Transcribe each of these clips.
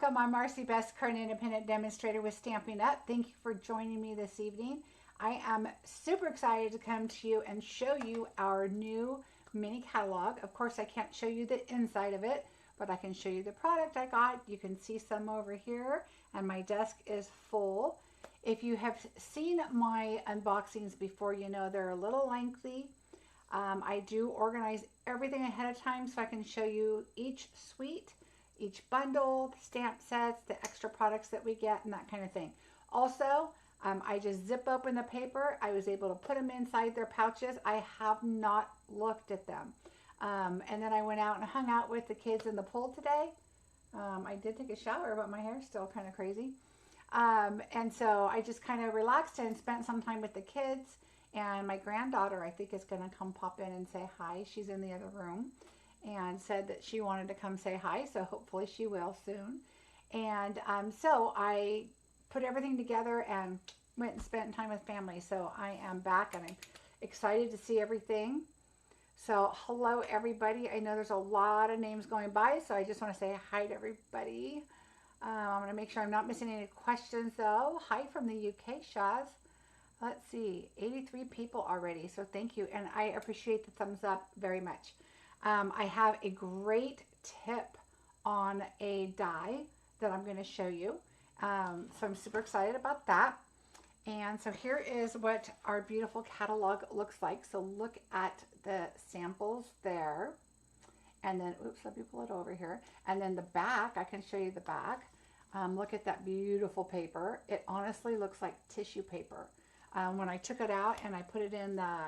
welcome. I'm Marcie Besecker, an independent demonstrator with Stampin Up. Thank you for joining me this evening. I am super excited to come to you and show you our new mini catalog. Of course, I can't show you the inside of it, but I can show you the product I got. You can see some over here, and my desk is full. If you have seen my unboxings before, you know they're a little lengthy. I do organize everything ahead of time so I can show you each suite, each bundle, the stamp sets, the extra products that we get, and that kind of thing. Also, I just zip open the paper. I was able to put them inside their pouches. I have not looked at them. And then I went out and hung out with the kids in the pool today. I did take a shower, but my hair's still kind of crazy. And so I just kind of relaxed and spent some time with the kids. And my granddaughter, I think, is going to come pop in and say hi. She's in the other room and said that she wanted to come say hi. So hopefully she will soon. And so I put everything together and went and spent time with family. So I am back and I'm excited to see everything. So hello, everybody. I know there's a lot of names going by, so I just want to say hi to everybody. I'm going to make sure I'm not missing any questions, though. Hi from the UK, Shaz. Let's see, 83 people already, so thank you, and I appreciate the thumbs up very much. I have a great tip on a die that I'm going to show you, so I'm super excited about that. And so here is what our beautiful catalog looks like. So look at the samples there, and then, oops, let me pull it over here, and then the back, I can show you the back. Look at that beautiful paper. It honestly looks like tissue paper. When I took it out and I put it in the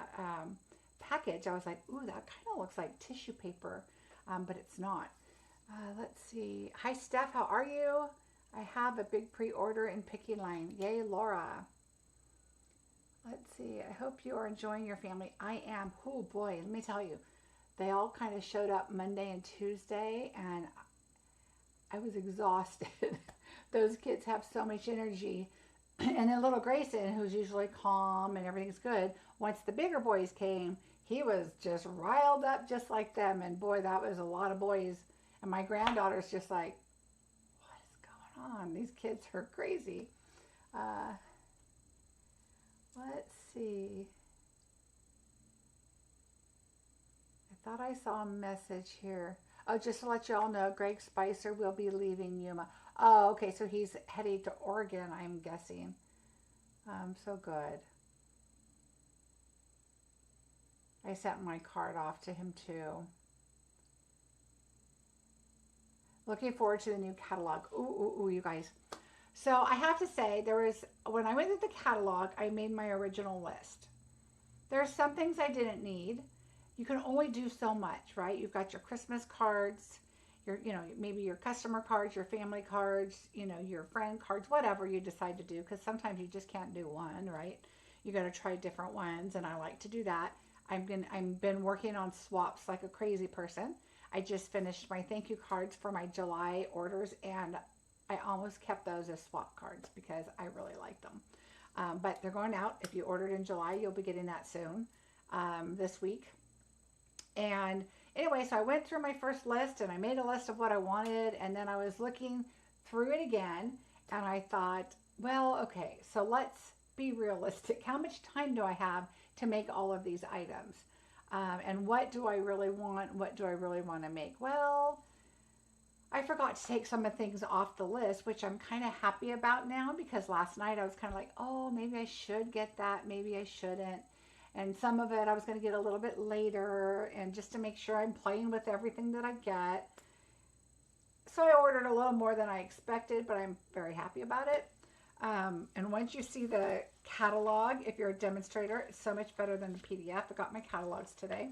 package, I was like, ooh, that kind of looks like tissue paper, but it's not. Let's see. Hi, Steph. How are you? I have a big pre-order in Picky Line. Yay, Laura. Let's see. I hope you are enjoying your family. I am. Oh, boy. Let me tell you. They all kind of showed up Monday and Tuesday, and I was exhausted. Those kids have so much energy. And then little Grayson, who's usually calm and everything's good, once the bigger boys came, he was just riled up just like them. And boy, that was a lot of boys. And my granddaughter's just like, what is going on? These kids are crazy. Let's see. I thought I saw a message here. Oh, just to let you all know, Greg Spicer will be leaving Yuma. Oh, okay, so he's heading to Oregon, I'm guessing. So good. I sent my card off to him too. Looking forward to the new catalog. Ooh, you guys. So I have to say, when I went through the catalog, I made my original list. There's some things I didn't need. You can only do so much, right? You've got your Christmas cards, maybe your customer cards, your family cards, your friend cards, whatever you decide to do, because sometimes you just can't do one, right? You got to try different ones, and I like to do that. I've been working on swaps like a crazy person. I just finished my thank you cards for my July orders, and I almost kept those as swap cards because I really like them. But they're going out. If you ordered in July, you'll be getting that soon, this week. And anyway, so I went through my first list and I made a list of what I wanted, and then I was looking through it again and I thought, well, okay, so let's be realistic. How much time do I have to make all of these items? And what do I really want? What do I really want to make? Well, I forgot to take some of the things off the list, which I'm kind of happy about now, because last night I was kind of like, oh, maybe I should get that. Maybe I shouldn't. And some of it I was going to get a little bit later, and just to make sure I'm playing with everything that I get. So I ordered a little more than I expected, but I'm very happy about it. And once you see the catalog, if you're a demonstrator, it's so much better than the PDF. I got my catalogs today.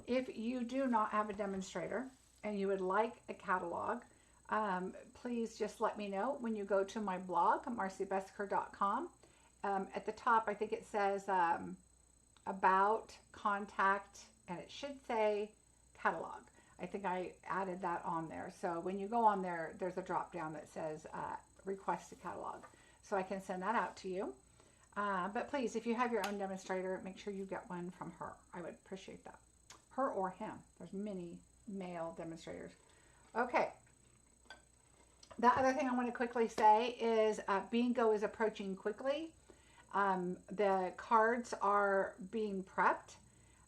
If you do not have a demonstrator and you would like a catalog, please just let me know when you go to my blog, marciebeseckerdesigns.com. At the top, I think it says about, contact, and it should say catalog. I think I added that on there. So when you go on there, there's a drop down that says request a catalog. So I can send that out to you. But please, if you have your own demonstrator, make sure you get one from her. I would appreciate that. Her or him. There's many male demonstrators. Okay. The other thing I want to quickly say is bingo is approaching quickly. The cards are being prepped.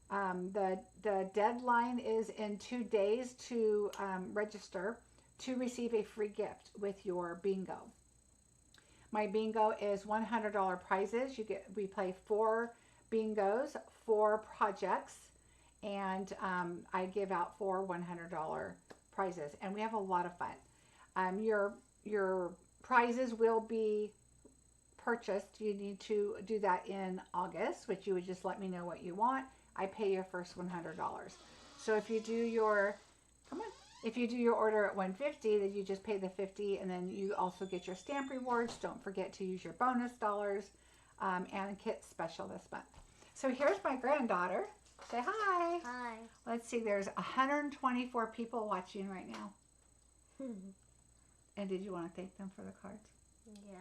The deadline is in 2 days to register to receive a free gift with your bingo. My bingo is $100 prizes. We play 4 bingos, 4 projects, and I give out 4 $100 prizes, and we have a lot of fun. Your prizes will be purchased. You need to do that in August, which you would just let me know what you want. I pay your first $100. So if you do your order at $150, then you just pay the $50, and then you also get your stamp rewards. Don't forget to use your bonus dollars and Kit Special this month. So here's my granddaughter. Say hi. Hi. Let's see, there's 124 people watching right now. And did you want to thank them for the cards? Yeah.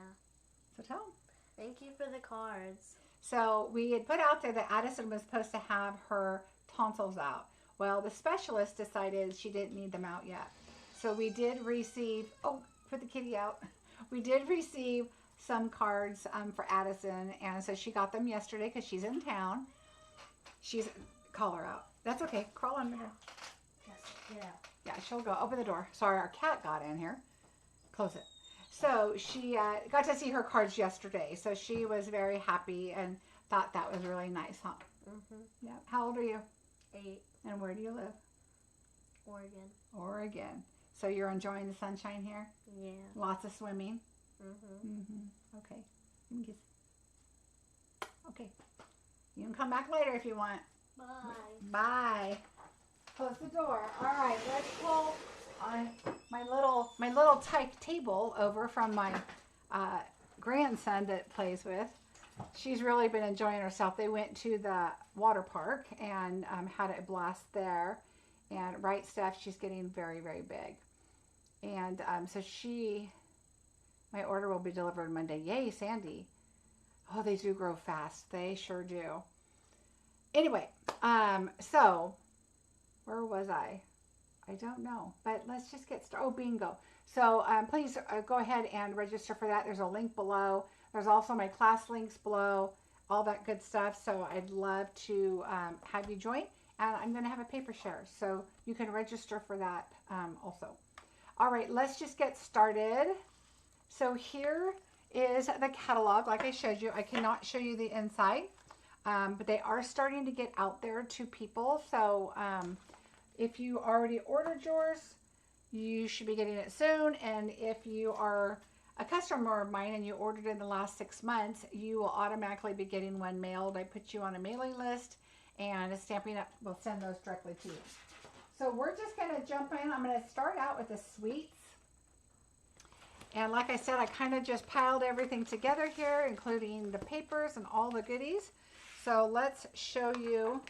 So tell them. Thank you for the cards. So we had put out there that Addison was supposed to have her tonsils out. Well, the specialist decided she didn't need them out yet. So we did receive, put the kitty out. We did receive some cards for Addison, and so she got them yesterday because she's in town. Call her out. That's okay. Crawl under her. Yes, get out. Yeah, she'll go. Open the door. Sorry, our cat got in here. Close it. So she got to see her cards yesterday. So she was very happy and thought that was really nice, huh? Mm-hmm. Yeah. How old are you? 8. And where do you live? Oregon. Oregon. So you're enjoying the sunshine here? Yeah. Lots of swimming? Mm-hmm. Mm-hmm. Okay. Okay. You can come back later if you want. Bye. Bye. Close the door. All right, let's pull my little tyke table over from my grandson that plays with. She's really been enjoying herself. They went to the water park and had a blast there. And right, Steph, she's getting very, very big. And so my order will be delivered Monday. Yay, Sandy. Oh, they do grow fast. They sure do. Anyway, so where was I? I don't know, but let's just get started. Oh, bingo. So please go ahead and register for that. There's a link below. There's also my class links below, all that good stuff. So I'd love to have you join. And I'm going to have a paper share, so you can register for that also. All right, let's just get started. So here is the catalog. Like I showed you, I cannot show you the inside, but they are starting to get out there to people. So if you already ordered yours, you should be getting it soon. And if you are a customer of mine and you ordered in the last 6 months, you will automatically be getting one mailed. I put you on a mailing list, and Stampin' Up will send those directly to you. So we're just going to jump in. I'm going to start out with the sweets. And like I said, I kind of just piled everything together here, including the papers and all the goodies. So let's show you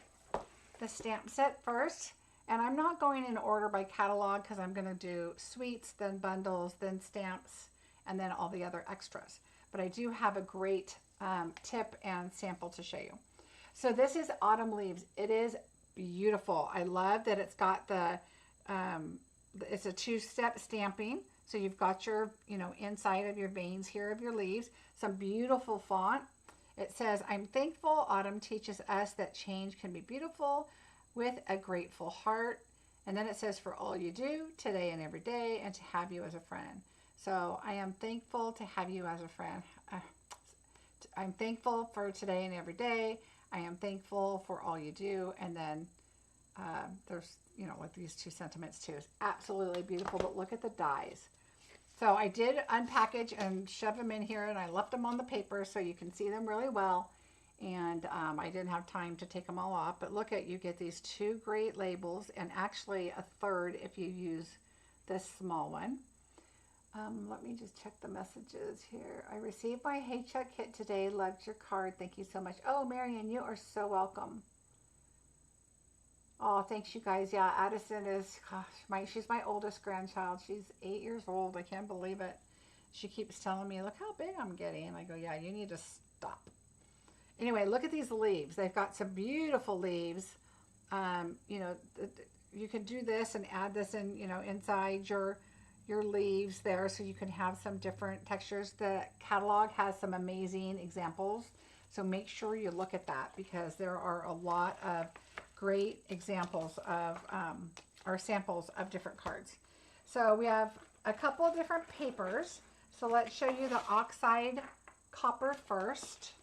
the stamp set first. And I'm not going in order by catalog because I'm going to do sweets, then bundles, then stamps, and then all the other extras. But I do have a great tip and sample to show you. So this is Autumn Leaves. It is beautiful. I love that it's got it's a 2-step stamping. So you've got your, inside of your veins here of your leaves. Some beautiful font. It says, I'm thankful autumn teaches us that change can be beautiful with a grateful heart. And then it says, for all you do today and every day, and to have you as a friend. So I am thankful to have you as a friend. I'm thankful for today and every day. I am thankful for all you do. And then there's, like these 2 sentiments too. It's absolutely beautiful, but look at the dies. So I did unpackage and shove them in here, and I left them on the paper so you can see them really well. And I didn't have time to take them all off, but look at, you get these 2 great labels, and actually a third if you use this small one. Let me just check the messages here. I received my Hey Chuck kit today. Loved your card. Thank you so much. Oh, Marion, you are so welcome. Oh, thanks, you guys. Yeah, Addison is, gosh, she's my oldest grandchild. She's 8 years old. I can't believe it. She keeps telling me, look how big I'm getting. And I go, yeah, you need to stop. Anyway, look at these leaves. They've got some beautiful leaves. You can do this and add this in, inside your your leaves there so you can have some different textures. The catalog has some amazing examples, so make sure you look at that because there are a lot of great examples of or samples of different cards. So we have a couple of different papers. So let's show you the oxide copper first.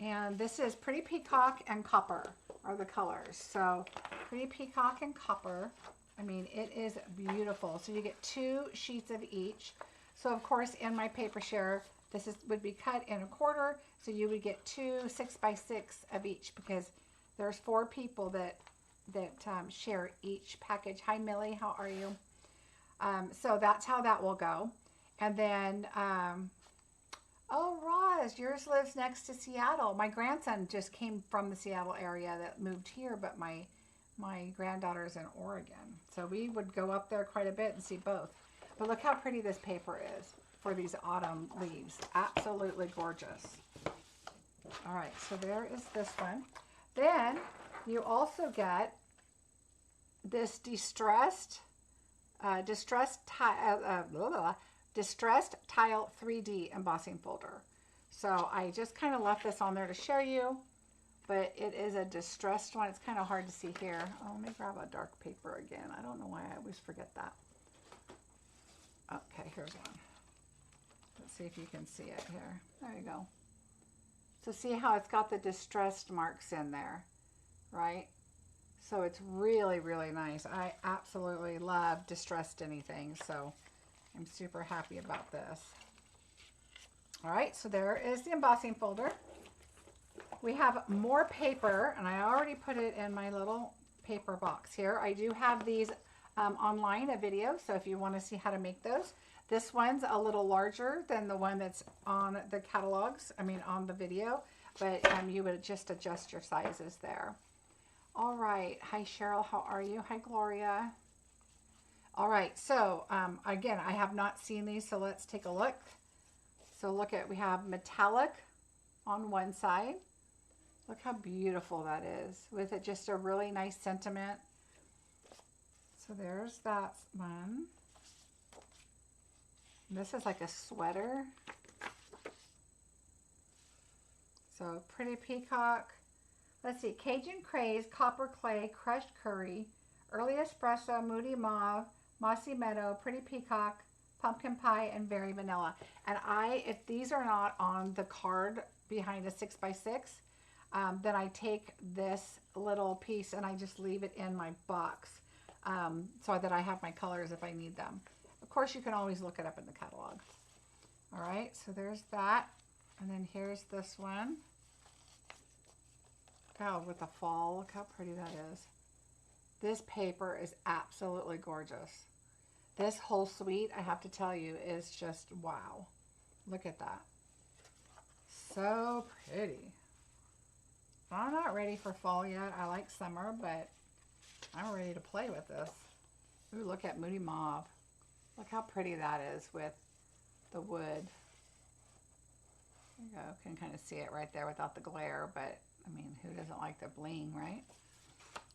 And this is Pretty Peacock and Copper are the colors. So Pretty Peacock and Copper. I mean, it is beautiful. So you get 2 sheets of each. So of course, in my paper share, this would be cut in a quarter. So you would get 2 6x6 of each because there's 4 people that share each package. Hi, Millie. How are you? So that's how that will go. And then, oh, Roz, yours lives next to Seattle. My grandson just came from the Seattle area that moved here, but my granddaughter's in Oregon. So we would go up there quite a bit and see both. But look how pretty this paper is for these autumn leaves. Absolutely gorgeous. All right, so there is this one. Then you also get this distressed tile 3D embossing folder. So I just kind of left this on there to show you, but it is a distressed one. It's kind of hard to see here. Oh, let me grab a dark paper again. I don't know why I always forget that. Okay, here's one. Let's see if you can see it here. There you go. So see how it's got the distressed marks in there, right? So it's really, really nice. I absolutely love distressed anything, so I'm super happy about this. All right, so there is the embossing folder. We have more paper, and I already put it in my little paper box here. I do have these online, a video, so if you want to see how to make those. This one's a little larger than the one that's on the catalogs, on the video, but you would just adjust your sizes there. All right. Hi, Cheryl. How are you? Hi, Gloria. All right. So, again, I have not seen these, so let's take a look. So look at, we have metallic on one side. Look how beautiful that is with it, just a really nice sentiment. So there's that one. This is like a sweater. So Pretty Peacock. Let's see, Cajun Craze, Copper Clay, Crushed Curry, Early Espresso, Moody Mauve, Mossy Meadow, Pretty Peacock, Pumpkin Pie, and Berry Vanilla. And if these are not on the card behind a 6x6, then I take this little piece and I just leave it in my box so that I have my colors if I need them. Of course, you can always look it up in the catalog. All right, so there's that. And then here's this one. Oh, with the fall, look how pretty that is. This paper is absolutely gorgeous. This whole suite, I have to tell you, is just wow. Look at that. So pretty. I'm not ready for fall yet. I like summer, but I'm ready to play with this. Ooh, look at Moody Mauve. Look how pretty that is with the wood. There you go. Can kind of see it right there without the glare, but who doesn't like the bling, right?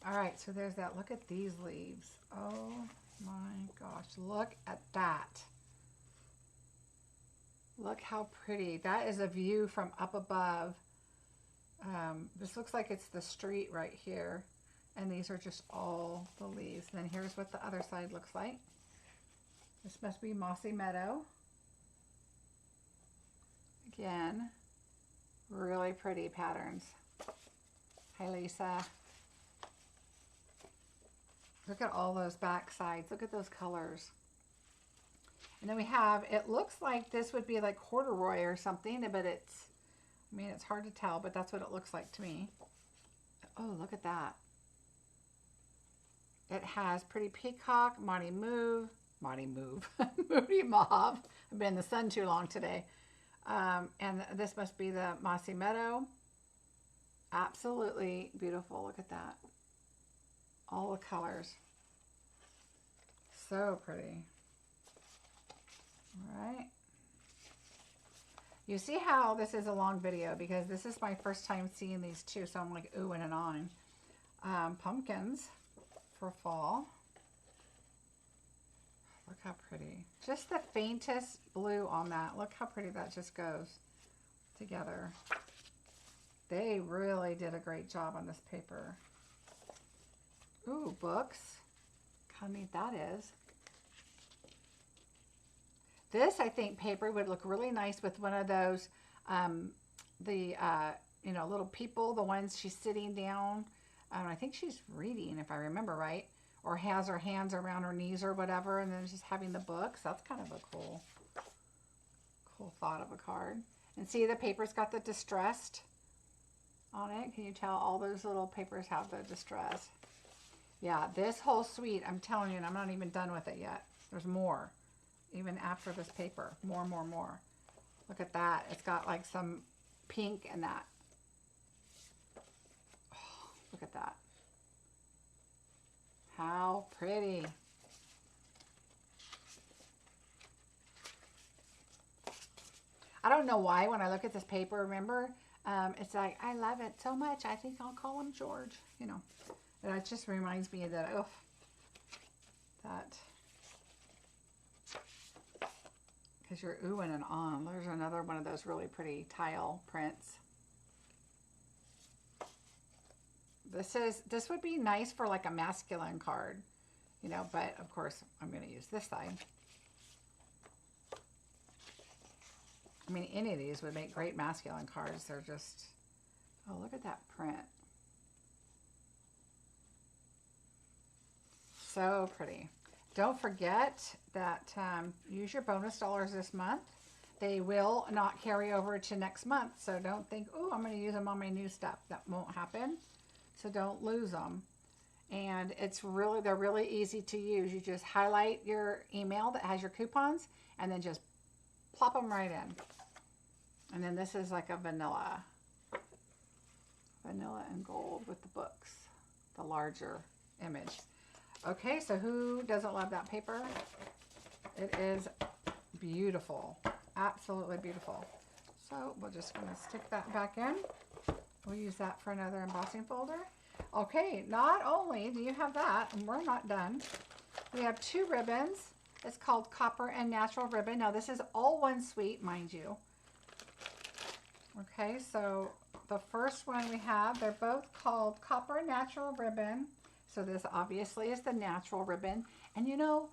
All right, so there's that. Look at these leaves. Oh my gosh, look at that. Look how pretty. That is a view from up above. This looks like it's the street right here. And these are just all the leaves. And then here's what the other side looks like. This must be Mossy Meadow. Again, really pretty patterns. Hi, Lisa. Look at all those back sides. Look at those colors. And then we have, it looks like this would be like corduroy or something, but it's hard to tell, but that's what it looks like to me. Oh, look at that. It has Pretty Peacock, Moody Mauve, Moody Mauve. I've been in the sun too long today. And this must be the Mossy Meadow. Absolutely beautiful. Look at that. All the colors. So pretty. All right. You see how this is a long video because this is my first time seeing these two, so I'm like oohing and on. Pumpkins for fall. Look how pretty. Just the faintest blue on that. Look how pretty that just goes together. They really did a great job on this paper. Ooh, books. How neat that is. This, I think, paper would look really nice with one of those, you know, little people, the ones she's sitting down. I think she's reading, if I remember right, or has her hands around her knees or whatever, and then just having the books. That's kind of a cool thought of a card. And see, the paper's got the distressed on it. Can you tell all those little papers have the distress? Yeah, this whole suite, I'm telling you, and I'm not even done with it yet. There's more, even after this paper. More. Look at that. It's got like some pink in that. Oh, look at that. How pretty. I don't know why when I look at this paper, remember, it's like, I love it so much, I think I'll call him George, you know. And it just reminds me that, oh, that, because you're oohing and on. There's another one of those really pretty tile prints. This would be nice for like a masculine card, you know, but of course I'm going to use this side. I mean, any of these would make great masculine cards. They're just, oh, look at that print. So pretty. Don't forget that use your bonus dollars this month. They will not carry over to next month. So don't think, oh, I'm going to use them on my new stuff. That won't happen. So don't lose them. And they're really easy to use. You just highlight your email that has your coupons and then just plop them right in. And then this is like a vanilla and gold with the books, the larger image. Okay, so who doesn't love that paper? It is beautiful, absolutely beautiful. So we're just going to stick that back in. We'll use that for another embossing folder. Okay, not only do you have that, and we're not done, we have 2 ribbons. It's called Copper and Natural Ribbon. Now this is all one suite, mind you. Okay, so the first one we have, they're both called Copper Natural Ribbon. So this obviously is the natural ribbon. And you know,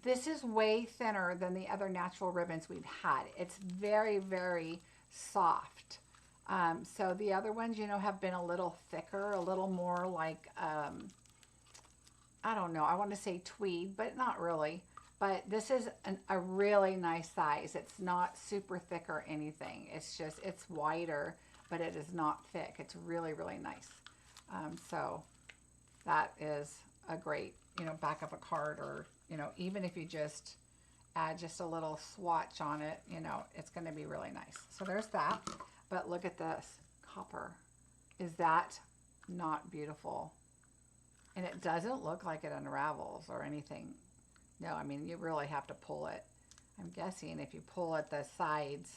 this is way thinner than the other natural ribbons we've had. It's very, very soft. So the other ones, you know, have been a little thicker, a little more like, I don't know, I want to say tweed, but not really. But this is a really nice size. It's not super thick or anything. It's just, it's wider, but it is not thick. It's really, really nice. So that is a great, you know, back of a card, or, you know, even if you just add just a little swatch on it, you know, it's going to be really nice. So there's that. But look at this copper. Is that not beautiful? And it doesn't look like it unravels or anything. No, I mean, you really have to pull it. I'm guessing if you pull at the sides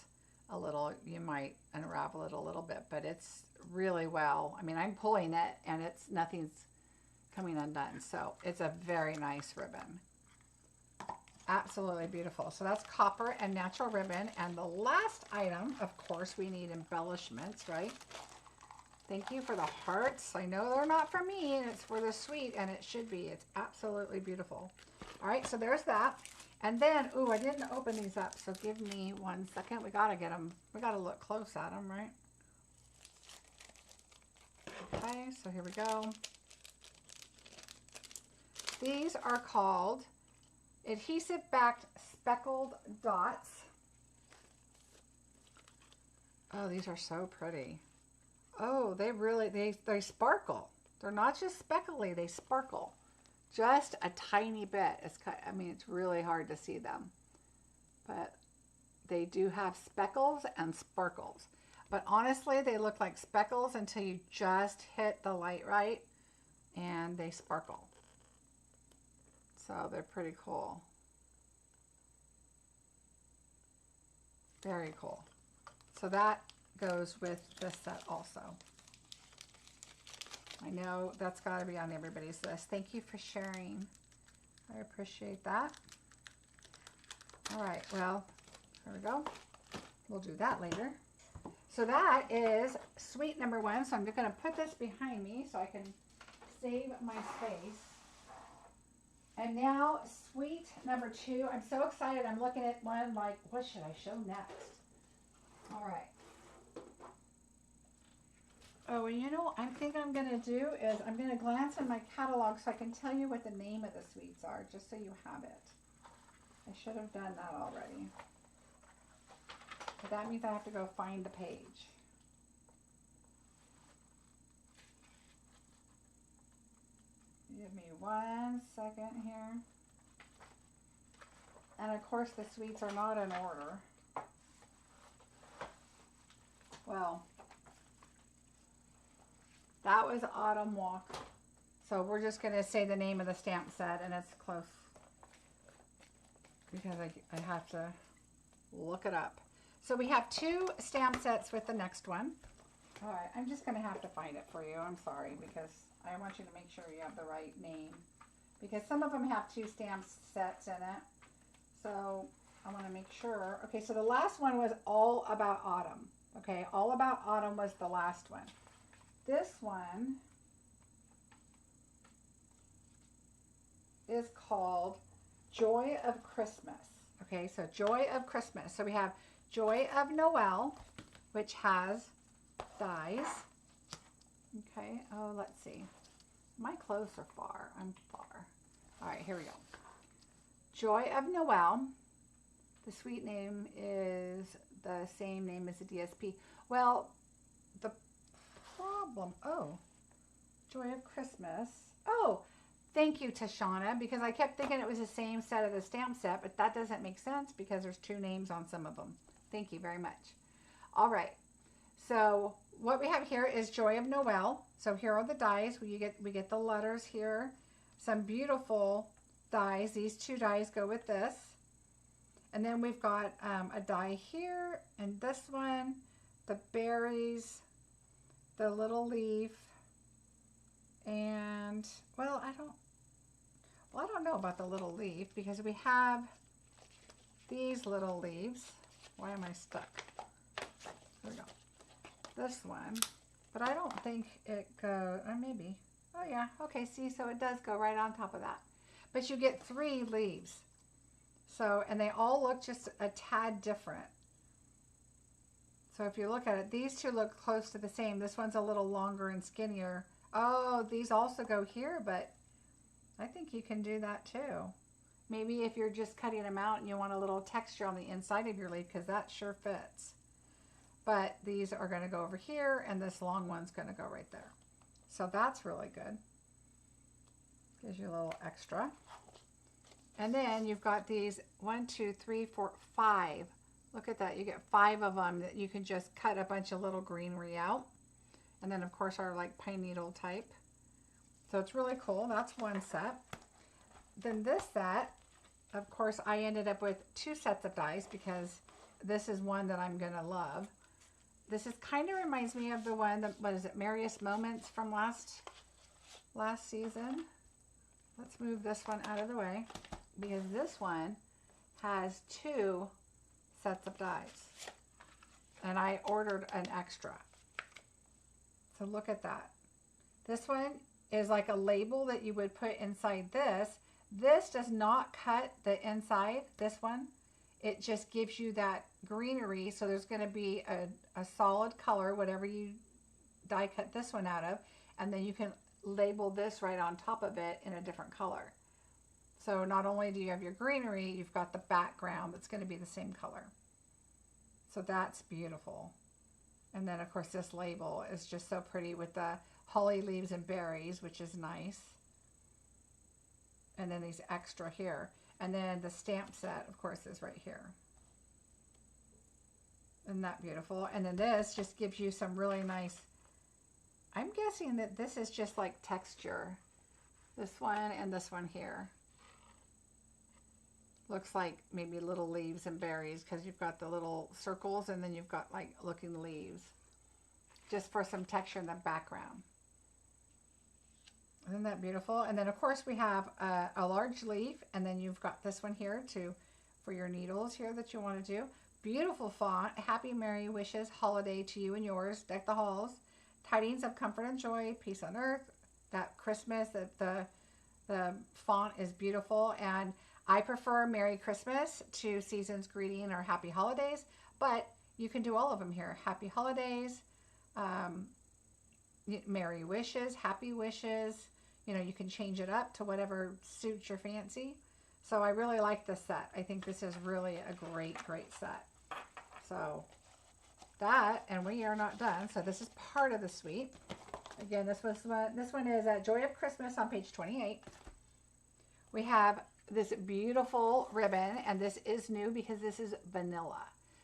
a little, you might unravel it a little bit, but it's really well. I mean, I'm pulling it and nothing's coming undone. So it's a very nice ribbon. Absolutely beautiful. So that's Copper and Natural Ribbon. And the last item, of course, we need embellishments, right? Thank you for the hearts. I know they're not for me, and it's for the suite, and it should be. It's absolutely beautiful. All right, so there's that. And then, ooh, I didn't open these up, so give me 1 second. We got to get them. We got to look close at them, right? Okay, so here we go. These are called adhesive-backed speckled dots. Oh, these are so pretty. Oh, they sparkle. They're not just speckly, they sparkle. Just a tiny bit. I mean, it's really hard to see them. But they do have speckles and sparkles. But honestly, they look like speckles until you just hit the light right, and they sparkle. So they're pretty cool. Very cool. So that goes with this set also. I know that's got to be on everybody's list. Thank you for sharing. I appreciate that. All right, well, there we go. We'll do that later. So that is suite number 1. So I'm just going to put this behind me so I can save my space. And now suite number 2. I'm so excited. I'm looking at one like, what should I show next? All right. Oh, and you know, I think I'm going to do is I'm going to glance in my catalog so I can tell you what the name of the suites are, just so you have it. I should have done that already. But that means I have to go find the page. Give me 1 second here. And of course the suites are not in order. Well, that was Autumn Walk. So we're just going to say the name of the stamp set, and it's close. Because I have to look it up. So we have 2 stamp sets with the next one. All right, I'm just going to have to find it for you. I'm sorry, because I want you to make sure you have the right name. Because some of them have 2 stamp sets in it. So I want to make sure. Okay, so the last one was All About Autumn. Okay, All About Autumn was the last one. This one is called Joy of Christmas. Okay, so Joy of Christmas. So we have Joy of Noel, which has dies. Okay, oh, let's see. Am I close or far? I'm far. All right, here we go. Joy of Noel. The suite name is the same name as the DSP. Well, the problem, oh, Joy of Christmas. Oh, thank you, Tashana, because I kept thinking it was the same set of the stamp set, but that doesn't make sense because there's 2 names on some of them. Thank you very much. All right, so what we have here is Joy of Noel. So here are the dies. We get the letters here. Some beautiful dies. These 2 dies go with this. And then we've got a die here, and this one, the berries, the little leaf, and, well, I don't know about the little leaf because we have these little leaves. Why am I stuck? There we go. This one, but I don't think it goes, or maybe, oh yeah, okay, see, so it does go right on top of that. But you get 3 leaves. So, and they all look just a tad different. So if you look at it, these 2 look close to the same. This one's a little longer and skinnier. Oh, these also go here, but I think you can do that too. Maybe if you're just cutting them out and you want a little texture on the inside of your leaf, because that sure fits. But these are going to go over here, and this long one's going to go right there. So that's really good. Gives you a little extra. And then you've got these 1, 2, 3, 4, 5. Look at that. You get 5 of them that you can just cut a bunch of little greenery out. And then, of course, our like pine needle type. So it's really cool. That's one set. Then this set, of course, I ended up with 2 sets of dies because this is one that I'm going to love. This is kind of reminds me of the one that, what is it, Merriest Moments from last season. Let's move this one out of the way because this one has 2 sets of dies. And I ordered an extra. So look at that. This one is like a label that you would put inside this. This does not cut the inside, this one. It just gives you that greenery. So there's going to be a solid color, whatever you die cut this one out of. And then you can label this right on top of it in a different color. So not only do you have your greenery, you've got the background that's going to be the same color. So that's beautiful. And then of course this label is just so pretty with the holly leaves and berries, which is nice. And then these extra here. And then the stamp set, of course, is right here. Isn't that beautiful? And then this just gives you some really nice, I'm guessing that this is just like texture. This one and this one here. Looks like maybe little leaves and berries because you've got the little circles and then you've got like looking leaves. Just for some texture in the background. Isn't that beautiful? And then of course we have a large leaf, and then you've got this one here to for your needles here that you want to do. Beautiful font. Happy Merry Wishes holiday to you and yours. Deck the halls. Tidings of comfort and joy. Peace on earth. That Christmas, that the font is beautiful. And I prefer Merry Christmas to Season's Greeting or Happy Holidays. But you can do all of them here. Happy Holidays. Merry Wishes. Happy Wishes. You know, you can change it up to whatever suits your fancy. So I really like this set. I think this is really a great, great set. So that, and we are not done. So this is part of the suite. Again, this one is Joy of Christmas on page 28. We have this beautiful ribbon, and this is new because this is vanilla.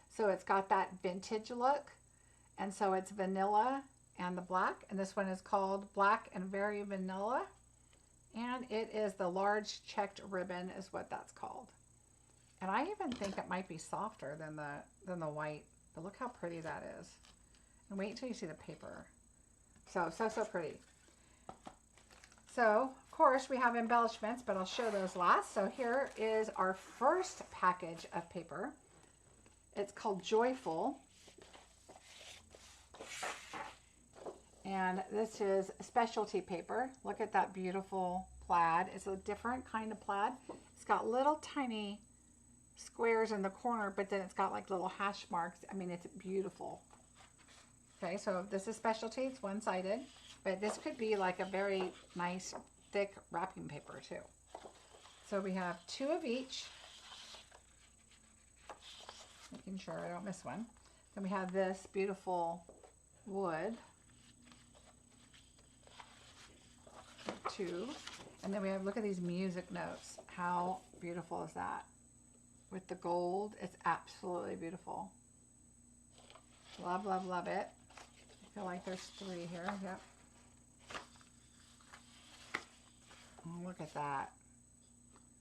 So it's got that vintage look. And so it's vanilla and the black. And this one is called Black and Very Vanilla. And it is the large checked ribbon is what that's called. And I even think it might be softer than the white. But look how pretty that is. And wait until you see the paper. So pretty. So, of course, we have embellishments, but I'll show those last. So here is our first package of paper. It's called Joyful. And this is specialty paper. Look at that beautiful plaid. It's a different kind of plaid. It's got little tiny squares in the corner, but then it's got like little hash marks. I mean, it's beautiful. Okay, so this is specialty. It's one-sided, but this could be like a very nice, thick wrapping paper too. So we have 2 of each. Making sure I don't miss one. Then we have this beautiful wood. 2. And then we have, look at these music notes. How beautiful is that? With the gold, it's absolutely beautiful. Love, love, love it. I feel like there's 3 here. Yep. Oh, look at that.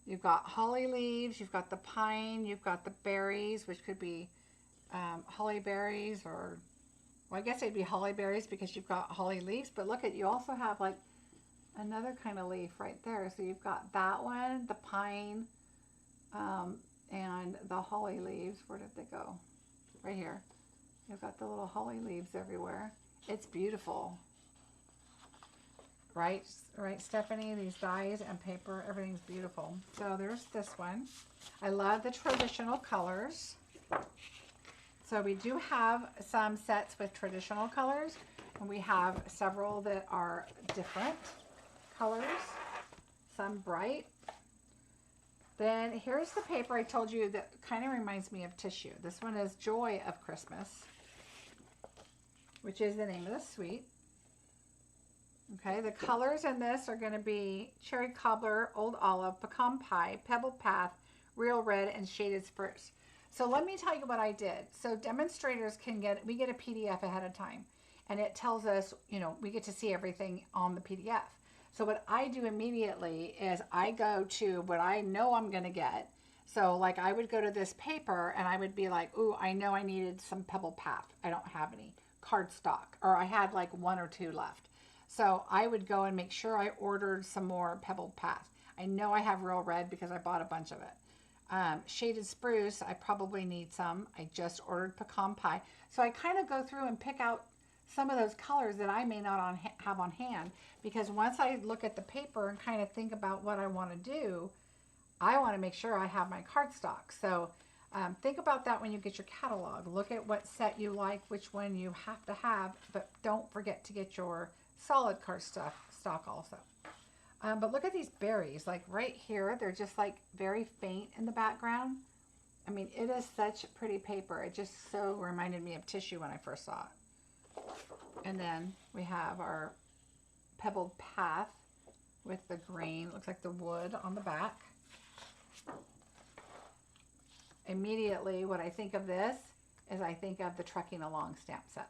You've got holly leaves, you've got the pine, you've got the berries, which could be holly berries, or, well, I guess it'd be holly berries because you've got holly leaves, but look at, you also have like another kind of leaf right there. So you've got that one, the pine, and the holly leaves. Where did they go? Right here. You've got the little holly leaves everywhere. It's beautiful. Right, Stephanie? These dies and paper, everything's beautiful. So there's this one. I love the traditional colors. So we do have some sets with traditional colors, and we have several that are different colors, some bright. Then here's the paper I told you that kind of reminds me of tissue. This one is Joy of Christmas, which is the name of the suite. Okay, the colors in this are going to be Cherry Cobbler, Old Olive, Pecan Pie, Pebble Path, Real Red, and Shaded Spruce. So let me tell you what I did. So demonstrators we get a PDF ahead of time, and it tells us, you know, we get to see everything on the PDF. So what I do immediately is I go to what I know I'm going to get. So like I would go to this paper and I would be like, ooh, I know I needed some Pebble Path. I don't have any cardstock, or I had like 1 or 2 left. So I would go and make sure I ordered some more Pebble Path. I know I have Real Red because I bought a bunch of it. Shaded Spruce, I probably need some. I just ordered Pecan Pie. So I kind of go through and pick out some of those colors that I may not have on hand, because once I look at the paper and kind of think about what I want to do, I want to make sure I have my cardstock. So think about that when you get your catalog. Look at what set you like, which one you have to have, but don't forget to get your solid cardstock also. But look at these berries, like right here, they're just like very faint in the background. I mean, it is such pretty paper. It just so reminded me of tissue when I first saw it. And then we have our Pebbled Path with the green, looks like the wood on the back. Immediately, what I think of this is I think of the Trekking Along stamp set.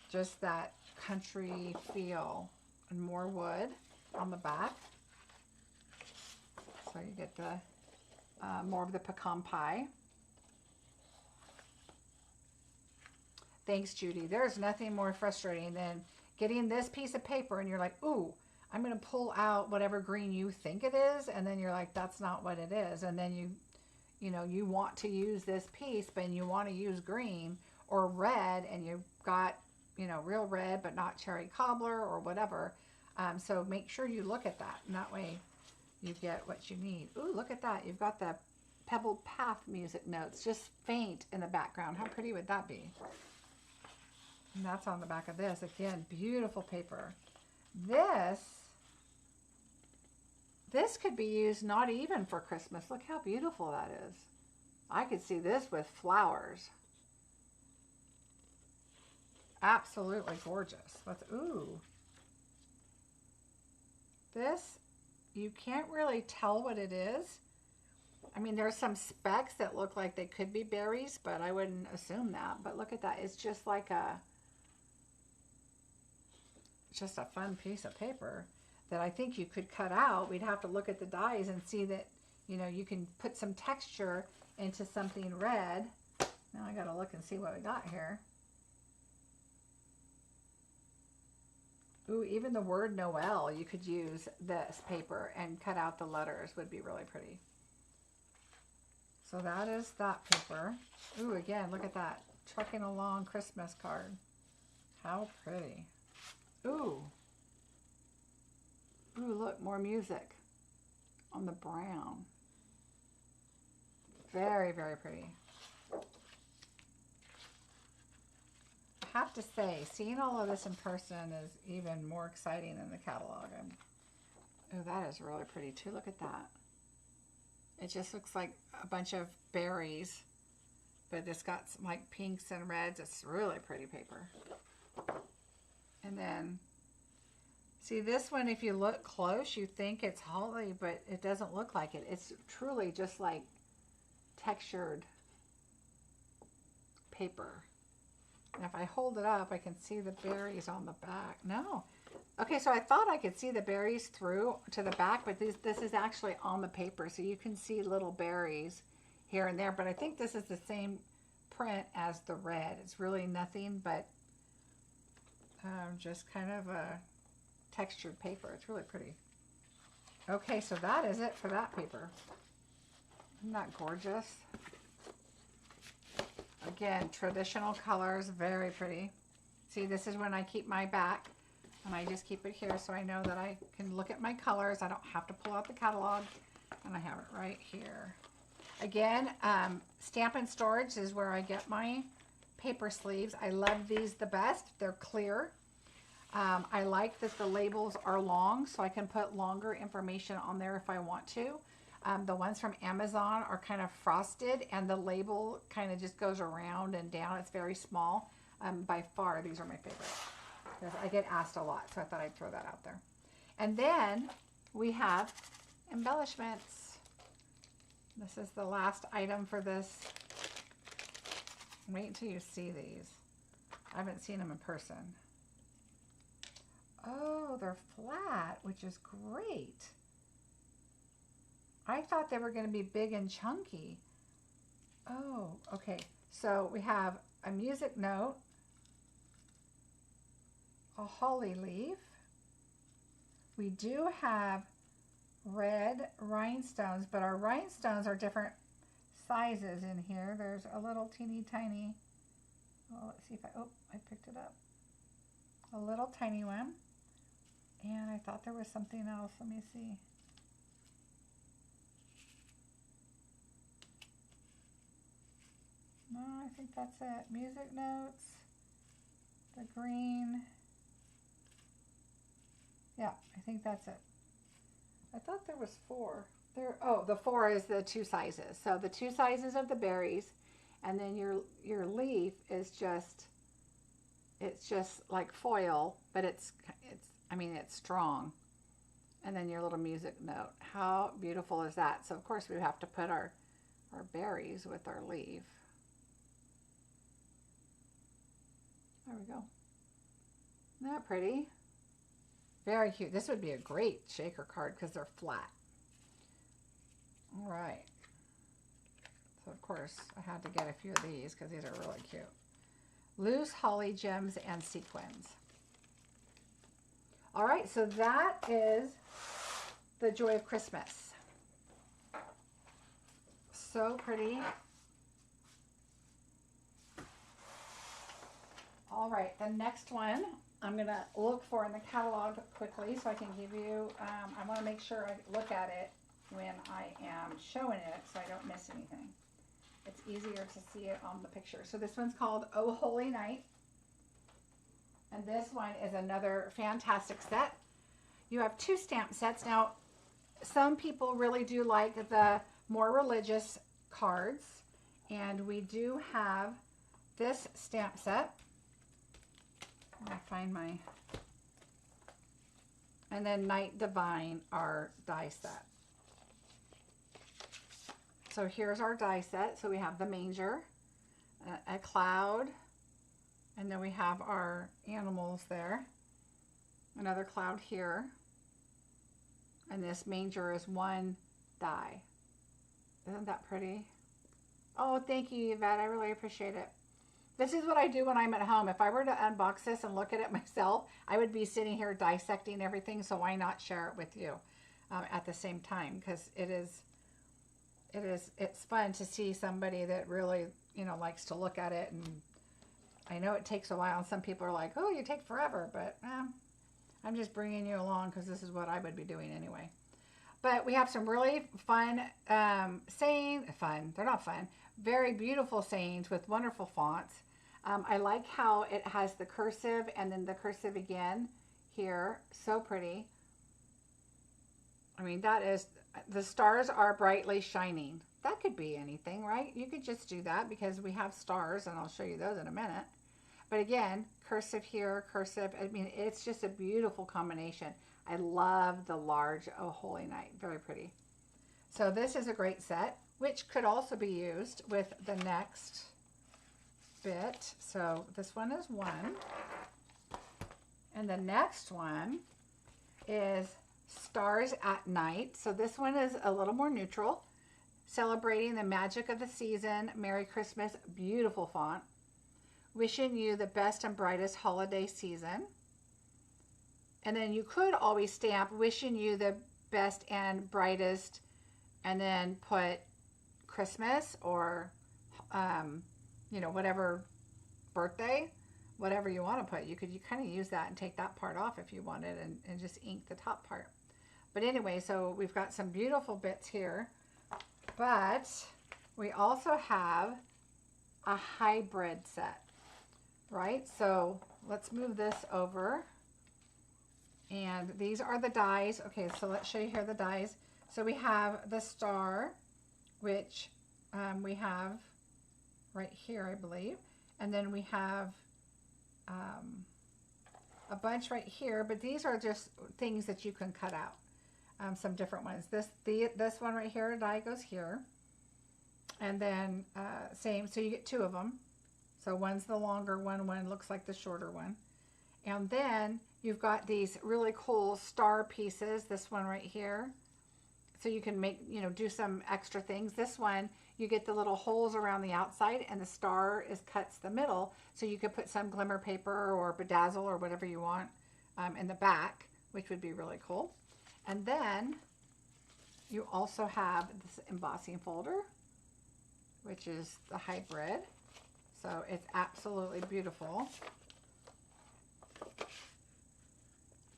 Just that country feel, and more wood on the back. So you get the more of the Pecan Pie. Thanks, Judy. There's nothing more frustrating than getting this piece of paper and you're like, ooh, I'm going to pull out whatever green you think it is, and then you're like, that's not what it is. And then you know, you want to use this piece, but you want to use green or red, and you've got, you know, real red, but not cherry cobbler or whatever. So make sure you look at that, and that way you get what you need. Ooh, look at that. You've got the pebbled path music notes, just faint in the background. How pretty would that be? And that's on the back of this. Again, beautiful paper. This could be used not even for Christmas. Look how beautiful that is. I could see this with flowers. Absolutely gorgeous. Ooh. This, you can't really tell what it is. I mean, there's some specks that look like they could be berries, but I wouldn't assume that. But look at that. It's just like just a fun piece of paper that I think you could cut out. We'd have to look at the dies and see that, you know, you can put some texture into something red. Now I gotta look and see what we got here. Ooh, even the word Noel, you could use this paper and cut out the letters. Would be really pretty. So that is that paper. Ooh, again, look at that. Trucking along Christmas card. How pretty. Ooh. Ooh, look, more music on the brown. Very, very pretty. I have to say, seeing all of this in person is even more exciting than the catalog. Oh, that is really pretty too. Look at that. It just looks like a bunch of berries, but it's got some like pinks and reds. It's really pretty paper. And then, see this one, if you look close, you think it's holly, but it doesn't look like it. It's truly just like textured paper. And if I hold it up, I can see the berries on the back. No. Okay, so I thought I could see the berries through to the back, but this is actually on the paper, so you can see little berries here and there. But I think this is the same print as the red. It's really nothing but just kind of a textured paper. It's really pretty. Okay, so that is it for that paper. Isn't that gorgeous? Again, traditional colors, very pretty. See, this is when I keep my back, and I just keep it here so I know that I can look at my colors. I don't have to pull out the catalog, and I have it right here. Again, Stampin' Storage is where I get my paper sleeves. I love these the best. They're clear. I like that the labels are long, so I can put longer information on there if I want to. The ones from Amazon are kind of frosted, and the label kind of just goes around and down. It's very small. By far, these are my favorite, because I get asked a lot, so I thought I'd throw that out there. And then we have embellishments. This is the last item for this. Wait until you see these. I haven't seen them in person. Oh, they're flat, which is great. I thought they were going to be big and chunky. Oh, okay. So we have a music note, a holly leaf. We do have red rhinestones, but our rhinestones are different sizes in here. There's a little teeny tiny, oh, let's see if I picked it up. A little tiny one. And I thought there was something else. Let me see. No, I think that's it. Music notes, the green. Yeah, I think that's it. I thought there was 4. Oh, the 4 is the 2 sizes. So the 2 sizes of the berries, and then your leaf is just, it's just like foil, but it's I mean, it's strong. And then your little music note. How beautiful is that? So of course we have to put our berries with our leaf. There we go. Isn't that pretty? Very cute. This would be a great shaker card because they're flat. All right. So of course I had to get a few of these because these are really cute. Loose holly gems and sequins. All right, so that is the Joy of Christmas. So pretty. All right, the next one I'm going to look for in the catalog quickly so I can give you, I want to make sure I look at it when I am showing it so I don't miss anything. It's easier to see it on the picture. So this one's called Oh Holy Night. And this one is another fantastic set. You have 2 stamp sets. Now, some people really do like the more religious cards. And we do have this stamp set. Let me find my... And then Night Divine, our die set. So here's our die set. So we have the manger, a cloud, and then we have our animals there. Another cloud here. And this manger is 1 die. Isn't that pretty? Oh, thank you, Yvette. I really appreciate it. This is what I do when I'm at home. If I were to unbox this and look at it myself, I would be sitting here dissecting everything. So why not share it with you at the same time? Because it's fun to see somebody that really, you know, likes to look at it. And I know it takes a while. And some people are like, oh, you take forever. But I'm just bringing you along because this is what I would be doing anyway. But we have some really fun they're not fun, very beautiful sayings with wonderful fonts. I like how it has the cursive and then the cursive again here. So pretty. I mean, that is, the stars are brightly shining. That could be anything, right? You could just do that because we have stars, and I'll show you those in a minute. But again, cursive here, cursive. I mean, it's just a beautiful combination. I love the large Oh Holy Night. Very pretty. So this is a great set, which could also be used with the next bit. So this one is 1. And the next one is Stars at Night. So this one is a little more neutral, celebrating the magic of the season. Merry Christmas. Beautiful font. Wishing you the best and brightest holiday season. And then you could always stamp wishing you the best and brightest and then put Christmas or, you know, whatever birthday, whatever you want to put. You kind of use that and take that part off if you wanted and just ink the top part. But anyway, so we've got some beautiful bits here. But we also have a hybrid set, right? So let's move this over. And these are the dies. Okay, so let's show you here the dies. So we have the star, which we have right here, I believe. And then we have a bunch right here, but these are just things that you can cut out. Some different ones. This one right here, a die goes here. And then same, so you get 2 of them. So one's the longer one looks like the shorter one. And then you've got these really cool star pieces, this one right here. So you can make, you know, do some extra things. This one, you get the little holes around the outside and the star cuts the middle. So you could put some glimmer paper or bedazzle or whatever you want in the back, which would be really cool. And then you also have this embossing folder, which is the hybrid. So it's absolutely beautiful.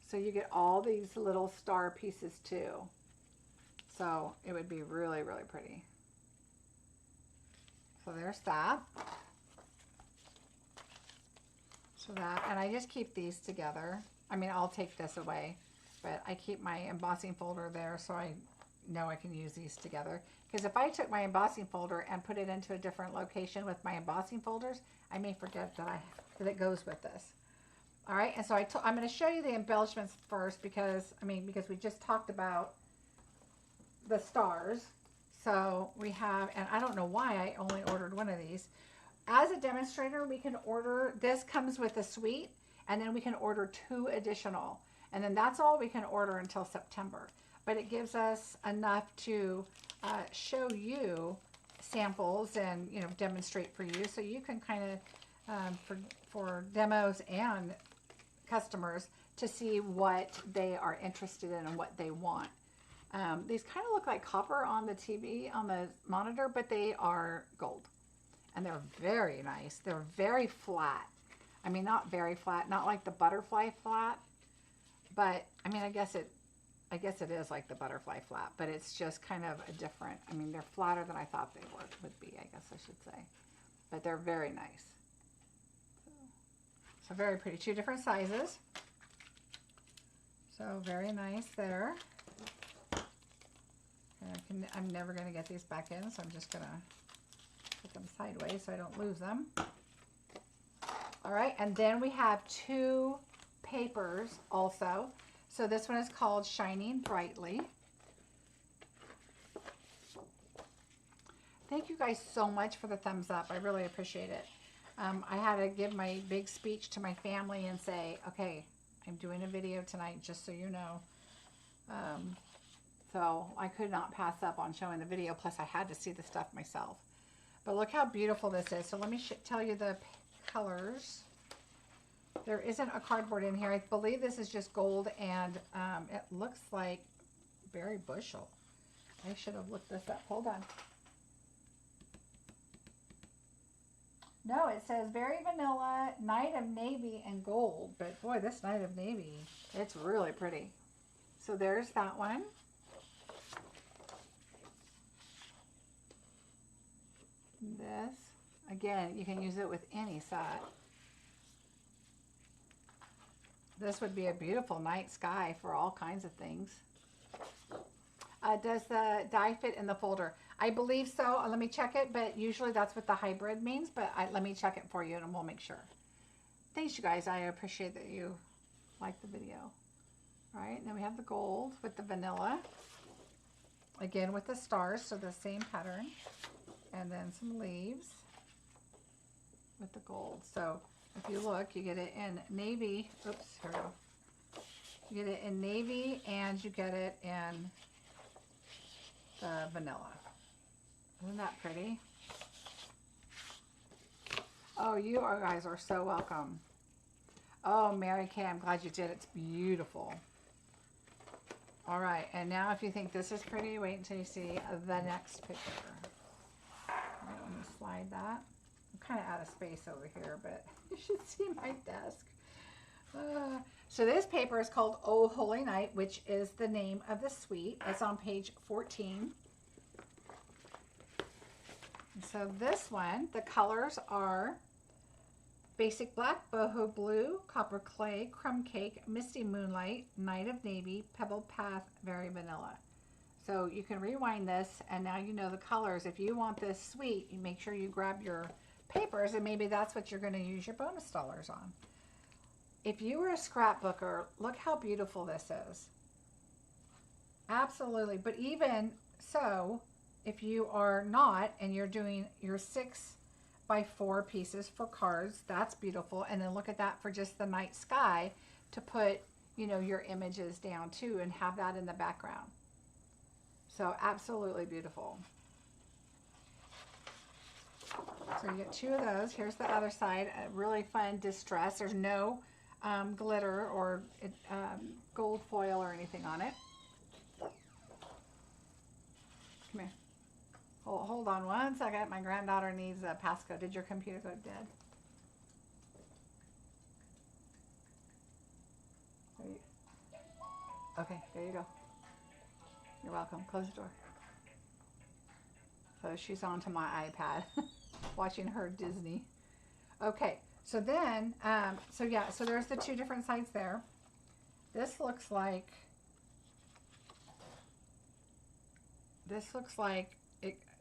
So you get all these little star pieces too. So it would be really, really pretty. So there's that. So that, and I just keep these together. I mean, I'll take this away, but I keep my embossing folder there so I know I can use these together. Because if I took my embossing folder and put it into a different location with my embossing folders, I may forget that it goes with this. All right, and so I'm going to show you the embellishments first because we just talked about the stars. So we have, and I don't know why I only ordered one of these. As a demonstrator, we can order, this comes with a suite, and then we can order 2 additional. And then that's all we can order until September. But it gives us enough to show you samples and, you know, demonstrate for you. So you can kind of, for demos and customers, to see what they are interested in and what they want. These kind of look like copper on the TV, on the monitor, but they are gold. And they're very nice. They're very flat. I mean, not very flat, not like the butterfly flat, but I mean, I guess it is like the butterfly flat, but it's just kind of a different, I mean, they're flatter than I thought they would be, I guess I should say. But they're very nice. So very pretty. 2 different sizes. So very nice there. And I'm never going to get these back in, so I'm just going to put them sideways so I don't lose them. All right, and then we have 2 papers also. So this one is called Shining Brightly. Thank you guys so much for the thumbs up. I really appreciate it. I had to give my big speech to my family and say, okay, I'm doing a video tonight, just so you know. So I could not pass up on showing the video. Plus I had to see the stuff myself. But look how beautiful this is. So let me tell you the colors. There isn't a cardboard in here. I believe this is just gold, and it looks like berry bushel. I should have looked this up. Hold on. No, it says Berry Vanilla, Night of Navy, and Gold. But boy, this Night of Navy, it's really pretty. So there's that one. This, again, you can use it with any set. This would be a beautiful night sky for all kinds of things. Does the die fit in the folder? I believe so. Let me check it, but usually that's what the hybrid means, but let me check it for you and we'll make sure. Thanks, you guys. I appreciate that you like the video. All right, then we have the gold with the vanilla. Again, with the stars, so the same pattern. And then some leaves with the gold. So if you look, you get it in navy. Oops, here we go. You get it in navy and you get it in the vanilla. Isn't that pretty? Oh, you guys are so welcome. Oh, Mary Kay, I'm glad you did. It's beautiful. All right, and now if you think this is pretty, wait until you see the next picture. All right, let me slide that. I'm kind of out of space over here, but you should see my desk. So this paper is called Oh Holy Night, which is the name of the suite. It's on page 14. And so this one, the colors are Basic Black, Boho Blue, Copper Clay, Crumb Cake, Misty Moonlight, Night of Navy, Pebble Path, Very Vanilla. So you can rewind this, and now you know the colors. If you want this suite, you make sure you grab your papers, and maybe that's what you're going to use your bonus dollars on. If you were a scrapbooker, look how beautiful this is. Absolutely. But even so, if you are not, and you're doing your 6x4 pieces for cards, that's beautiful. And then look at that for just the night sky to put, you know, your images down too and have that in the background. So absolutely beautiful. So you get 2 of those. Here's the other side. A really fun distress. There's no glitter or gold foil or anything on it. Come here. Hold on one second. My granddaughter needs a passcode. Did your computer go dead? Okay, there you go. You're welcome. Close the door. So she's onto my iPad watching her Disney. Okay, so then, so yeah, so there's the 2 different sides there. This looks like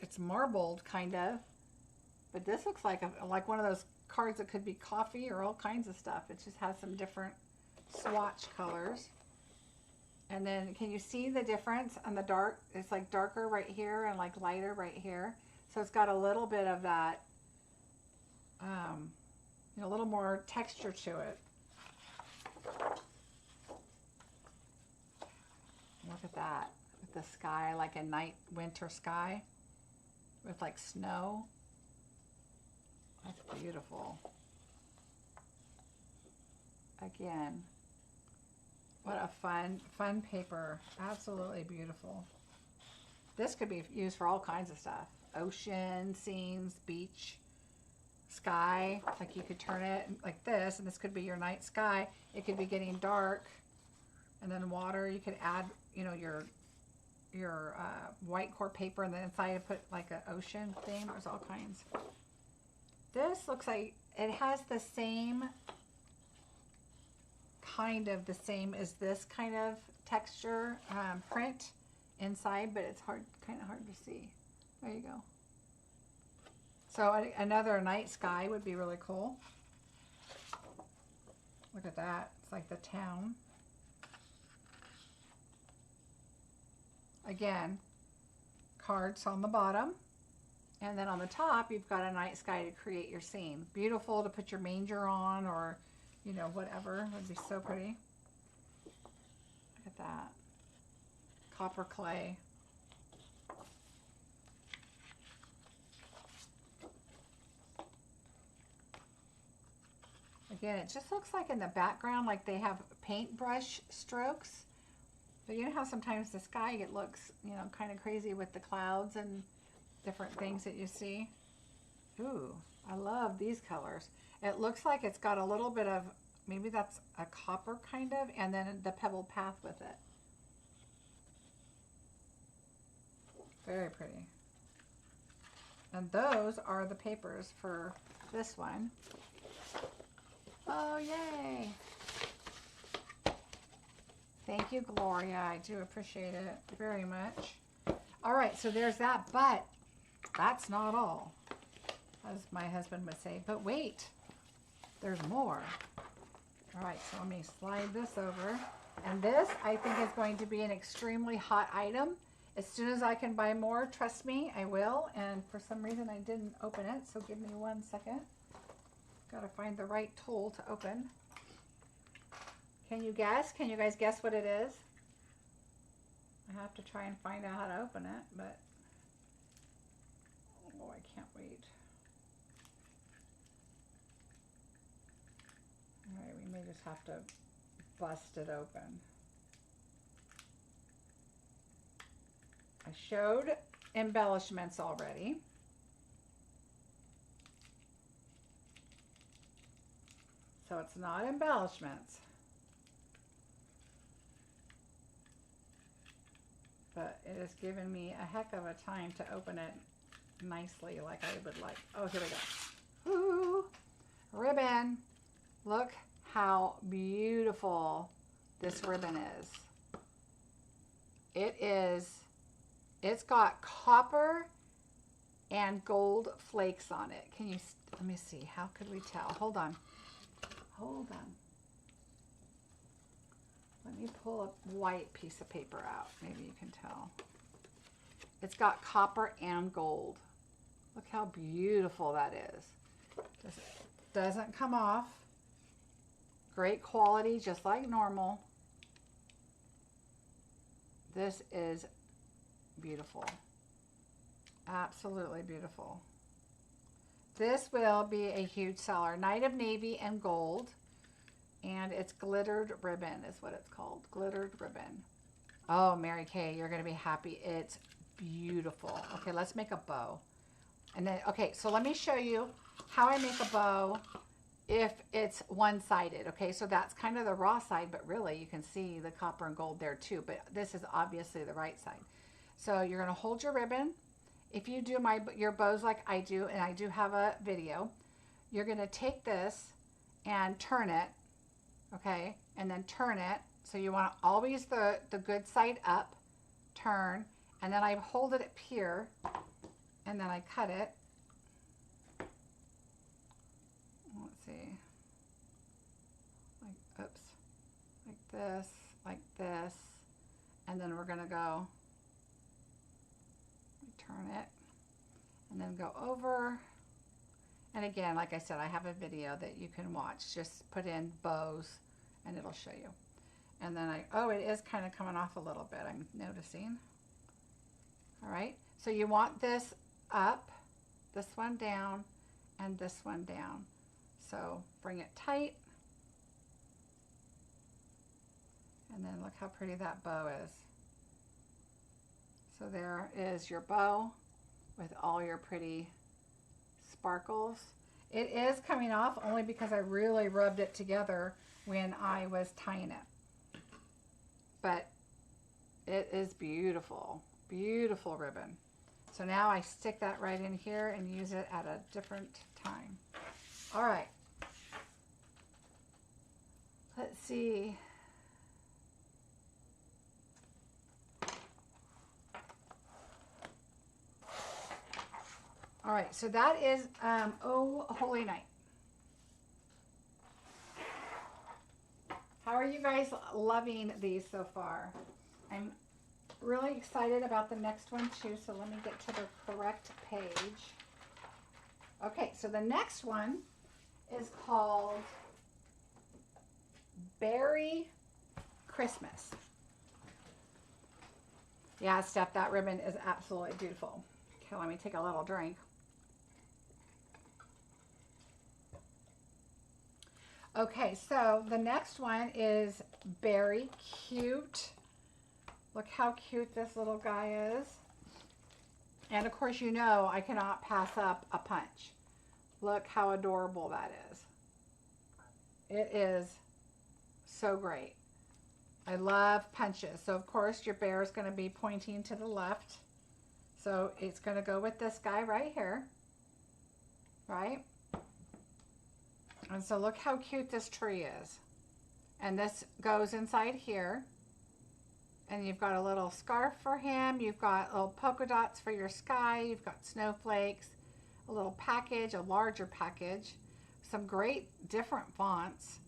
it's marbled kind of, but this looks like one of those cards that could be coffee or all kinds of stuff. It just has some different swatch colors. And then can you see the difference on the dark? It's like darker right here and like lighter right here. So it's got a little bit of that, you know, a little more texture to it. Look at that. With the sky, like a night winter sky with like snow. That's beautiful. Again, What a fun paper. Absolutely beautiful. This could be used for all kinds of stuff. Ocean, scenes, beach, sky. Like you could turn it like this, and this could be your night sky. It could be getting dark. And then water, you could add, you know, your white core paper, and then inside you put like an ocean theme. There's all kinds. This looks like it has the same kind of as this kind of texture print inside, but it's kind of hard to see. There you go. So another night sky would be really cool. Look at that. It's like the town. Again, cards on the bottom, and then on the top you've got a night sky to create your scene. Beautiful to put your manger on, or you know, whatever. It would be so pretty. Look at that. Copper clay. Again, it just looks like in the background like they have paintbrush strokes. But you know how sometimes the sky, it looks, you know, kind of crazy with the clouds and different things that you see. Ooh, I love these colors. It looks like it's got a little bit of, maybe that's a copper kind of, and then the pebbled path with it. Very pretty. And those are the papers for this one. Oh, yay! Thank you, Gloria. I do appreciate it very much. All right, so there's that, but that's not all, as my husband would say. But wait, there's more. All right, so let me slide this over. And this, I think, is going to be an extremely hot item. As soon as I can buy more, trust me, I will. And for some reason, I didn't open it, so give me 1 second. Got to find the right tool to open. Can you guess? Can you guys guess what it is? I have to try and find out how to open it, but oh, I can't wait. All right, we may just have to bust it open. I showed embellishments already. So it's not embellishments. But it has given me a heck of a time to open it nicely like I would like. Oh, here we go. Ooh, ribbon. Look how beautiful this ribbon is. It's got copper and gold flakes on it. Can you, let me see, how could we tell? Hold on. Hold on. Let me pull a white piece of paper out. Maybe you can tell. It's got copper and gold. Look how beautiful that is. Doesn't come off. Great quality, just like normal. This is beautiful. Absolutely beautiful. This will be a huge seller. Night of Navy and Gold. And it's glittered ribbon is what it's called. Glittered ribbon. Oh, Mary Kay, you're going to be happy. It's beautiful. Okay, let's make a bow. And then, okay, so let me show you how I make a bow if it's one-sided. Okay, so that's kind of the raw side, but really you can see the copper and gold there too. But this is obviously the right side. So you're going to hold your ribbon. If you do your bows like I do, and I do have a video, you're going to take this and turn it. Okay, and then turn it. So you want always the good side up, turn, and then I hold it up here, and then I cut it. Let's see, like, oops, like this, and then we're gonna go, turn it, and then go over. And again, like I said, I have a video that you can watch. Just put in bows and it'll show you. And then oh, it is kind of coming off a little bit, I'm noticing. All right, so you want this up, this one down, and this one down. So bring it tight. And then look how pretty that bow is. So there is your bow with all your pretty sparkles. It is coming off only because I really rubbed it together when I was tying it. But it is beautiful, beautiful ribbon. So now I stick that right in here and use it at a different time. All right. Let's see. All right, so that is Oh Holy Night. How are you guys loving these so far? I'm really excited about the next one too, so let me get to the correct page. Okay, so the next one is called Berry Christmas. Yeah, Steph, that ribbon is absolutely beautiful. Okay, let me take a little drink. Okay, so the next one is Berry Cute. Look how cute this little guy is. And of course, you know I cannot pass up a punch. Look how adorable that is. It is so great. I love punches. So of course your bear is going to be pointing to the left. So it's going to go with this guy right here. Right? And so look how cute this tree is. And this goes inside here. And you've got a little scarf for him. You've got little polka dots for your sky. You've got snowflakes. A little package, a larger package. Some great different fonts.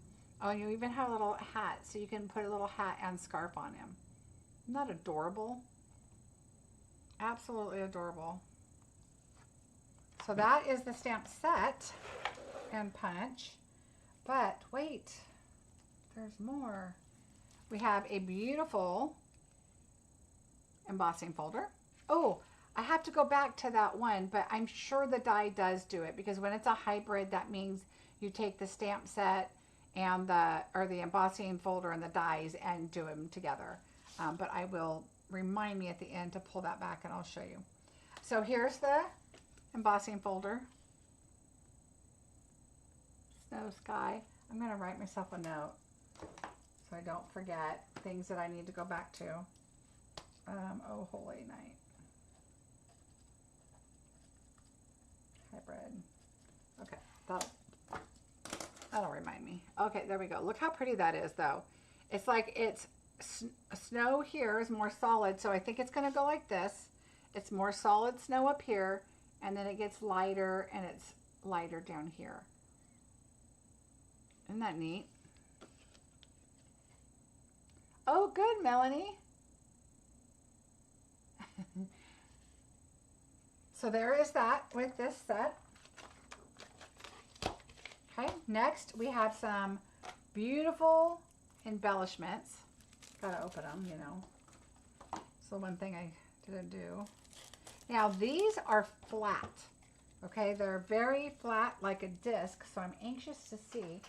Oh, and you even have a little hat. So you can put a little hat and scarf on him. Isn't that adorable? Absolutely adorable. So that is the stamp set and punch. But wait, there's more. We have a beautiful embossing folder. Oh, I have to go back to that one, but I'm sure the die does do it, because when it's a hybrid, that means you take the stamp set and the embossing folder and the dies and do them together. But I will remind me at the end to pull that back and I'll show you. So here's the embossing folder. Snow sky. I'm going to write myself a note so I don't forget things that I need to go back to. Oh Holy Night. Hybrid. Okay, that'll remind me. Okay, there we go. Look how pretty that is though. It's like it's snow here is more solid, so I think it's going to go like this. It's more solid snow up here, and then it gets lighter and it's lighter down here. Isn't that neat? Oh, good, Melanie. So there is that with this set. Okay, next we have some beautiful embellishments. Gotta open them, you know. So one thing I didn't do. Now these are flat. Okay, they're very flat like a disc, so I'm anxious to see.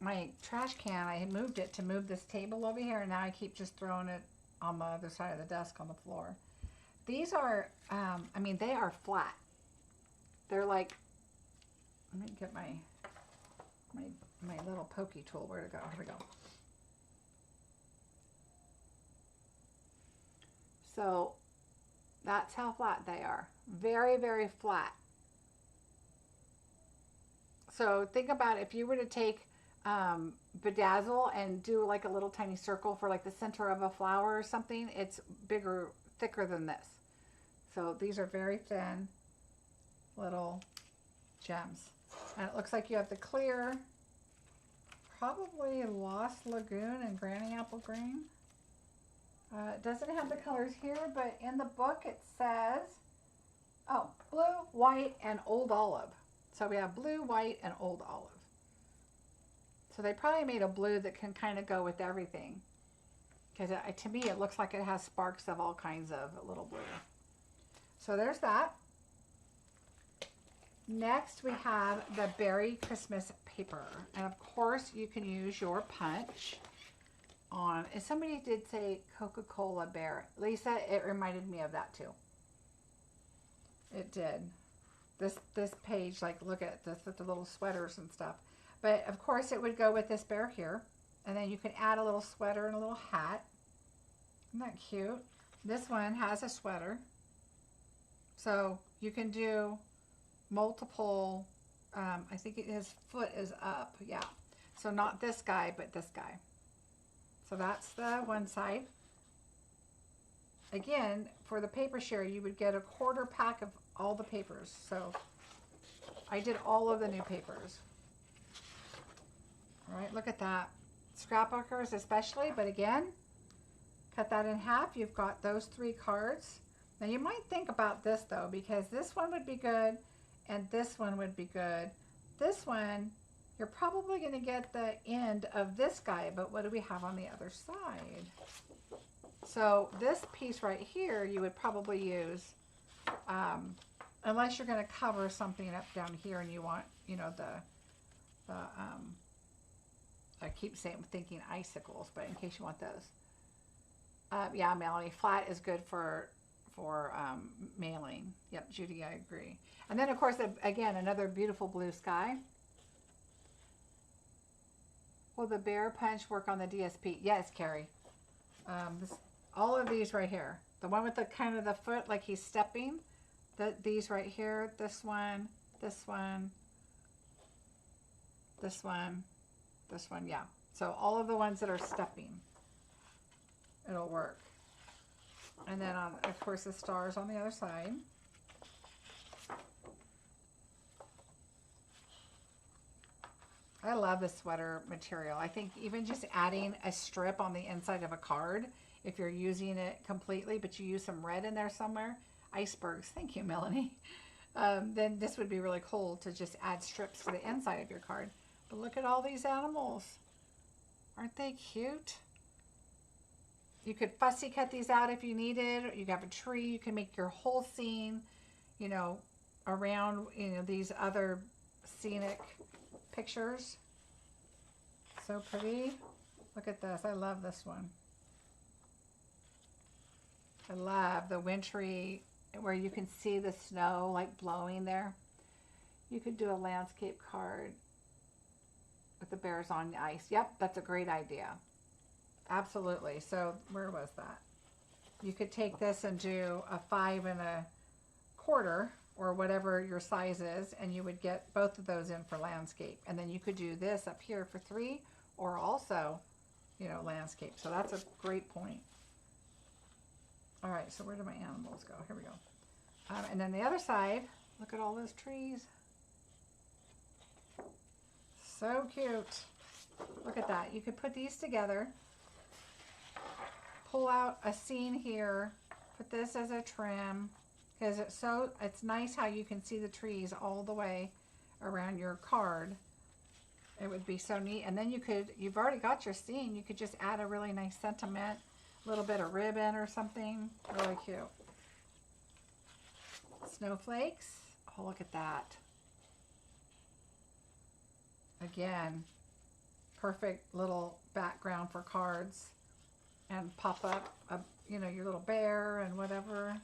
My trash can, I had moved it to move this table over here, and now I keep just throwing it on the other side of the desk on the floor. These are, I mean, they are flat. They're like, let me get my little pokey tool. Where'd it go? Here we go. So that's how flat they are. Very, very flat. So think about if you were to take bedazzle and do like a little tiny circle for like the center of a flower or something, it's bigger, thicker than this. So these are very thin little gems. And it looks like you have the clear, probably Lost Lagoon and Granny Apple Green. It doesn't have the colors here, but in the book it says, oh, blue, white, and old olive. So we have blue, white, and old olive. So they probably made a blue that can kind of go with everything. Because to me, it looks like it has sparks of all kinds of little blue. So there's that. Next, we have the Berry Christmas paper. And of course, you can use your punch. on, and somebody did say Coca-Cola bear. Lisa, it reminded me of that too. It did. This page, like, look at this with the little sweaters and stuff. But of course it would go with this bear here. And then you can add a little sweater and a little hat. Isn't that cute? This one has a sweater. So you can do multiple, I think his foot is up, yeah. So not this guy, but this guy. So that's the one side. Again, for the paper share, you would get a quarter pack of all the papers. So I did all of the new papers. All right, look at that. Scrapbookers especially, but again, cut that in half. You've got those 3 cards. Now you might think about this though, because this one would be good and this one would be good. This one, you're probably going to get the end of this guy, but what do we have on the other side? So this piece right here, you would probably use, unless you're going to cover something up down here and you want, you know, I keep thinking icicles, but in case you want those. Yeah, Melanie, flat is good for mailing. Yep, Judy, I agree. And then, of course, again, another beautiful blue sky. Will the bear punch work on the DSP? Yes, Carrie. All of these right here. The one with the kind of the foot like he's stepping. These right here. This one. This one. This one. This one. Yeah. So all of the ones that are stepping, it'll work. And then, of course, the stars on the other side. I love the sweater material. I think even just adding a strip on the inside of a card, if you're using it completely, but you use some red in there somewhere, icebergs, thank you, Melanie, then this would be really cool to just add strips to the inside of your card. But look at all these animals. Aren't they cute? You could fussy cut these out if you needed. You have a tree, you can make your whole scene, you know, around, you know, these other scenic pictures. So pretty. Look at this. I love this one. I love the wintry where you can see the snow like blowing there. You could do a landscape card with the bears on the ice. Yep, that's a great idea. Absolutely. So where was that? You could take this and do a 5 1/4 or whatever your size is, and you would get both of those in for landscape. And then you could do this up here for 3, or also, you know, landscape. So that's a great point. All right, so where do my animals go? Here we go. And then the other side, look at all those trees. So cute. Look at that. You could put these together, pull out a scene here, put this as a trim, because it's nice how you can see the trees all the way around your card. It would be so neat. And then you've already got your scene, you could just add a really nice sentiment, a little bit of ribbon or something. Really cute. Snowflakes. Oh, look at that. Again, perfect little background for cards, and pop up you know, your little bear and whatever.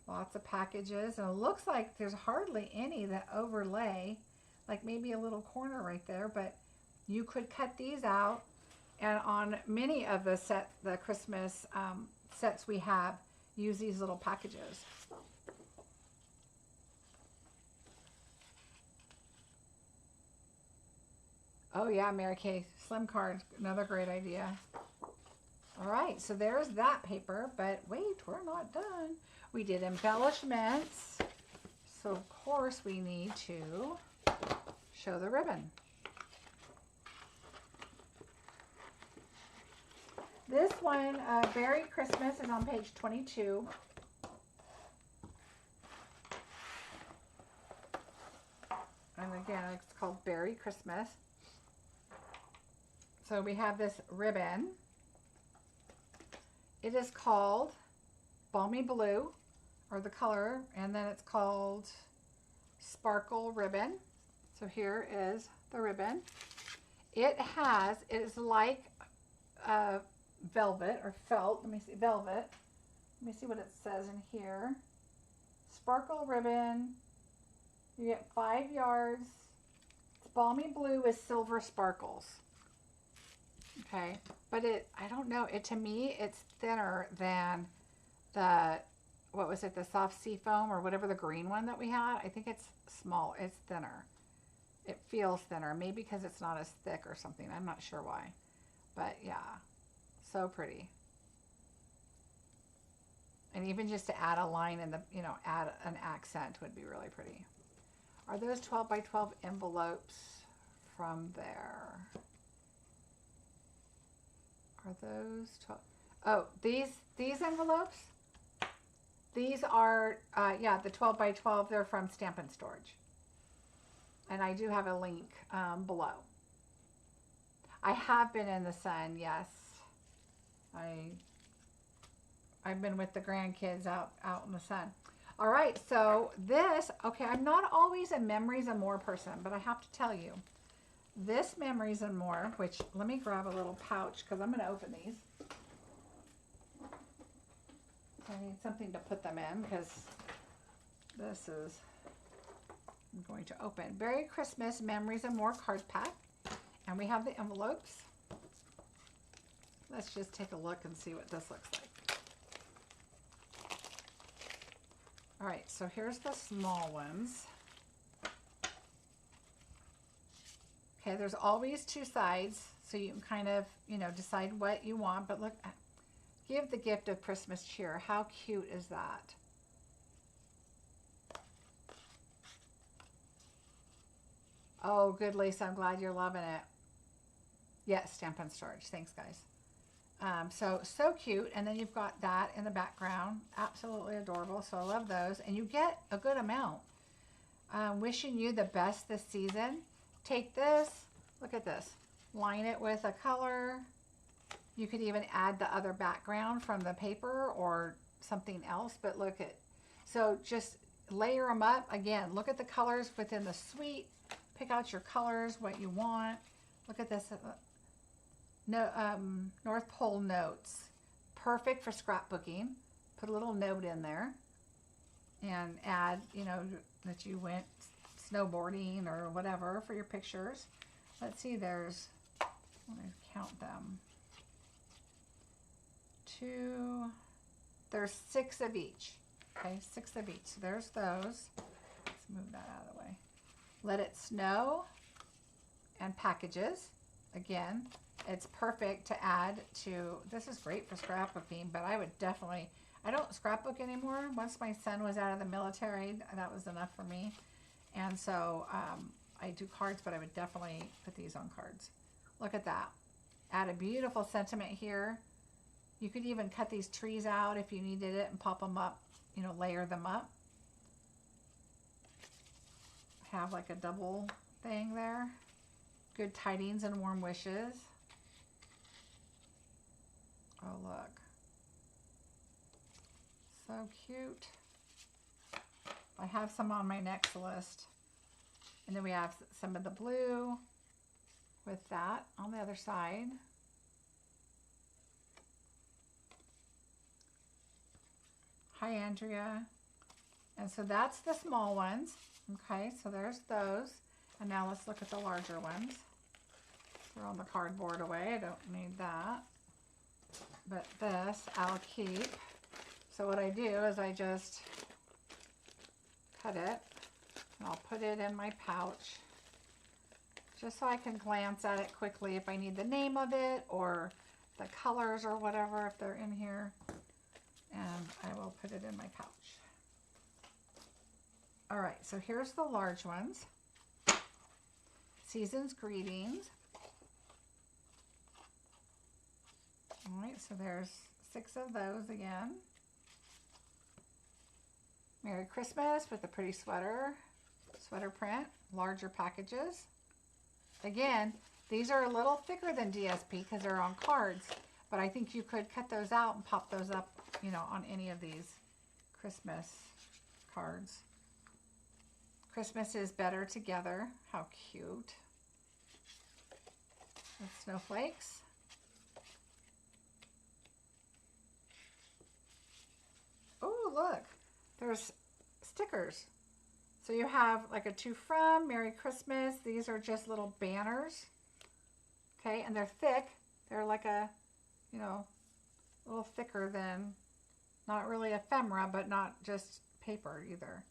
Lots of packages, and it looks like there's hardly any that overlay, like maybe a little corner right there, but you could cut these out, and on many of the Christmas sets we have, use these little packages. Oh yeah, Mary Kay, slim card, another great idea. All right, so there's that paper, but wait, we're not done. We did embellishments, so of course we need to show the ribbon. This one, Berry Christmas, is on page 22. And again, it's called Berry Christmas. So we have this ribbon. It is called Balmy Blue, or the color, and then it's called Sparkle Ribbon. So here is the ribbon. It is like velvet or felt. Let me see, velvet. Let me see what it says in here. Sparkle ribbon. You get 5 yards. It's balmy blue with silver sparkles. Okay, but I don't know, to me, it's thinner than what was it, the soft sea foam or whatever the green one that we had. I think it's small, it's thinner. It feels thinner, maybe because it's not as thick or something. I'm not sure why, but yeah, so pretty. And even just to add a line in the, add an accent would be really pretty. Are those 12 by 12 envelopes from there? Are those 12? Oh, these envelopes? These are, yeah, the 12 by 12. They're from Stampin' Storage. And I do have a link below. I have been in the sun, yes. I've been with the grandkids out in the sun. All right, so this, okay, I'm not always a Memories and More person, but I have to tell you, this Memories and More, which, let me grab a little pouch because I'm going to open these. I need something to put them in because this is, I'm going to open. Merry Christmas Memories and More card pack. And we have the envelopes. Let's just take a look and see what this looks like. All right, so here's the small ones. Okay, there's always 2 sides, so you can kind of, decide what you want. But look, give the gift of Christmas cheer. How cute is that? Oh, good, Lisa. I'm glad you're loving it. Yes, Stampin' Storage. Thanks, guys. So cute. And then you've got that in the background. Absolutely adorable. So I love those. And you get a good amount. Wishing you the best this season. Take this. Look at this. Line it with a color. You could even add the other background from the paper or something else. But look at, so just layer them up. Again, look at the colors within the suite. Pick out your colors, what you want. Look at this. No, North Pole notes. Perfect for scrapbooking. Put a little note in there and add, that you went snowboarding or whatever for your pictures. Let's see, there's, let me count them. 2, there's 6 of each. Okay, 6 of each. So there's those. Let's move that out of the way. Let It Snow and packages. Again, it's perfect to add to, this is great for scrapbooking, but I would definitely, I don't scrapbook anymore. Once my son was out of the military, that was enough for me. And so I do cards, but I would definitely put these on cards. Look at that. Add a beautiful sentiment here. You could even cut these trees out if you needed it and pop them up, layer them up. Have like a double thing there. Good tidings and warm wishes. Oh, look. So cute. I have some on my next list. And then we have some of the blue with that on the other side. Hi, Andrea. And so that's the small ones. Okay, so there's those. And now let's look at the larger ones. Throw on the cardboard away. I don't need that. But this I'll keep. So what I do is I just cut it. And I'll put it in my pouch. Just so I can glance at it quickly if I need the name of it or the colors or whatever if they're in here. And I will put it in my pouch. All right, so here's the large ones. Season's Greetings. All right, so there's 6 of those again. Merry Christmas with a pretty sweater print, larger packages. Again, these are a little thicker than DSP because they're on cards, but I think you could cut those out and pop those up, on any of these Christmas cards. Christmas is better together. How cute. with snowflakes. Oh, look, there's stickers. So you have like a to from, Merry Christmas. These are just little banners. Okay, and they're thick. They're like a, you know, a little thicker than, not really ephemera, but not just paper either.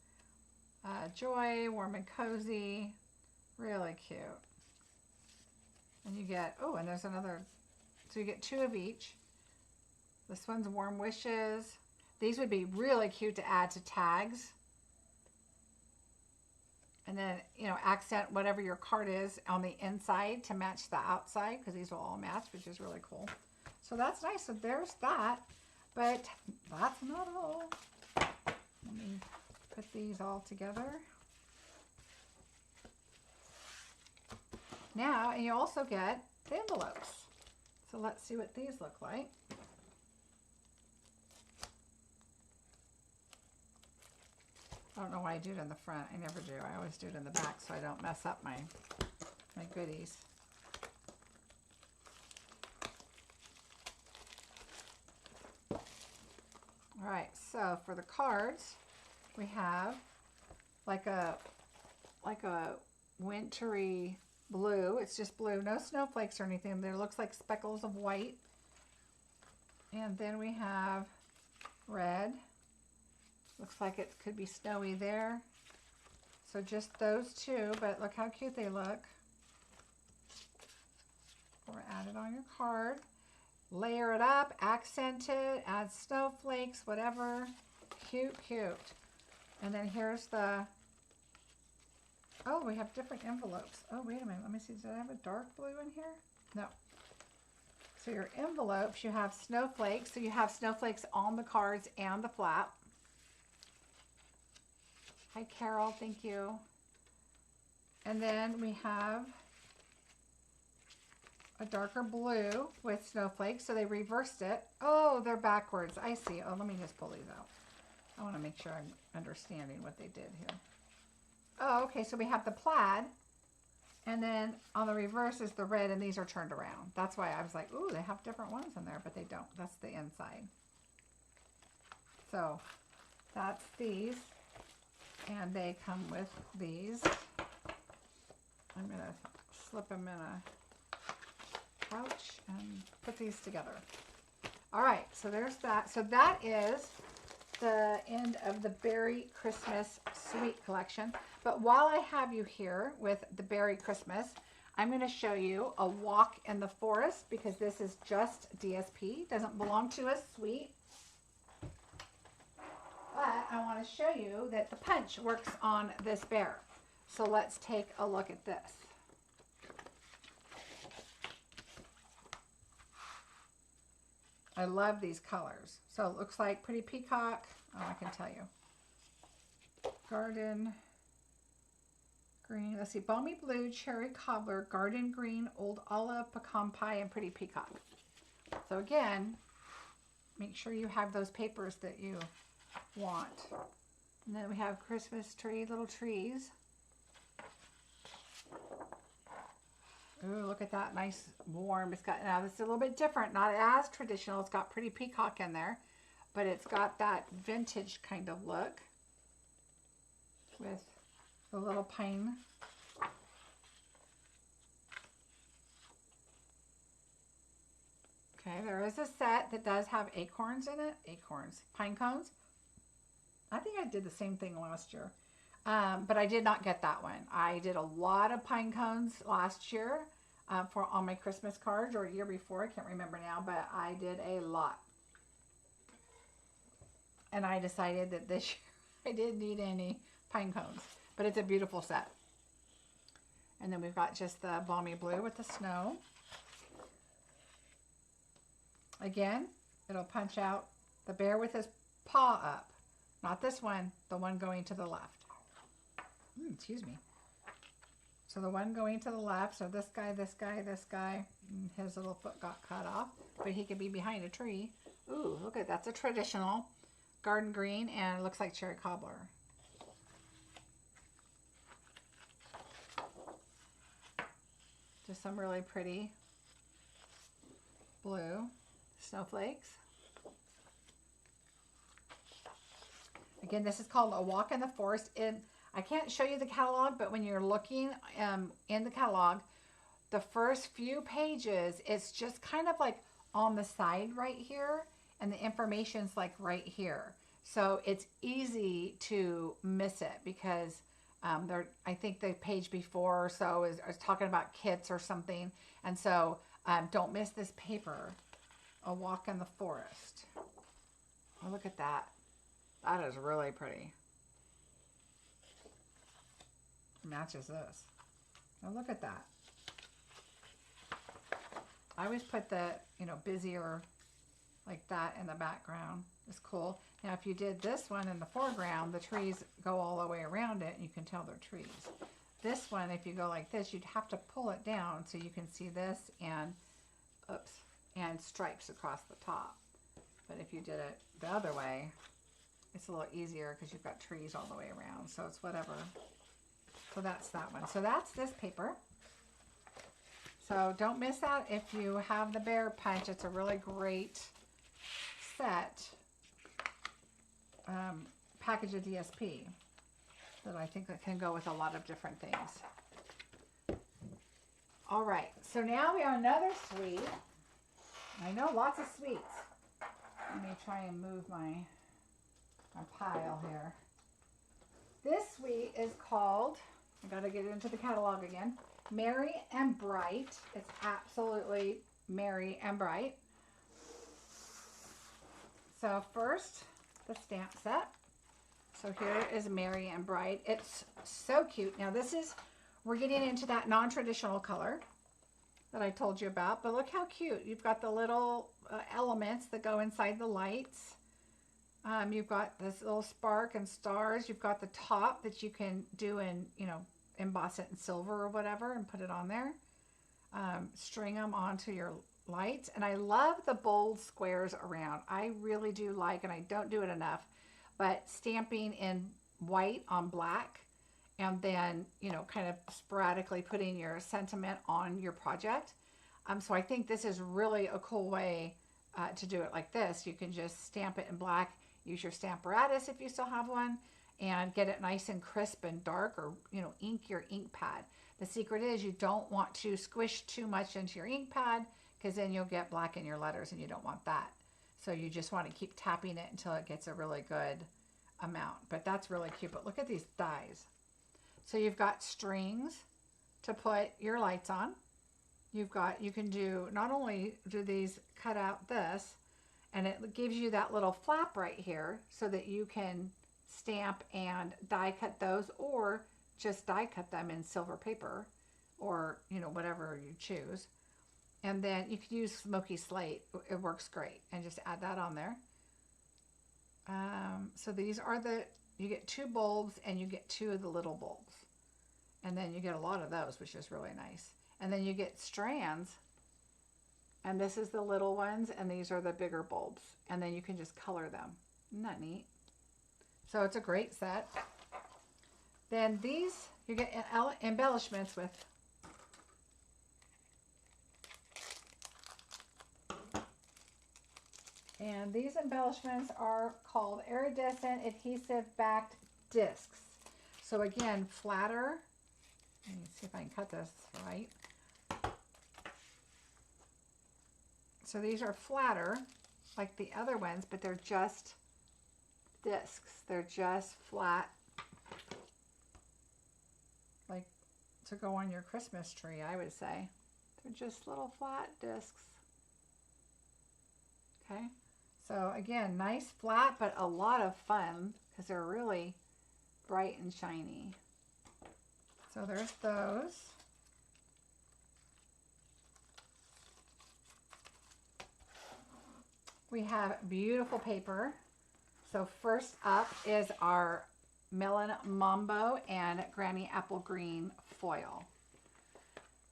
Joy, warm and cozy, really cute. And you get, oh, and there's another, so you get 2 of each. This one's warm wishes. These would be really cute to add to tags. And then, you know, accent whatever your card is on the inside to match the outside, because these will all match, which is really cool. So that's nice. So there's that. But that's not all. Let me put these all together. Now, and you also get the envelopes. So let's see what these look like. I don't know why I do it in the front. I never do. I always do it in the back so I don't mess up my goodies. All right, so for the cards, we have like a wintry blue. It's just blue, no snowflakes or anything. There looks like speckles of white. And then we have red. Looks like it could be snowy there. So just those 2, but look how cute they look. Or add it on your card. Layer it up, accent it, add snowflakes, whatever. Cute, cute. And then here's the, oh, we have different envelopes. Oh, wait a minute. Let me see. Did I have a dark blue in here? No. So your envelopes, you have snowflakes. So you have snowflakes on the cards and the flap. Hi, Carol. Thank you. And then we have a darker blue with snowflakes. So they reversed it. Oh, they're backwards. I see. Oh, let me just pull these out. I want to make sure I'm understanding what they did here. Oh, okay. So we have the plaid. And then on the reverse is the red, and these are turned around. That's why I was like, ooh, they have different ones in there, but they don't. That's the inside. So that's these. And they come with these. I'm going to slip them in a pouch and put these together. All right, so there's that. So that is the end of the Berry Christmas Sweet Collection. But while I have you here with the Berry Christmas, I'm going to show you a walk in the forest, because this is just DSP. Doesn't belong to us sweet. But I want to show you that the punch works on this bear. So let's take a look at this. I love these colors. So it looks like Pretty Peacock. Oh, I can tell you. Garden green. Let's see. Balmy Blue, Cherry Cobbler, Garden Green, Old Olive, Pecan Pie, and Pretty Peacock. So again, make sure you have those papers that you want. And then we have Christmas tree, little trees. Ooh, look at that, nice warm. It's got, now this is a little bit different, not as traditional. It's got Pretty Peacock in there, but it's got that vintage kind of look with the little pine. Okay, there is a set that does have acorns in it. Acorns, pine cones. I think I did the same thing last year, but I did not get that one. I did a lot of pine cones last year for on my Christmas cards, or a year before. I can't remember now, but I did a lot. And I decided that this year I didn't need any pine cones, but it's a beautiful set. And then we've got just the balmy blue with the snow. Again, it'll punch out the bear with his paw up. Not this one, the one going to the left. Excuse me. So the one going to the left, so this guy, this guy, this guy, his little foot got cut off, but he could be behind a tree. Ooh, look at that's a traditional garden green, and it looks like Cherry Cobbler. Just some really pretty blue snowflakes. Again, this is called A Walk in the Forest. I can't show you the catalog, but when you're looking in the catalog, the first few pages, it's just kind of like on the side right here, and the information's like right here. So it's easy to miss it because I think the page before or so is talking about kits or something. And so don't miss this paper, A Walk in the Forest. Oh, look at that. That is really pretty. Matches this. Oh, look at that. I always put the, busier like that in the background. It's cool. Now, if you did this one in the foreground, the trees go all the way around it and you can tell they're trees. This one, if you go like this, you'd have to pull it down so you can see this and, and stripes across the top. But if you did it the other way, it's a little easier because you've got trees all the way around. So it's whatever. So that's that one. So that's this paper. So don't miss that if you have the Bear Punch. It's a really great set package of DSP that I think that can go with a lot of different things. All right, so now we have another sweet. I know lots of sweets. Let me try and move my pile here. This sweet is called, I gotta get into the catalog again, Merry and Bright. It's absolutely merry and bright. So first, the stamp set. So here is Merry and Bright. It's so cute. Now we're getting into that non-traditional color that I told you about, but look how cute. You've got the little elements that go inside the lights. You've got this little spark and stars. You've got the top that you can do and, emboss it in silver or whatever and put it on there. String them onto your lights. And I love the bold squares around. I really do like, and I don't do it enough, but stamping in white on black and then, kind of sporadically putting your sentiment on your project. So I think this is really a cool way to do it like this. You can just stamp it in black, use your Stamparatus if you still have one, and get it nice and crisp and dark, or, ink your ink pad. The secret is you don't want to squish too much into your ink pad because then you'll get black in your letters and you don't want that. So you just want to keep tapping it until it gets a really good amount. But that's really cute. But look at these dies. So you've got strings to put your lights on. You can do, not only do these cut out this, and it gives you that little flap right here so that you can stamp and die cut those, or just die cut them in silver paper, or, whatever you choose. And then you could use smoky slate. It works great. And just add that on there. So these are you get 2 bulbs and you get 2 of the little bulbs. And then you get a lot of those, which is really nice. And then you get strands. And this is the little ones, and these are the bigger bulbs. And then you can just color them. Isn't that neat? So it's a great set. Then these, you get embellishments with. And these embellishments are called iridescent adhesive backed discs. So again, flatter. Let me see if I can cut this right. So these are flatter like the other ones, but they're just discs. They're just flat, like to go on your Christmas tree, I would say. They're just little flat discs. Okay. So again, nice flat, but a lot of fun because they're really bright and shiny. So there's those. We have beautiful paper. So first up is our Melon Mambo and Granny Apple Green foil.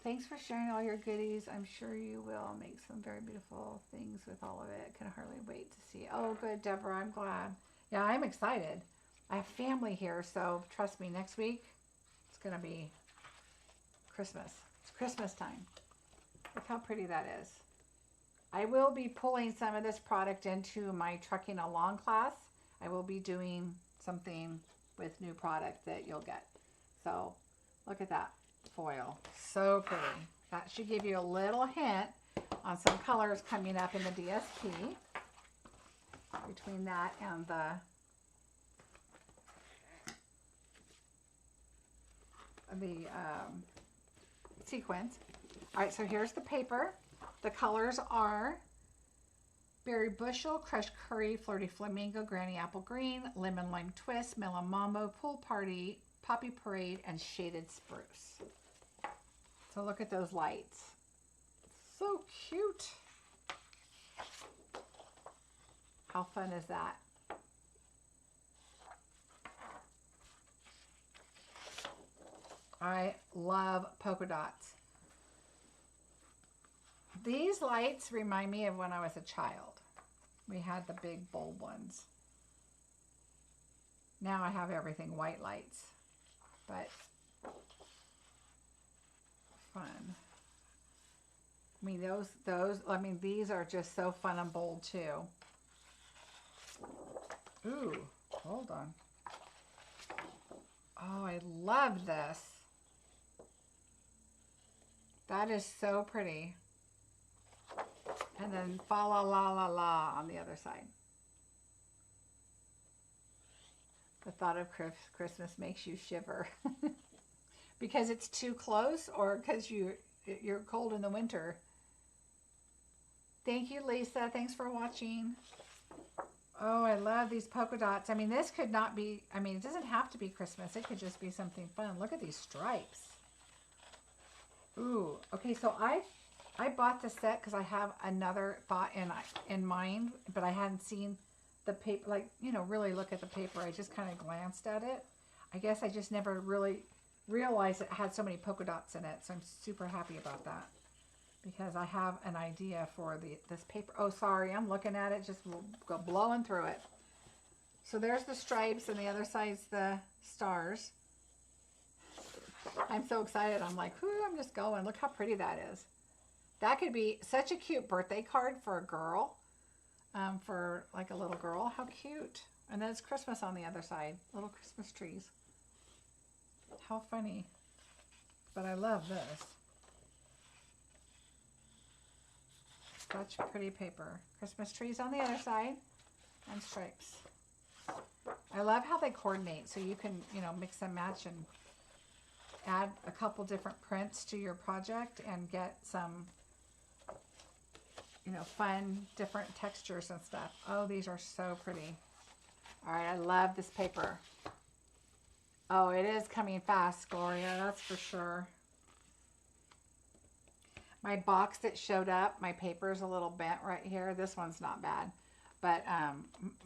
Thanks for sharing all your goodies. I'm sure you will make some very beautiful things with all of it. Can hardly wait to see. Oh, good, Deborah. I'm glad. Yeah, I'm excited. I have family here, so trust me, next week it's going to be Christmas. It's Christmas time. Look how pretty that is. I will be pulling some of this product into my trucking along class. I will be doing something with new product that you'll get. So look at that foil. So pretty. That should give you a little hint on some colors coming up in the DSP. Between that and the sequins. All right, so here's the paper. The colors are Berry Bushel, Crushed Curry, Flirty Flamingo, Granny Apple Green, Lemon Lime Twist, Melon Mambo, Pool Party, Poppy Parade, and Shaded Spruce. So look at those lights. So cute. How fun is that? I love polka dots. These lights remind me of when I was a child. We had the big bulb ones. Now I have everything white lights, but fun. I mean, these are just so fun and bold too. Ooh, hold on. Oh, I love this. That is so pretty. And then fa la la la la on the other side. The thought of Christmas makes you shiver. Because it's too close or because you're cold in the winter. Thank you, Lisa. Thanks for watching. Oh, I love these polka dots. I mean, this could not be, I mean, it doesn't have to be Christmas. It could just be something fun. Look at these stripes. Ooh, okay, so I bought the set because I have another thought in mind, but I hadn't seen the paper, like, you know, really look at the paper. I just kind of glanced at it. I guess I just never really realized it had so many polka dots in it, so I'm super happy about that. Because I have an idea for this paper. Oh, sorry, I'm looking at it, just go blowing through it. So there's the stripes, and the other side's the stars. I'm so excited. I'm like, whoo, I'm just going. Look how pretty that is. That could be such a cute birthday card for a girl, for like a little girl. How cute. And then it's Christmas on the other side. Little Christmas trees. How funny. But I love this. Such pretty paper. Christmas trees on the other side and stripes. I love how they coordinate, so you can, you know, mix and match and add a couple different prints to your project and get some, you know, fun different textures and stuff. Oh, these are so pretty. All right, I love this paper. Oh, it is coming fast, Gloria, that's for sure. My box that showed up, my paper is a little bent right here. This one's not bad. But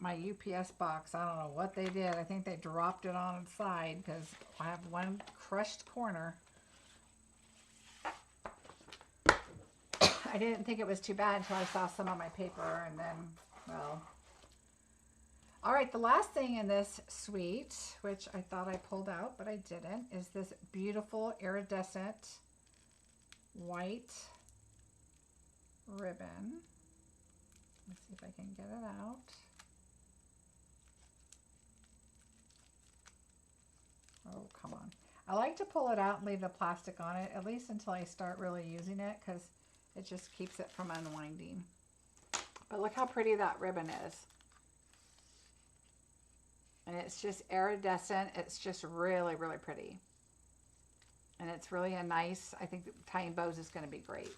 my UPS box, I don't know what they did. I think they dropped it on its side because I have one crushed corner. I didn't think it was too bad until I saw some of my paper, and then, well. All right, the last thing in this suite, which I thought I pulled out, but I didn't, is this beautiful iridescent white ribbon. Let's see if I can get it out. Oh, come on. I like to pull it out and leave the plastic on it, at least until I start really using it, because it just keeps it from unwinding. But look how pretty that ribbon is. And it's just iridescent. It's just really, really pretty. And it's really a nice, I think tying bows is going to be great.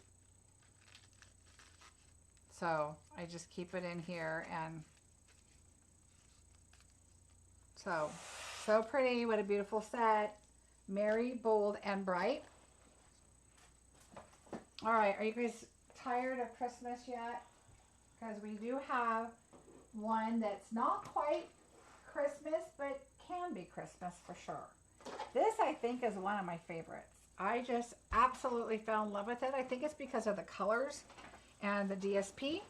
So I just keep it in here, and so pretty. What a beautiful set. Merry, bold, and bright. All right, are you guys tired of Christmas yet? Because we do have one that's not quite Christmas, but can be Christmas for sure. This, I think, is one of my favorites. I just absolutely fell in love with it. I think it's because of the colors and the DSP.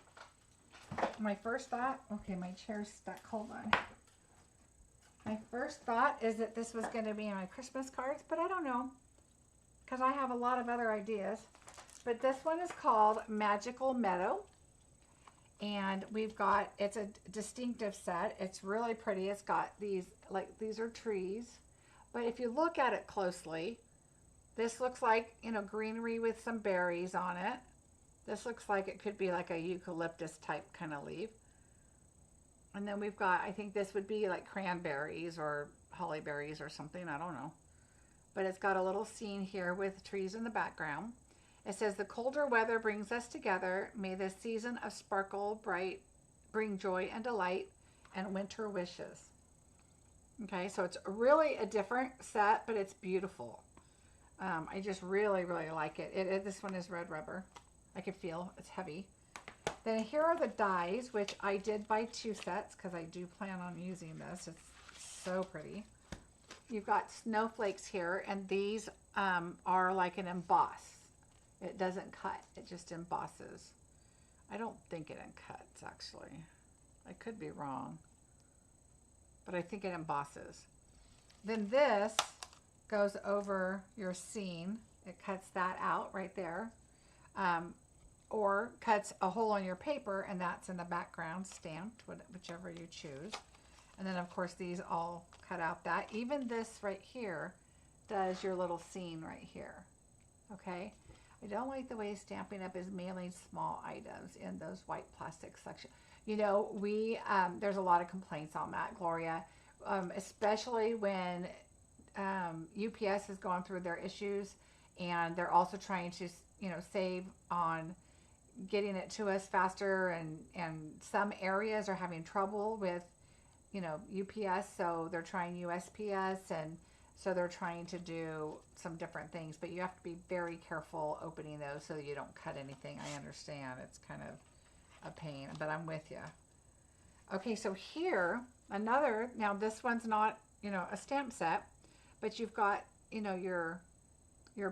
My first thought, okay, my chair's stuck, hold on. My first thought is that this was going to be in my Christmas cards, but I don't know, because I have a lot of other ideas. But this one is called Magical Meadow. And we've got, it's a distinctive set. It's really pretty. It's got these, like, these are trees. But if you look at it closely, this looks like, you know, greenery with some berries on it. This looks like it could be like a eucalyptus type kind of leaf. And then we've got, I think this would be like cranberries or hollyberries or something. I don't know. But it's got a little scene here with trees in the background. It says, the colder weather brings us together. May this season of sparkle bright bring joy and delight and winter wishes. Okay, so it's really a different set, but it's beautiful. I just really, really like it. This one is red rubber. I can feel it's heavy. Then here are the dies, which I did buy 2 sets because I do plan on using this. It's so pretty. You've got snowflakes here, and these are like an emboss. It doesn't cut, it just embosses. I don't think it cuts, actually. I could be wrong, but I think it embosses. Then this goes over your scene. It cuts that out right there. Or cuts a hole on your paper, and that's in the background stamped, whichever you choose. And then of course these all cut out that. Even this right here does your little scene right here. Okay, I don't like the way Stampin' Up is mailing small items in those white plastic section. You know, there's a lot of complaints on that, Gloria, especially when UPS has gone through their issues, and they're also trying to, you know, save on getting it to us faster, and some areas are having trouble with, you know, UPS, so they're trying USPS, and so they're trying to do some different things, but you have to be very careful opening those so you don't cut anything. I understand it's kind of a pain, but I'm with you. Okay, so here another, now this one's not, you know, a stamp set, but you've got, you know, your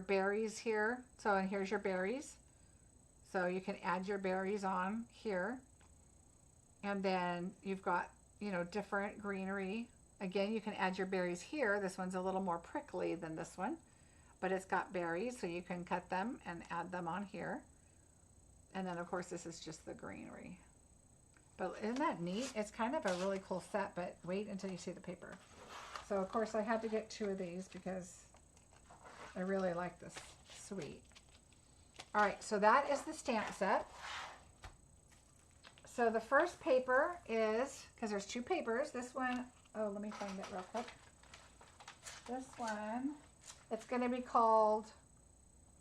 berries here. So, and here's your berries. So you can add your berries on here. And then you've got, you know, different greenery. Again, you can add your berries here. This one's a little more prickly than this one, but it's got berries, so you can cut them and add them on here. And then of course this is just the greenery. But isn't that neat? It's kind of a really cool set, but wait until you see the paper. So of course I had to get 2 of these because I really like this suite. All right, so that is the stamp set. So the first paper is, because there's 2 papers, this one, oh, let me find it real quick. This one, it's going to be called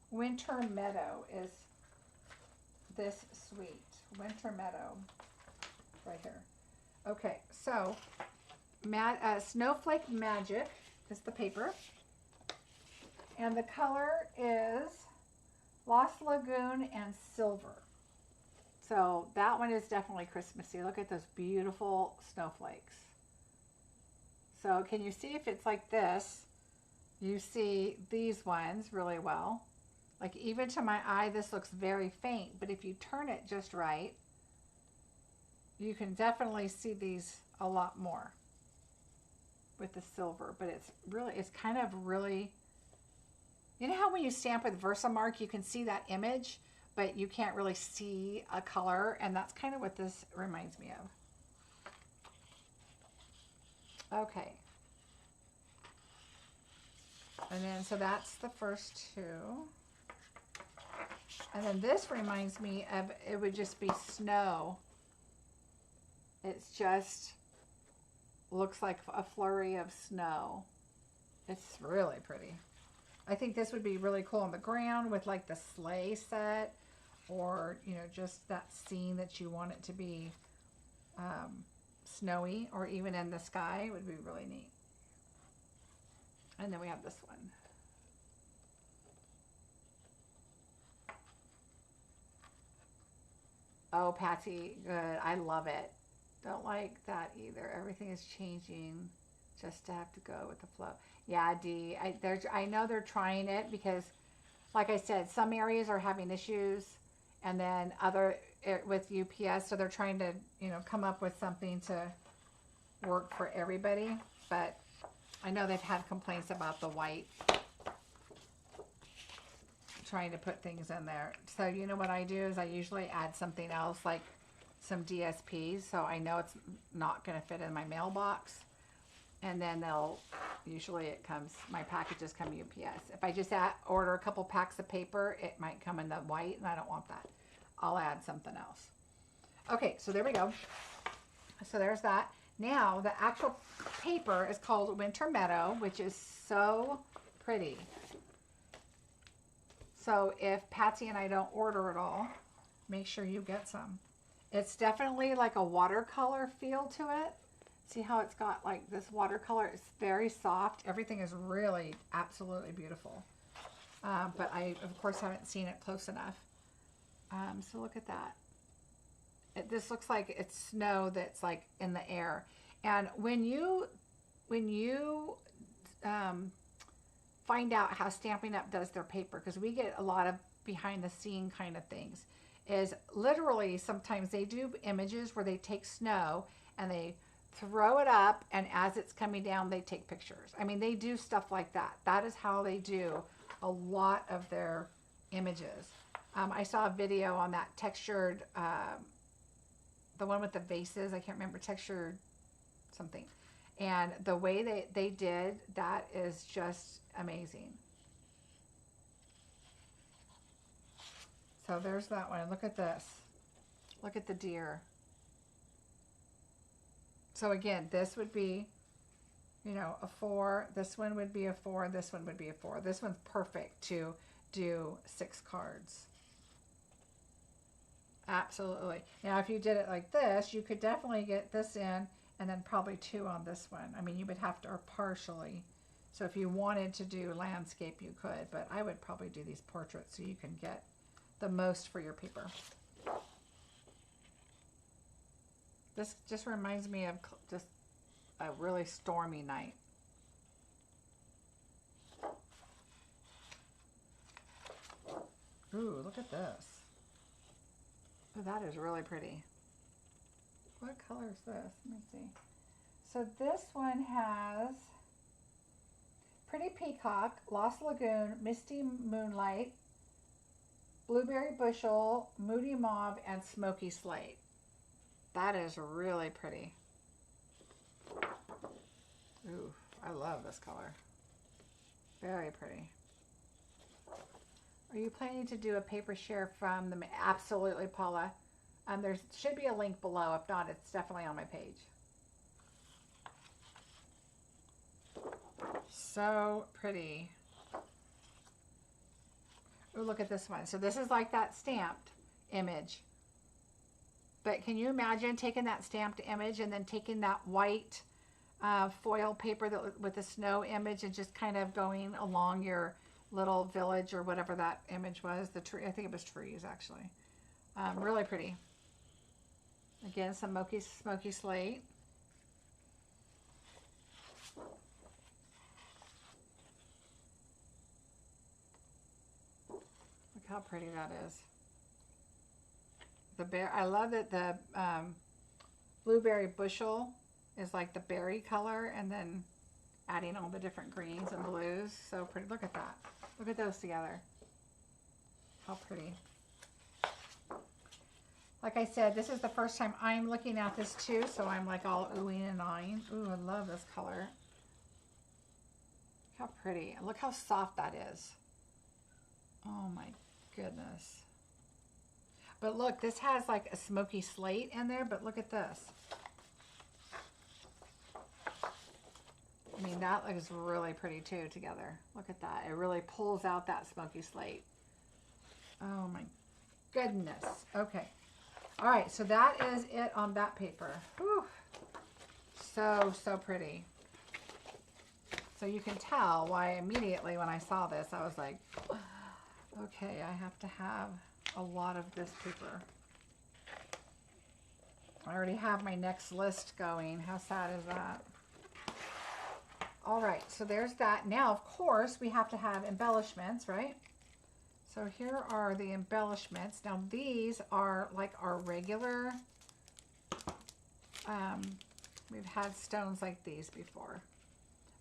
Winter Meadow, is this suite. Winter Meadow, right here. Okay, so Snowflake Magic is the paper. And the color is Lost Lagoon and Silver. So that one is definitely Christmassy. Look at those beautiful snowflakes. So can you see if it's like this? You see these ones really well. Like even to my eye, this looks very faint, but if you turn it just right, you can definitely see these a lot more with the silver. But it's really, it's kind of really, you know how when you stamp with Versamark, you can see that image, but you can't really see a color, and that's kind of what this reminds me of. Okay. And then, so that's the first 2. And then this reminds me of, it would just be snow. It's just, looks like a flurry of snow. It's really pretty. I think this would be really cool on the ground with like the sleigh set, or, you know, just that scene that you want it to be snowy, or even in the sky would be really neat. And then we have this one. Oh, Patsy, good. I love it. Don't like that either. Everything is changing just to have to go with the flow. Yeah, Dee, I know they're trying it because, like I said, some areas are having issues, and then other with UPS, so they're trying to, you know, come up with something to work for everybody. But I know they've had complaints about the white, trying to put things in there. So you know what I do is I usually add something else, like some DSPs, so I know it's not going to fit in my mailbox. And then usually it comes, my packages come UPS. If I just order a couple packs of paper, it might come in the white, and I don't want that. I'll add something else. Okay, so there we go. So there's that. Now, the actual paper is called Winter Meadow, which is so pretty. So if Patsy and I don't order it all, make sure you get some. It's definitely like a watercolor feel to it. See how it's got like this watercolor? It's very soft. Everything is really absolutely beautiful. But I, of course, haven't seen it close enough. So look at that. This looks like it's snow that's like in the air. And when you find out how Stampin' Up does their paper, because we get a lot of behind the scene kind of things, is literally sometimes they do images where they take snow and they throw it up, and as it's coming down, they take pictures. I mean, they do stuff like that. That is how they do a lot of their images. I saw a video on that textured, the one with the vases, I can't remember, textured something. And the way they did that is just amazing. So there's that one. Look at this. Look at the deer. So again, this would be, you know, a 4. This one would be a 4. This one would be a 4. This one's perfect to do 6 cards. Absolutely. Now, if you did it like this, you could definitely get this in and then probably 2 on this one. I mean, you would have to, or partially. So if you wanted to do landscape, you could, but I would probably do these portraits so you can get the most for your paper. This just reminds me of just a really stormy night. Ooh, look at this. Oh, that is really pretty. What color is this? Let me see. So this one has Pretty Peacock, Lost Lagoon, Misty Moonlight, Blueberry Bushel, Moody Mauve, and Smoky Slate. That is really pretty. Ooh, I love this color. Very pretty. Are you planning to do a paper share from the... Absolutely, Paula. There should be a link below. If not, it's definitely on my page. So pretty. Oh, look at this one. So this is like that stamped image. But can you imagine taking that stamped image and then taking that white foil paper with the snow image and just kind of going along your little village or whatever that image was? The tree, I think it was trees actually. Really pretty. Again, some smoky slate. Look how pretty that is. The bear, I love that the blueberry bushel is like the berry color, and then adding all the different greens and blues. So pretty. Look at that. Look at those together. How pretty. Like I said, this is the first time I'm looking at this too, so I'm like all oohing and eyeing. Ooh, I love this color. How pretty. And look how soft that is. Oh my goodness. But look, this has like a smoky slate in there, but look at this. I mean, that looks really pretty too together. Look at that. It really pulls out that smoky slate. Oh my goodness. Okay. All right, so that is it on that paper. Whew. So, so pretty. So you can tell why immediately when I saw this, I was like, okay, I have to have a lot of this paper. I already have my next list going. How sad is that? All right, so there's that. Now, of course, we have to have embellishments, right? So here are the embellishments. Now these are like our regular, we've had stones like these before.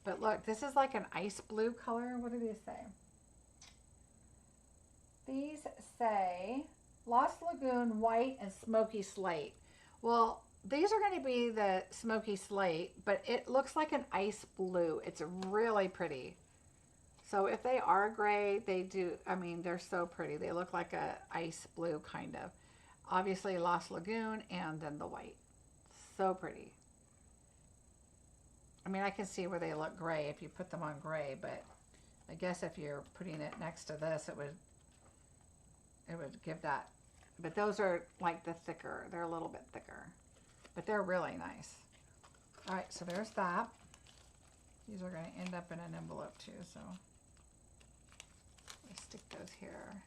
But look, this is like an ice blue color. What do these say? These say Lost Lagoon White and Smoky Slate. Well, these are going to be the smoky slate, but it looks like an ice blue. It's really pretty. So if they are gray, they do, I mean, they're so pretty. They look like a ice blue kind of. Obviously Lost Lagoon and then the white. So pretty. I mean, I can see where they look gray if you put them on gray, but I guess if you're putting it next to this, it would give that. But those are like the thicker. They're a little bit thicker, but they're really nice. All right, so there's that. These are going to end up in an envelope too, so I stick those here.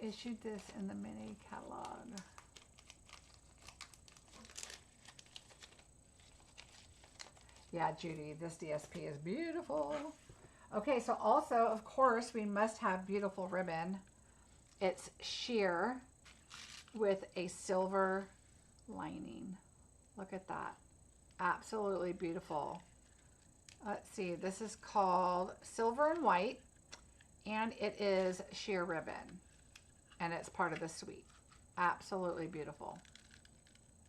Issued this in the mini catalog. Yeah, Judy, this DSP is beautiful. Okay, so also, of course, we must have beautiful ribbon. It's sheer with a silver lining. Look at that. Absolutely beautiful. Let's see, this is called Silver and White, and it is sheer ribbon, and it's part of the suite. Absolutely beautiful.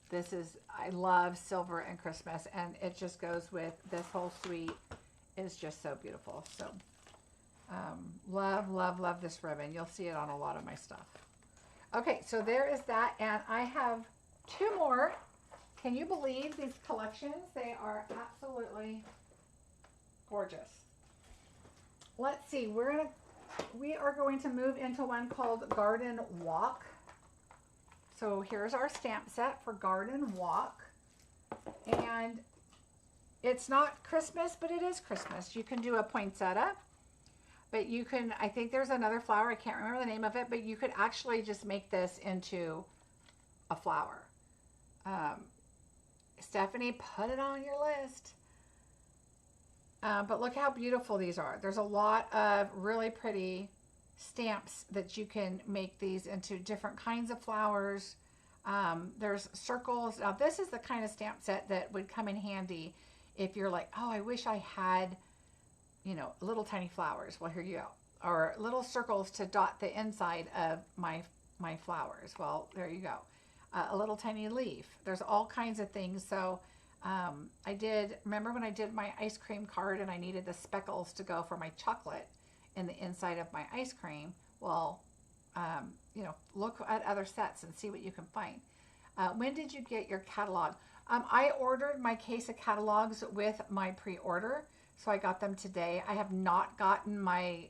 This is, I love silver and Christmas, and it just goes with this whole suite. Is just so beautiful. So love, love, love this ribbon. You'll see it on a lot of my stuff. Okay, so there is that, and I have two more. Can you believe these collections? They are absolutely gorgeous. Let's see, we are going to move into one called Garden Walk. So here's our stamp set for Garden Walk, and it's not Christmas, but it is Christmas. You can do a poinsettia, but you can, I think there's another flower, I can't remember the name of it, but you could actually just make this into a flower. Stephanie, put it on your list. But look how beautiful these are. There's a lot of really pretty stamps that you can make these into different kinds of flowers. There's circles. Now this is the kind of stamp set that would come in handy if you're like, oh, I wish I had, you know, little tiny flowers. Well, here you go. Or little circles to dot the inside of my flowers. Well, there you go. A little tiny leaf. There's all kinds of things. So remember when I did my ice cream card and I needed the speckles to go for my chocolate in the inside of my ice cream? Well, you know, look at other sets and see what you can find. When did you get your catalog? I ordered my case of catalogs with my pre-order, so I got them today. I have not gotten my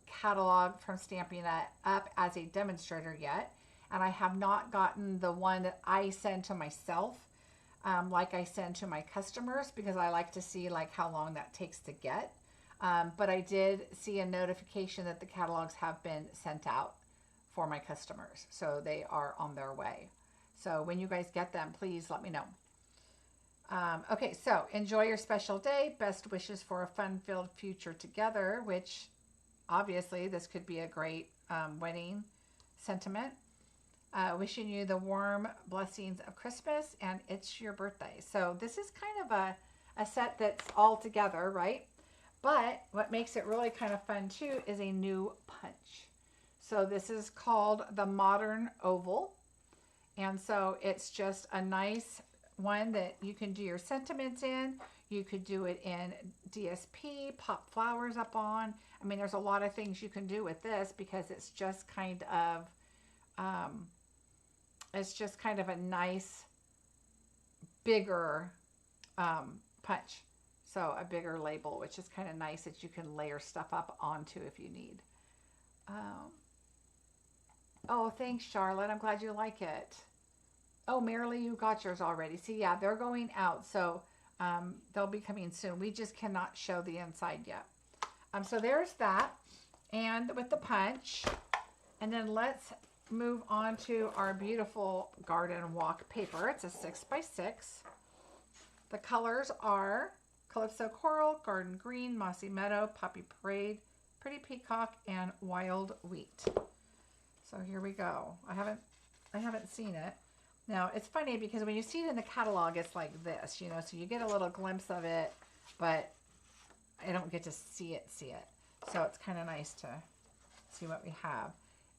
catalog from Stampin' Up as a demonstrator yet, and I have not gotten the one that I send to myself, like I send to my customers, because I like to see like how long that takes to get. But I did see a notification that the catalogs have been sent out for my customers, so they are on their way. So when you guys get them, please let me know. Okay, so enjoy your special day. Best wishes for a fun-filled future together, which obviously this could be a great wedding sentiment. Wishing you the warm blessings of Christmas, and it's your birthday. So this is kind of a set that's all together, right? But what makes it really kind of fun too is a new punch. So this is called the Modern Oval. And so it's just a nice one that you can do your sentiments in. You could do it in DSP, pop flowers up on. I mean, there's a lot of things you can do with this because it's just kind of, a nice, bigger punch. So a bigger label, which is kind of nice that you can layer stuff up onto if you need. Oh, thanks, Charlotte. I'm glad you like it. Oh, Marilee, you got yours already. See, yeah, they're going out, so they'll be coming soon. We just cannot show the inside yet. So there's that, and with the punch. And then let's move on to our beautiful Garden Walk paper. It's a 6x6. The colors are Calypso Coral, Garden Green, Mossy Meadow, Poppy Parade, Pretty Peacock, and Wild Wheat. So here we go. I haven't seen it. Now it's funny because when you see it in the catalog, it's like this, you know, so you get a little glimpse of it, but I don't get to see it. So it's kind of nice to see what we have.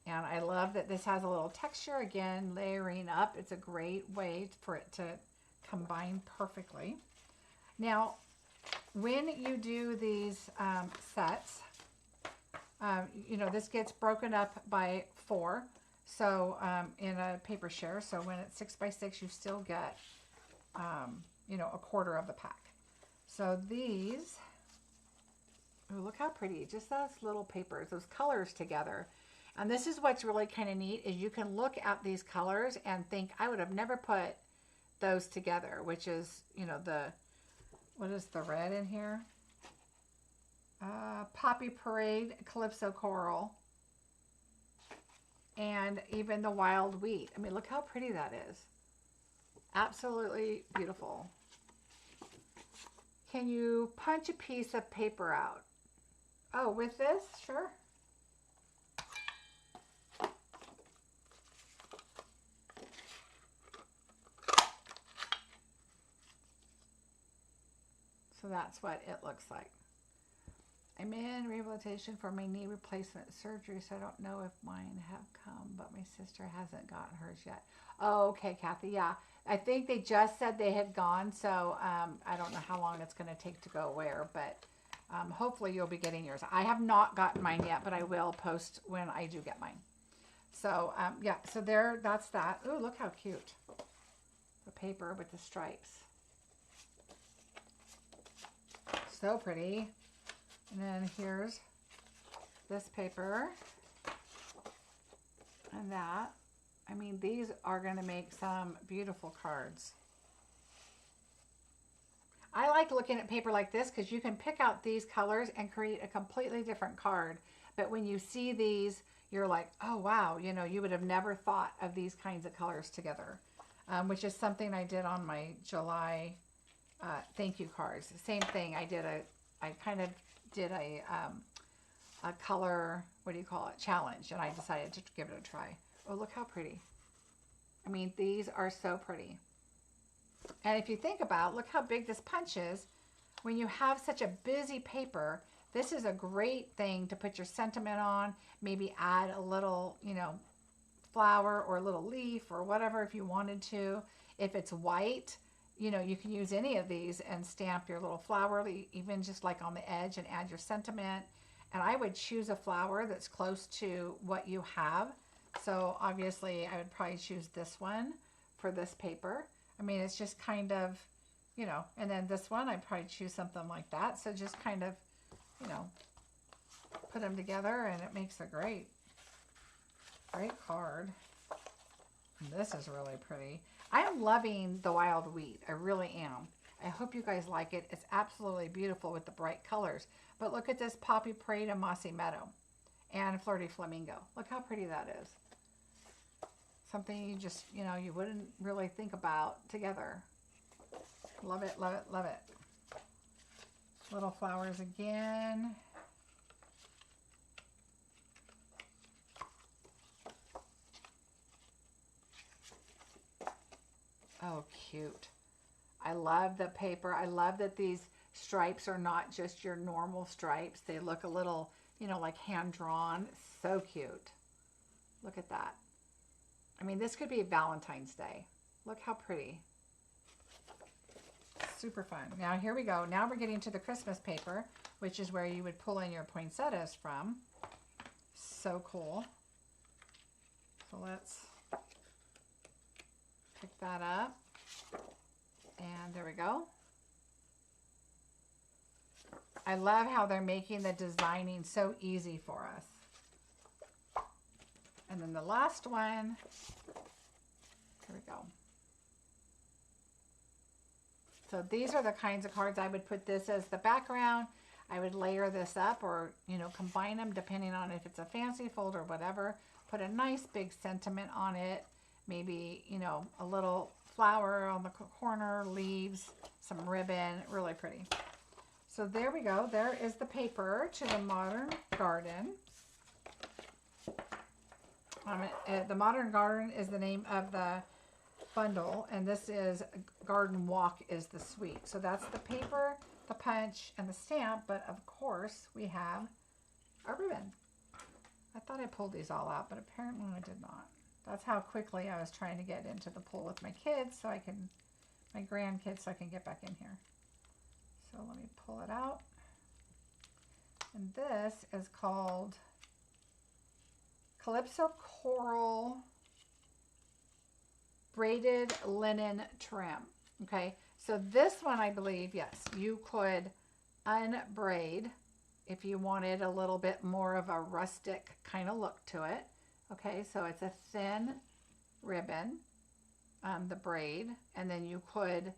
And I love that this has a little texture, again, layering up. It's a great way for it to combine perfectly. Now, when you do these sets, you know, this gets broken up by 4. So in a paper share, so when it's 6 by 6, you still get, you know, a quarter of the pack. So these, oh, look how pretty, just those little papers, those colors together. And this is what's really kind of neat, is you can look at these colors and think, I would have never put those together, which is, you know, what is the red in here? Poppy Parade, Calypso Coral, and even the Wild Wheat. I mean, look how pretty that is. Absolutely beautiful. Can you punch a piece of paper out? Oh, with this? Sure. So that's what it looks like. I'm in rehabilitation for my knee replacement surgery, so I don't know if mine have come, but my sister hasn't gotten hers yet. Oh, okay, Kathy. Yeah, I think they just said they had gone, so I don't know how long it's going to take to go where, but hopefully you'll be getting yours. I have not gotten mine yet, but I will post when I do get mine. So yeah, so there, that's that. Ooh, look how cute. The paper with the stripes. So pretty. And then here's this paper and that. I mean, these are going to make some beautiful cards. I like looking at paper like this because you can pick out these colors and create a completely different card. But when you see these, you're like, oh, wow, you know, you would have never thought of these kinds of colors together, which is something I did on my July thank you cards. Same thing. I kind of did a color, what do you call it, challenge, and I decided to give it a try. Oh, look how pretty. I mean, these are so pretty. And if you think about, look how big this punch is. When you have such a busy paper, this is a great thing to put your sentiment on, maybe add a little, you know, flower or a little leaf or whatever if you wanted to. If it's white, you know, you can use any of these and stamp your little flower, even just like on the edge, and add your sentiment. And I would choose a flower that's close to what you have. So obviously I would probably choose this one for this paper. I mean, it's just kind of, you know, and then this one, I'd probably choose something like that. So just kind of, you know, put them together and it makes a great card. And this is really pretty. I am loving the Wild Wheat. I really am. I hope you guys like it. It's absolutely beautiful with the bright colors. But look at this Poppy Parade and Mossy Meadow and Flirty Flamingo. Look how pretty that is. Something you just, you know, you wouldn't really think about together. Love it, love it, love it. Little flowers again. Oh, cute. I love the paper. I love that these stripes are not just your normal stripes. They look a little, you know, like hand-drawn. So cute. Look at that. I mean, this could be Valentine's Day. Look how pretty. Super fun. Now, here we go. Now we're getting to the Christmas paper, which is where you would pull in your poinsettias from. So cool. So let's pick that up. And there we go. I love how they're making the designing so easy for us. And then the last one, here we go. So these are the kinds of cards I would put this as the background. I would layer this up or, you know, combine them depending on if it's a fancy fold or whatever. Put a nice big sentiment on it. Maybe, you know, a little flower on the corner, leaves, some ribbon, really pretty. So there we go. There is the paper to the Modern Garden. The Modern Garden is the name of the bundle, and this is Garden Walk is the suite. So that's the paper, the punch, and the stamp, but of course we have a ribbon. I thought I pulled these all out, but apparently I did not. That's how quickly I was trying to get into the pool with my kids so I can, my grandkids, so I can get back in here. So let me pull it out. And this is called Calypso Coral Braided Linen Trim. Okay, so this one, I believe, yes, you could unbraid if you wanted a little bit more of a rustic kind of look to it. Okay, so it's a thin ribbon, the braid, and then you could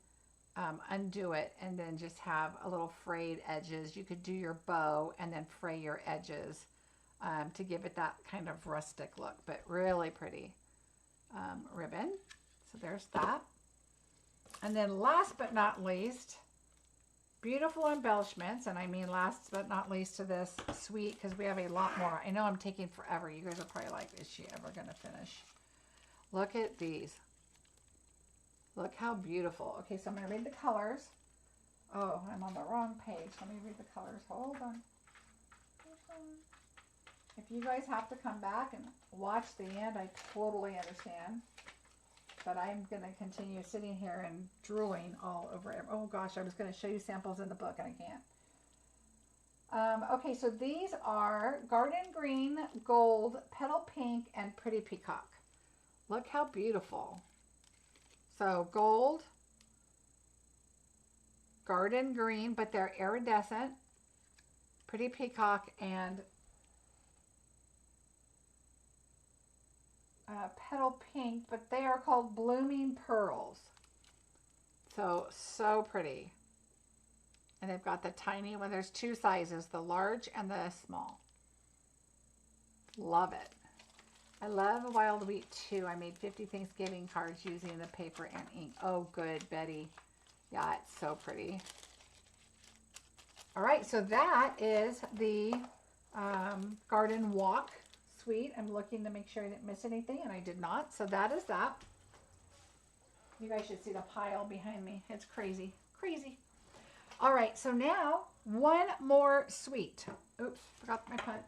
undo it and then just have a little frayed edges. You could do your bow and then fray your edges to give it that kind of rustic look, but really pretty ribbon. So there's that. And then last but not least, beautiful embellishments, and I mean last but not least to this suite, because we have a lot more. I know I'm taking forever. You guys are probably like, is she ever going to finish? Look at these. Look how beautiful. Okay, so I'm going to read the colors. Oh, I'm on the wrong page. Let me read the colors. Hold on. If you guys have to come back and watch the end, I totally understand. But I'm going to continue sitting here and drooling all over it. Oh gosh, I was going to show you samples in the book and I can't. Okay, so these are Garden Green, Gold, Petal Pink, and Pretty Peacock. Look how beautiful. So gold, Garden Green, but they're iridescent, Pretty Peacock, and Petal Pink, but they are called Blooming Pearls. So pretty. And they've got the tiny one. There's two sizes, the large and the small. Love it. I love Wild Wheat too. I made 50 Thanksgiving cards using the paper and ink. Oh, good, Betty. Yeah, it's so pretty. All right, so that is the Garden Walk Suite. I'm looking to make sure I didn't miss anything, and I did not. So that is that. You guys should see the pile behind me. It's crazy, crazy. All right, so now one more suite. Oops, forgot my punch.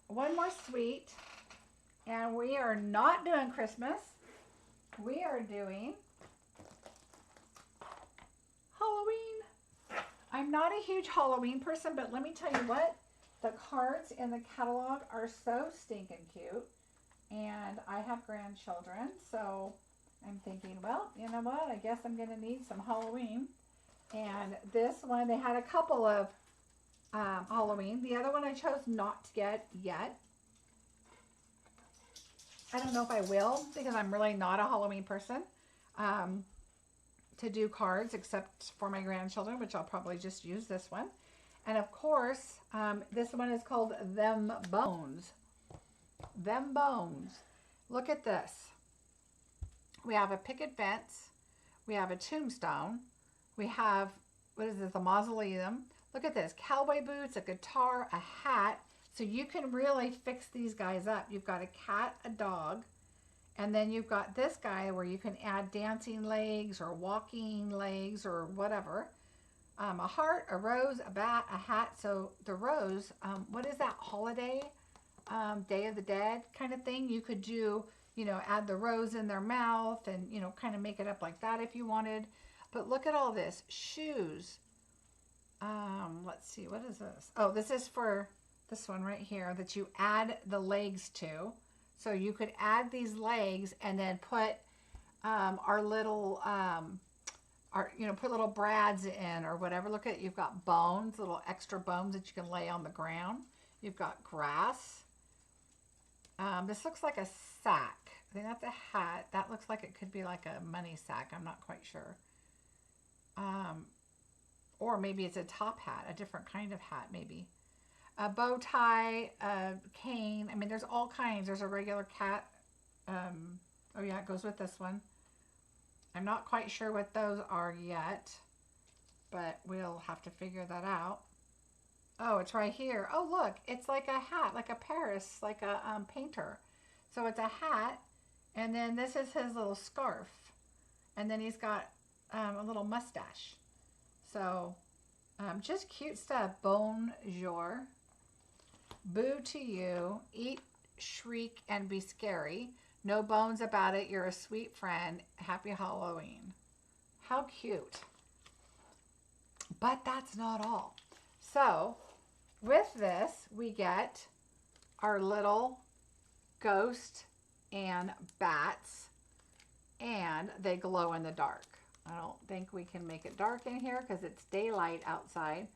One more suite, and we are not doing Christmas. We are doing Halloween. I'm not a huge Halloween person, but let me tell you what, the cards in the catalog are so stinking cute, and I have grandchildren, so I'm thinking, well, you know what, I guess I'm going to need some Halloween. And this one, they had a couple of Halloween. The other one I chose not to get yet. I don't know if I will, because I'm really not a Halloween person to do cards, except for my grandchildren, which I'll probably just use this one. And of course, this one is called Them Bones. Them Bones. Look at this. We have a picket fence. We have a tombstone. We have, what is this, a mausoleum. Look at this, cowboy boots, a guitar, a hat. So you can really fix these guys up. You've got a cat, a dog, and then you've got this guy where you can add dancing legs or walking legs or whatever. A heart, a rose, a bat, a hat. So the rose, what is that, holiday, Day of the Dead kind of thing? You could do, you know, add the rose in their mouth and, you know, kind of make it up like that if you wanted. But look at all this, shoes. Let's see, what is this? Oh, this is for this one right here that you add the legs to. So you could add these legs and then put our little, put little brads in or whatever. Look at, you've got bones, little extra bones that you can lay on the ground. You've got grass. This looks like a sack. I think that's a hat. That looks like it could be like a money sack. I'm not quite sure. Or maybe it's a top hat, a different kind of hat maybe. A bow tie, a cane. I mean, there's all kinds. There's a regular cat. Oh yeah, it goes with this one. I'm not quite sure what those are yet, but we'll have to figure that out. Oh, it's right here. Oh, look, it's like a hat, like a Paris, like a painter. So it's a hat, and then this is his little scarf. And then he's got a little mustache. So just cute stuff. Bonjour. Boo to you. Eat, shriek, and be scary. No bones about it. You're a sweet friend. Happy Halloween. How cute. But that's not all. So with this, we get our little ghost and bats, and they glow in the dark. I don't think we can make it dark in here because it's daylight outside,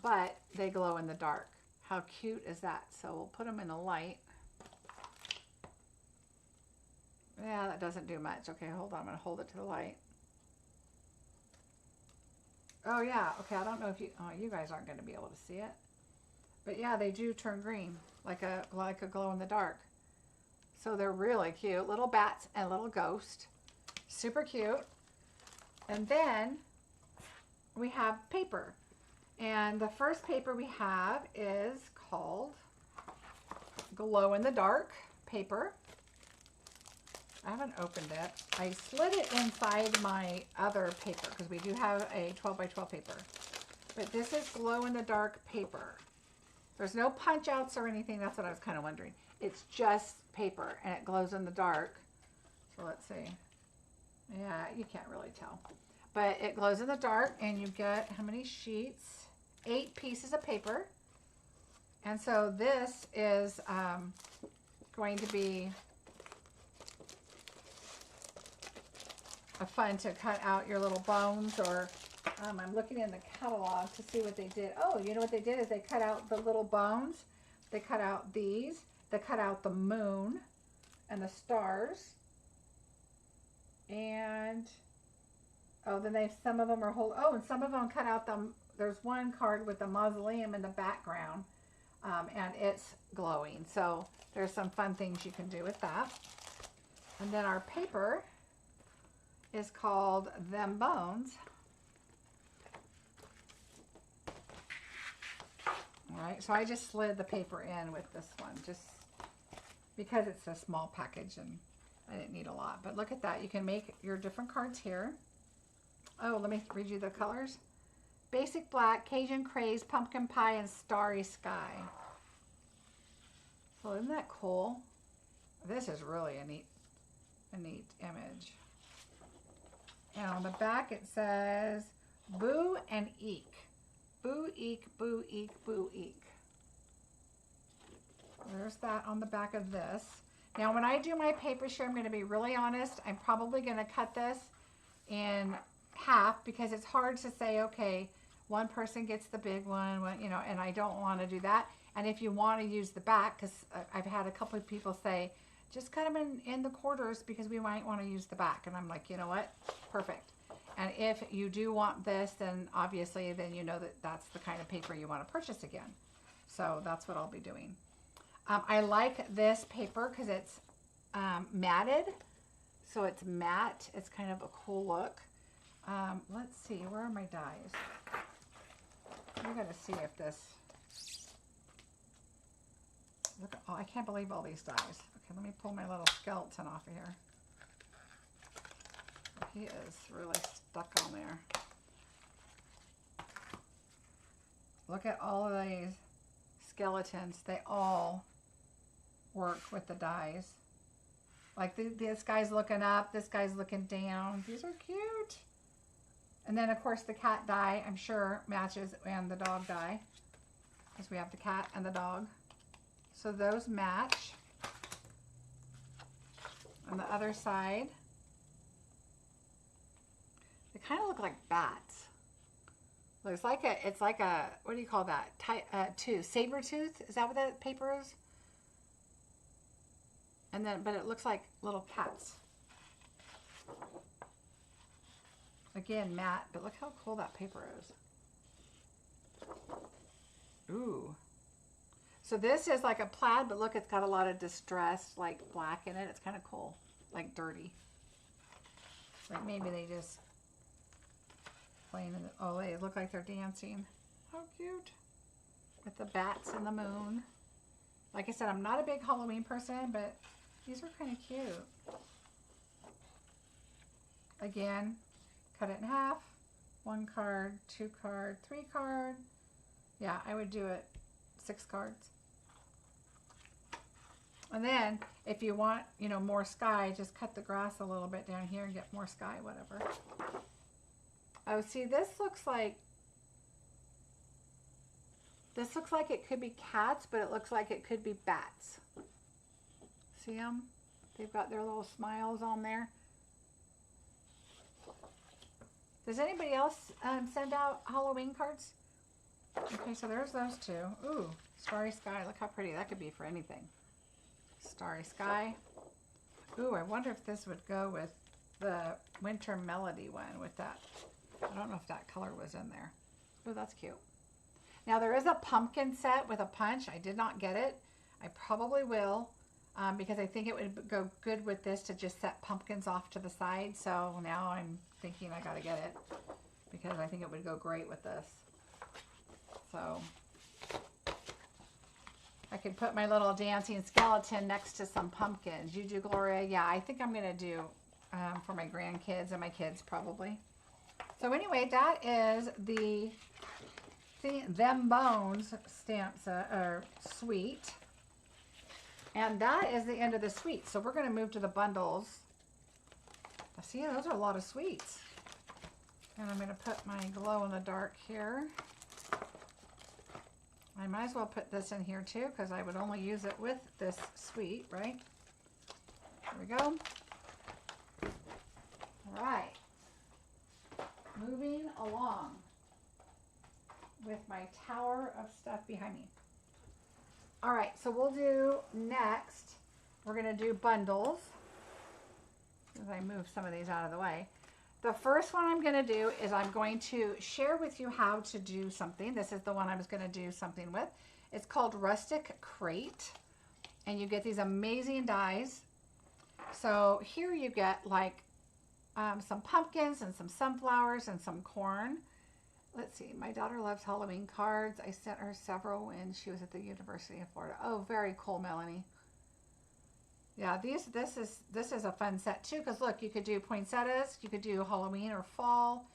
but they glow in the dark. How cute is that? So we'll put them in the light. Yeah, that doesn't do much. Okay, hold on. I'm going to hold it to the light. Oh, yeah. Okay, I don't know if you... Oh, you guys aren't going to be able to see it. But yeah, they do turn green, like a glow in the dark. So they're really cute. Little bats and little ghost. Super cute. And then we have paper. And the first paper we have is called Glow in the Dark paper. I haven't opened it. I slid it inside my other paper because we do have a 12 by 12 paper. But this is glow in the dark paper. There's no punch outs or anything. That's what I was kind of wondering. It's just paper and it glows in the dark. So let's see. Yeah, you can't really tell. But it glows in the dark and you get how many sheets? 8 pieces of paper. And so this is going to be fun to cut out your little bones, or I'm looking in the catalog to see what they did. Oh, you know what they did is they cut out the little bones. They cut out these. They cut out the moon and the stars. And oh, then some of them are and some of them cut out there's one card with the mausoleum in the background, and it's glowing. So there's some fun things you can do with that. And then our paper is called Them Bones. All right, so I just slid the paper in with this one just because it's a small package and I didn't need a lot. But look at that. You can make your different cards here. Oh, let me read you the colors. Basic Black, Cajun Craze, Pumpkin Pie, and Starry Sky. So isn't that cool? This is really a neat image. And on the back it says, Boo and Eek. Boo, eek, boo, eek, boo, eek. There's that on the back of this. Now when I do my paper share, I'm going to be really honest. I'm probably going to cut this in half because it's hard to say, okay, one person gets the big one, and I don't want to do that. And if you want to use the back, because I've had a couple of people say, just cut them in the quarters because we might want to use the back. And I'm like, you know what? Perfect. And if you do want this, then obviously then you know that that's the kind of paper you want to purchase again. So that's what I'll be doing. I like this paper because it's matted. So it's matte. It's kind of a cool look. Let's see. Where are my dies? I'm going to see if this... Look, oh, I can't believe all these dies. Okay, let me pull my little skeleton off of here. He is really stuck on there. Look at all of these skeletons. They all work with the dies. Like this guy's looking up, this guy's looking down. These are cute. And then of course the cat die, I'm sure, matches, and the dog die. Because we have the cat and the dog. So those match. On the other side, they kind of look like bats. It's like a, what do you call that? Saber tooth? Is that what that paper is? And then, but it looks like little cats. Again, matte, but look how cool that paper is. Ooh. So this is like a plaid, but look, it's got a lot of distressed, like black in it. It's kind of cool, like dirty. Like maybe they just playing in the, oh, they look like they're dancing. How cute. With the bats and the moon. Like I said, I'm not a big Halloween person, but these are kind of cute. Again, cut it in half. 1 card, 2 card, 3 card. Yeah, I would do it 6 cards. And then if you want, you know, more sky, just cut the grass a little bit down here and get more sky, whatever. Oh, see, this looks like it could be cats, but it looks like it could be bats. See them? They've got their little smiles on there. Does anybody else send out Halloween cards? Okay, so there's those two. Ooh, starry sky. Look how pretty. That could be for anything. Starry sky. Ooh, I wonder if this would go with the winter melody one with that. I don't know if that color was in there. Ooh, that's cute. Now there is a pumpkin set with a punch. I did not get it. I probably will because I think it would go good with this to just set pumpkins off to the side. So now I'm thinking I got to get it because I think it would go great with this. So I could put my little dancing skeleton next to some pumpkins. You do, Gloria? Yeah, I think I'm going to do for my grandkids and my kids probably. So anyway, that is the Them Bones stamps or suite. And that is the end of the suite. So we're going to move to the bundles. See, those are a lot of suites. And I'm going to put my glow in the dark here. I might as well put this in here too because I would only use it with this suite, right? There we go. All right. Moving along with my tower of stuff behind me. All right, so we'll do next, we're going to do bundles. As I move some of these out of the way. The first one I'm going to do is I'm going to share with you how to do something. This is the one I was going to do something with. It's called Rustic Crate. And you get these amazing dies. So here you get like some pumpkins and some sunflowers and some corn. Let's see, my daughter loves Halloween cards. I sent her several when she was at the University of Florida. Oh, very cool, Melanie. Yeah, this is a fun set too, because look, you could do poinsettias, you could do Halloween or fall,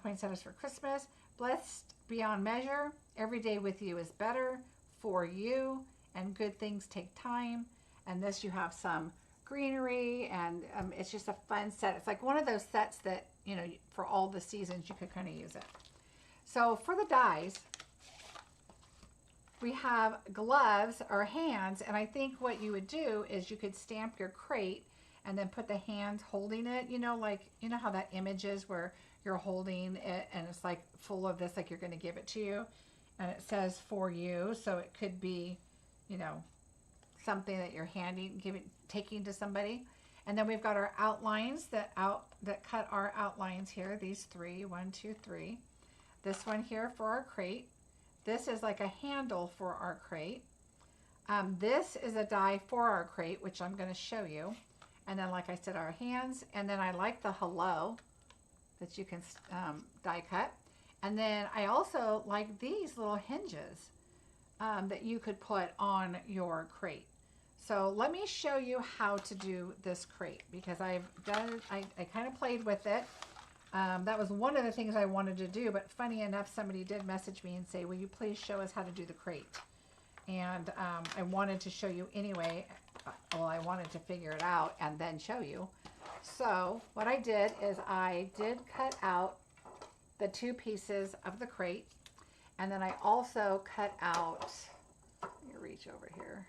poinsettias for Christmas, blessed beyond measure, every day with you is better, for you, and good things take time. And this you have some greenery, and it's just a fun set. It's like one of those sets that, you know, for all the seasons you could kind of use it. So for the dies, we have gloves or hands, and I think what you would do is you could stamp your crate and then put the hands holding it, you know, like, you know how that image is where you're holding it and it's like full of this, like you're going to give it to you, and it says for you. So it could be, you know, something that you're taking to somebody. And then we've got our outlines that cut our outlines here. These three, 1, 2, 3. This one here for our crate. This is like a handle for our crate. This is a die for our crate, which I'm going to show you. And then, like I said, our hands. And then I like the hello that you can die cut. And then I also like these little hinges that you could put on your crate. So let me show you how to do this crate, because I kind of played with it. That was one of the things I wanted to do, but funny enough, somebody did message me and say, will you please show us how to do the crate? And I wanted to show you anyway. Well, I wanted to figure it out and then show you. So what I did is I did cut out the 2 pieces of the crate, and then I also cut out, let me reach over here,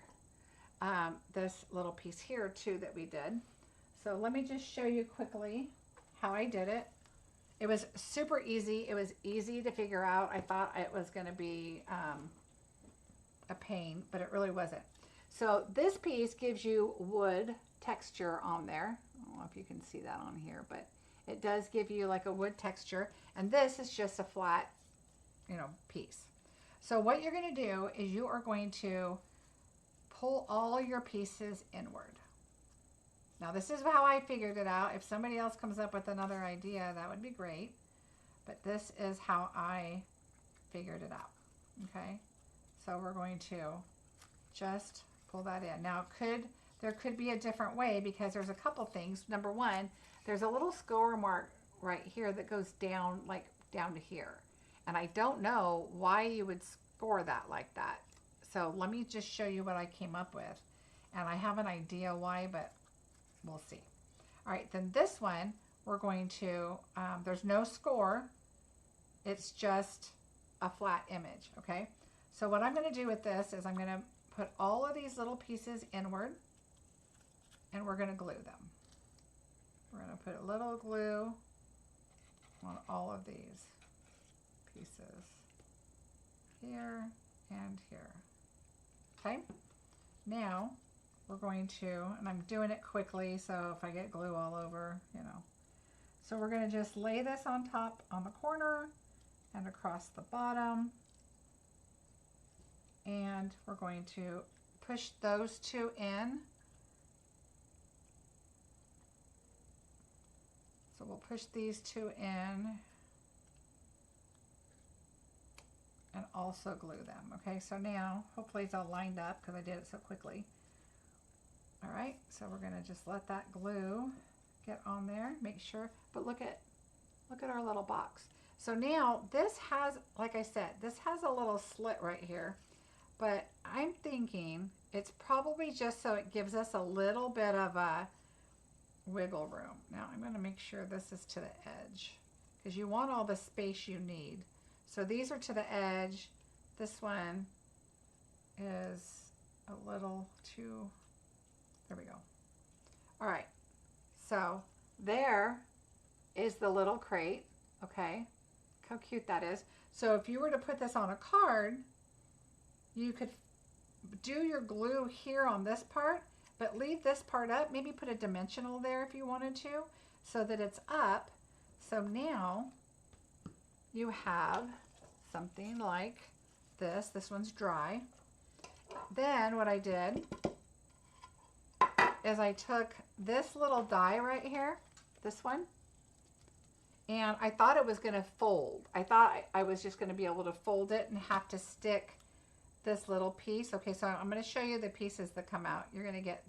this little piece here too that we did. So let me just show you quickly how I did it. It was super easy. It was easy to figure out. I thought it was going to be a pain, but it really wasn't. So this piece gives you wood texture on there. I don't know if you can see that on here, but it does give you like a wood texture. And this is just a flat, you know, piece. So what you're going to do is you are going to pull all your pieces inward. Now this is how I figured it out. If somebody else comes up with another idea, that would be great. But this is how I figured it out. Okay, so we're going to just pull that in. Now there could be a different way, because there's a couple things. Number one, there's a little score mark right here that goes down, like down to here. And I don't know why you would score that like that. So let me just show you what I came up with. And I have an idea why, but we'll see. All right, then this one, we're going to, there's no score. It's just a flat image, okay? So what I'm going to do with this is I'm going to put all of these little pieces inward, and we're going to glue them. We're going to put a little glue on all of these pieces here and here. Okay, now we're going to, and I'm doing it quickly, so if I get glue all over, you know. So we're going to just lay this on top on the corner and across the bottom, and we're going to push those two in. So we'll push these two in and also glue them. Okay, so now hopefully it's all lined up because I did it so quickly. All right, so we're gonna just let that glue get on there, make sure, but look at our little box. So now this has, like I said, this has a little slit right here, but I'm thinking it's probably just so it gives us a little bit of a wiggle room. Now I'm going to make sure this is to the edge because you want all the space you need. So these are to the edge. This one is a little too, there we go. All right, so there is the little crate. Okay, how cute that is. So if you were to put this on a card, you could do your glue here on this part, but leave this part up. Maybe put a dimensional there if you wanted to, so that it's up. So now you have something like this. This one's dry. Then what I did is I took this little die right here, this one, and I thought it was going to fold. I thought I was just going to be able to fold it and have to stick this little piece. Okay, so I'm going to show you the pieces that come out. You're going to get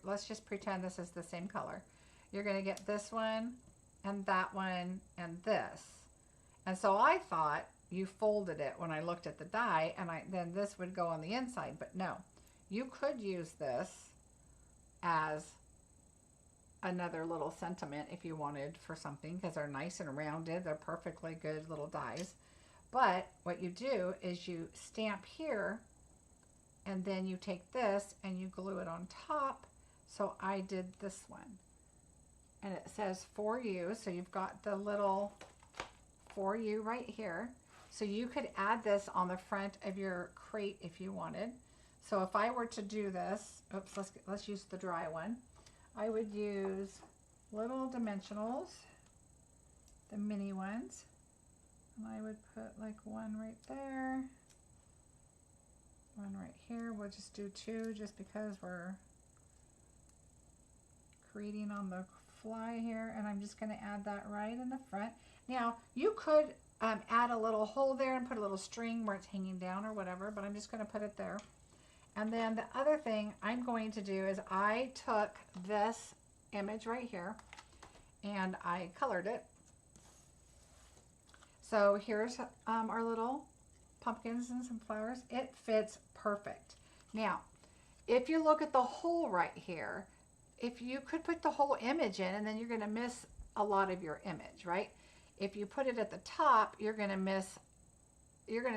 let's just pretend this is the same color. You're going to get this one and that one and this. And so I thought you folded it when I looked at the die, and then this would go on the inside, but no. You could use this as another little sentiment if you wanted for something, because they're nice and rounded. They're perfectly good little dies. But what you do is you stamp here, and then you take this and you glue it on top. So I did this one, and it says for you. So you've got the little for you right here. So you could add this on the front of your crate if you wanted. So if I were to do this, oops, let's use the dry one. I would use little dimensionals, the mini ones, and I would put like one right there, one right here. We'll just do two just because we're creating on the fly here, and I'm just going to add that right in the front. Now you could add a little hole there and put a little string where it's hanging down or whatever, but I'm just going to put it there. And then the other thing I'm going to do is I took this image right here and I colored it. So here's our little pumpkins and some flowers. It fits perfect. Now, if you look at the hole right here, if you could put the whole image in, and then you're going to miss a lot of your image, right? If you put it at the top, you're going to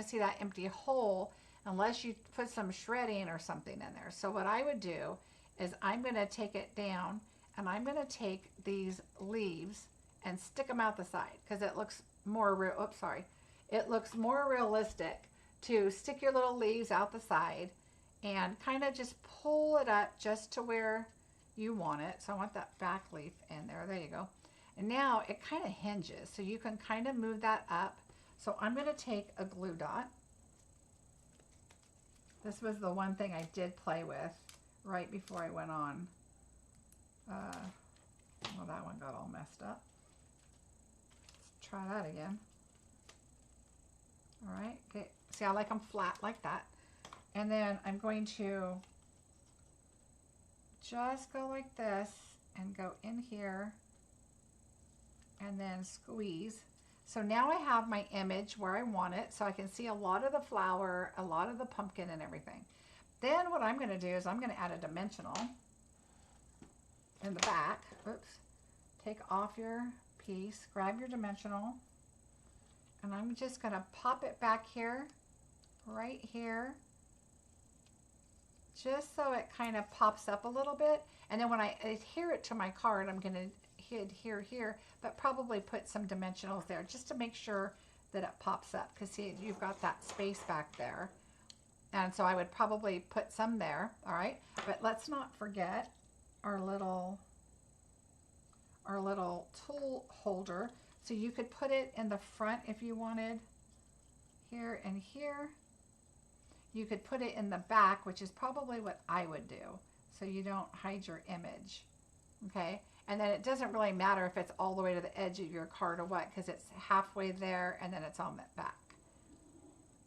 see that empty hole unless you put some shredding or something in there. So what I would do is I'm going to take it down, and I'm going to take these leaves and stick them out the side because it looks more real. Oops, sorry. It looks more realistic to stick your little leaves out the side and kind of just pull it up just to where you want it. So I want that back leaf in there. There you go. And now it kind of hinges, so you can kind of move that up. So I'm going to take a glue dot. This was the one thing I did play with right before I went on. Well, that one got all messed up. Let's try that again. All right, okay. See, I like them flat like that. And then I'm going to just go like this and go in here and then squeeze. So now I have my image where I want it, so I can see a lot of the flower, a lot of the pumpkin and everything. Then what I'm going to do is I'm going to add a dimensional in the back. Oops. Take off your piece, grab your dimensional, and I'm just going to pop it back here, right here, just so it kind of pops up a little bit. And then when I adhere it to my card, I'm going to adhere here, but probably put some dimensionals there just to make sure that it pops up, because see, you've got that space back there. And so I would probably put some there, all right? But let's not forget our little tool holder. So you could put it in the front if you wanted, here and here. You could put it in the back, which is probably what I would do, so you don't hide your image, okay? And then it doesn't really matter if it's all the way to the edge of your card or what, because it's halfway there and then it's on the back.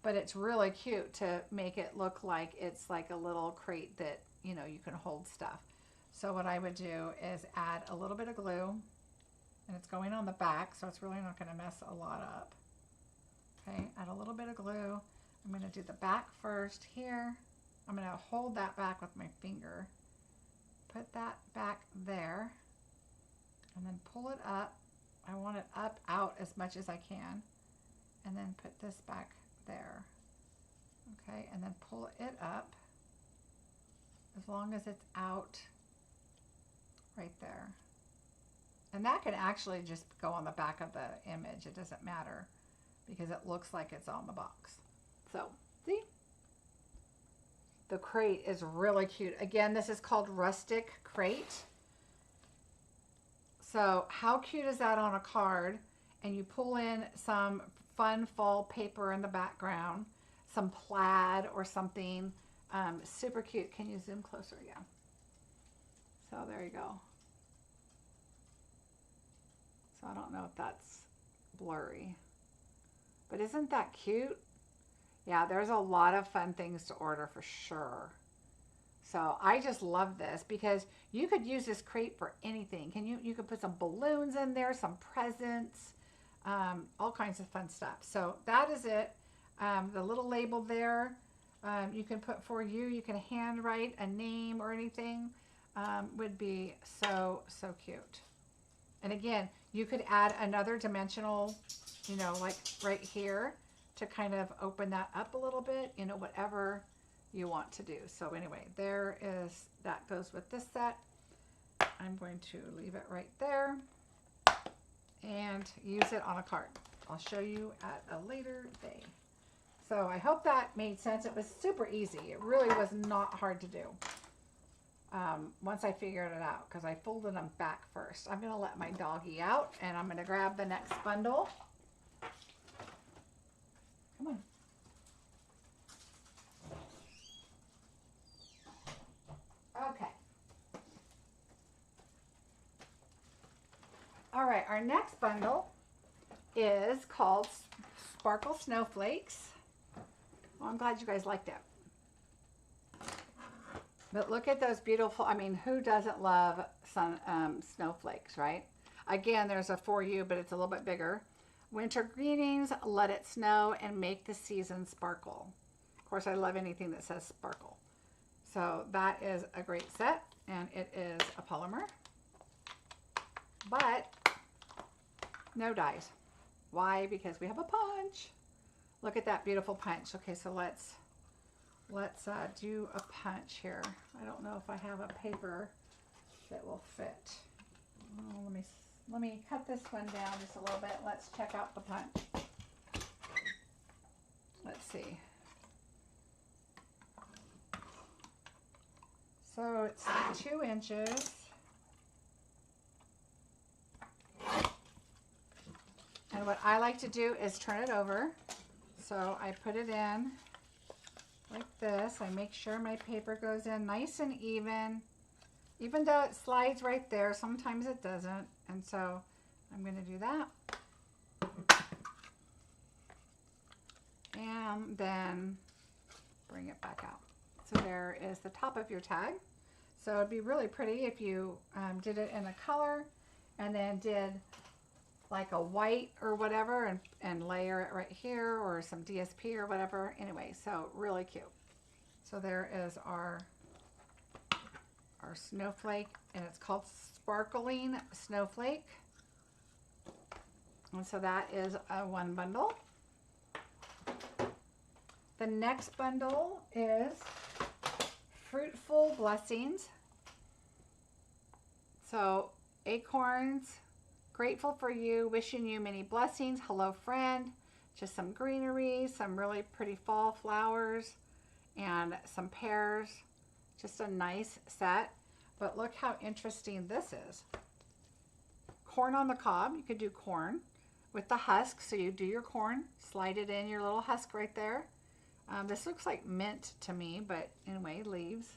But it's really cute to make it look like it's like a little crate that, you know, you can hold stuff. So what I would do is add a little bit of glue, and it's going on the back, so it's really not going to mess a lot up. Okay, add a little bit of glue. I'm going to do the back first here. I'm going to hold that back with my finger. Put that back there, and then pull it up. I want it up, out as much as I can, and then put this back there. Okay, and then pull it up as long as it's out right there. And that can actually just go on the back of the image. It doesn't matter because it looks like it's on the box. So, see? The crate is really cute. Again, this is called Rustic Crate. So, how cute is that on a card? And you pull in some fun fall paper in the background, some plaid or something. Super cute. Can you zoom closer? Yeah. So, there you go. So, I don't know if that's blurry. But isn't that cute? Yeah, there's a lot of fun things to order for sure. So I just love this because you could use this crate for anything. You could put some balloons in there, some presents, all kinds of fun stuff. So that is it. The little label there, you can put for you. You can handwrite a name or anything. Would be so cute. And again, you could add another dimensional, you know, like right here, to kind of open that up a little bit, you know, whatever you want to do. So anyway, there is, that goes with this set. I'm going to leave it right there and use it on a card. I'll show you at a later day. So I hope that made sense. It was super easy. It really was not hard to do once I figured it out, because I folded them back first. I'm going to let my doggy out and I'm going to grab the next bundle. Come on. Okay. All right, our next bundle is called Sparkle Snowflakes. Well, I'm glad you guys liked it. But look at those beautiful, I mean, who doesn't love snowflakes, right? Again, there's a for you, but it's a little bit bigger. Winter greetings, let it snow, and make the season sparkle. Of course, I love anything that says sparkle. So that is a great set, and it is a polymer, but no dies. Why? Because we have a punch. Look at that beautiful punch. Okay, so let's do a punch here. I don't know if I have a paper that will fit. Oh, let me cut this one down just a little bit. Let's check out the punch. Let's see. So it's 2 inches. And what I like to do is turn it over. So I put it in like this. I make sure my paper goes in nice and even though it slides right there, sometimes it doesn't. And so I'm going to do that. And then bring it back out. So there is the top of your tag. So it'd be really pretty if you did it in a color and then did like a white or whatever and layer it right here, or some DSP or whatever. Anyway, so really cute. So there is our snowflake, and it's called Sparkling Snowflake. And so that is one bundle. The next bundle is Fruitful Blessings. So acorns, grateful for you, wishing you many blessings. Hello, friend. Just some greenery, some really pretty fall flowers, and some pears. Just a nice set. But look how interesting this is. Corn on the cob. You could do corn with the husk. So you do your corn, slide it in your little husk right there. This looks like mint to me, but anyway, leaves.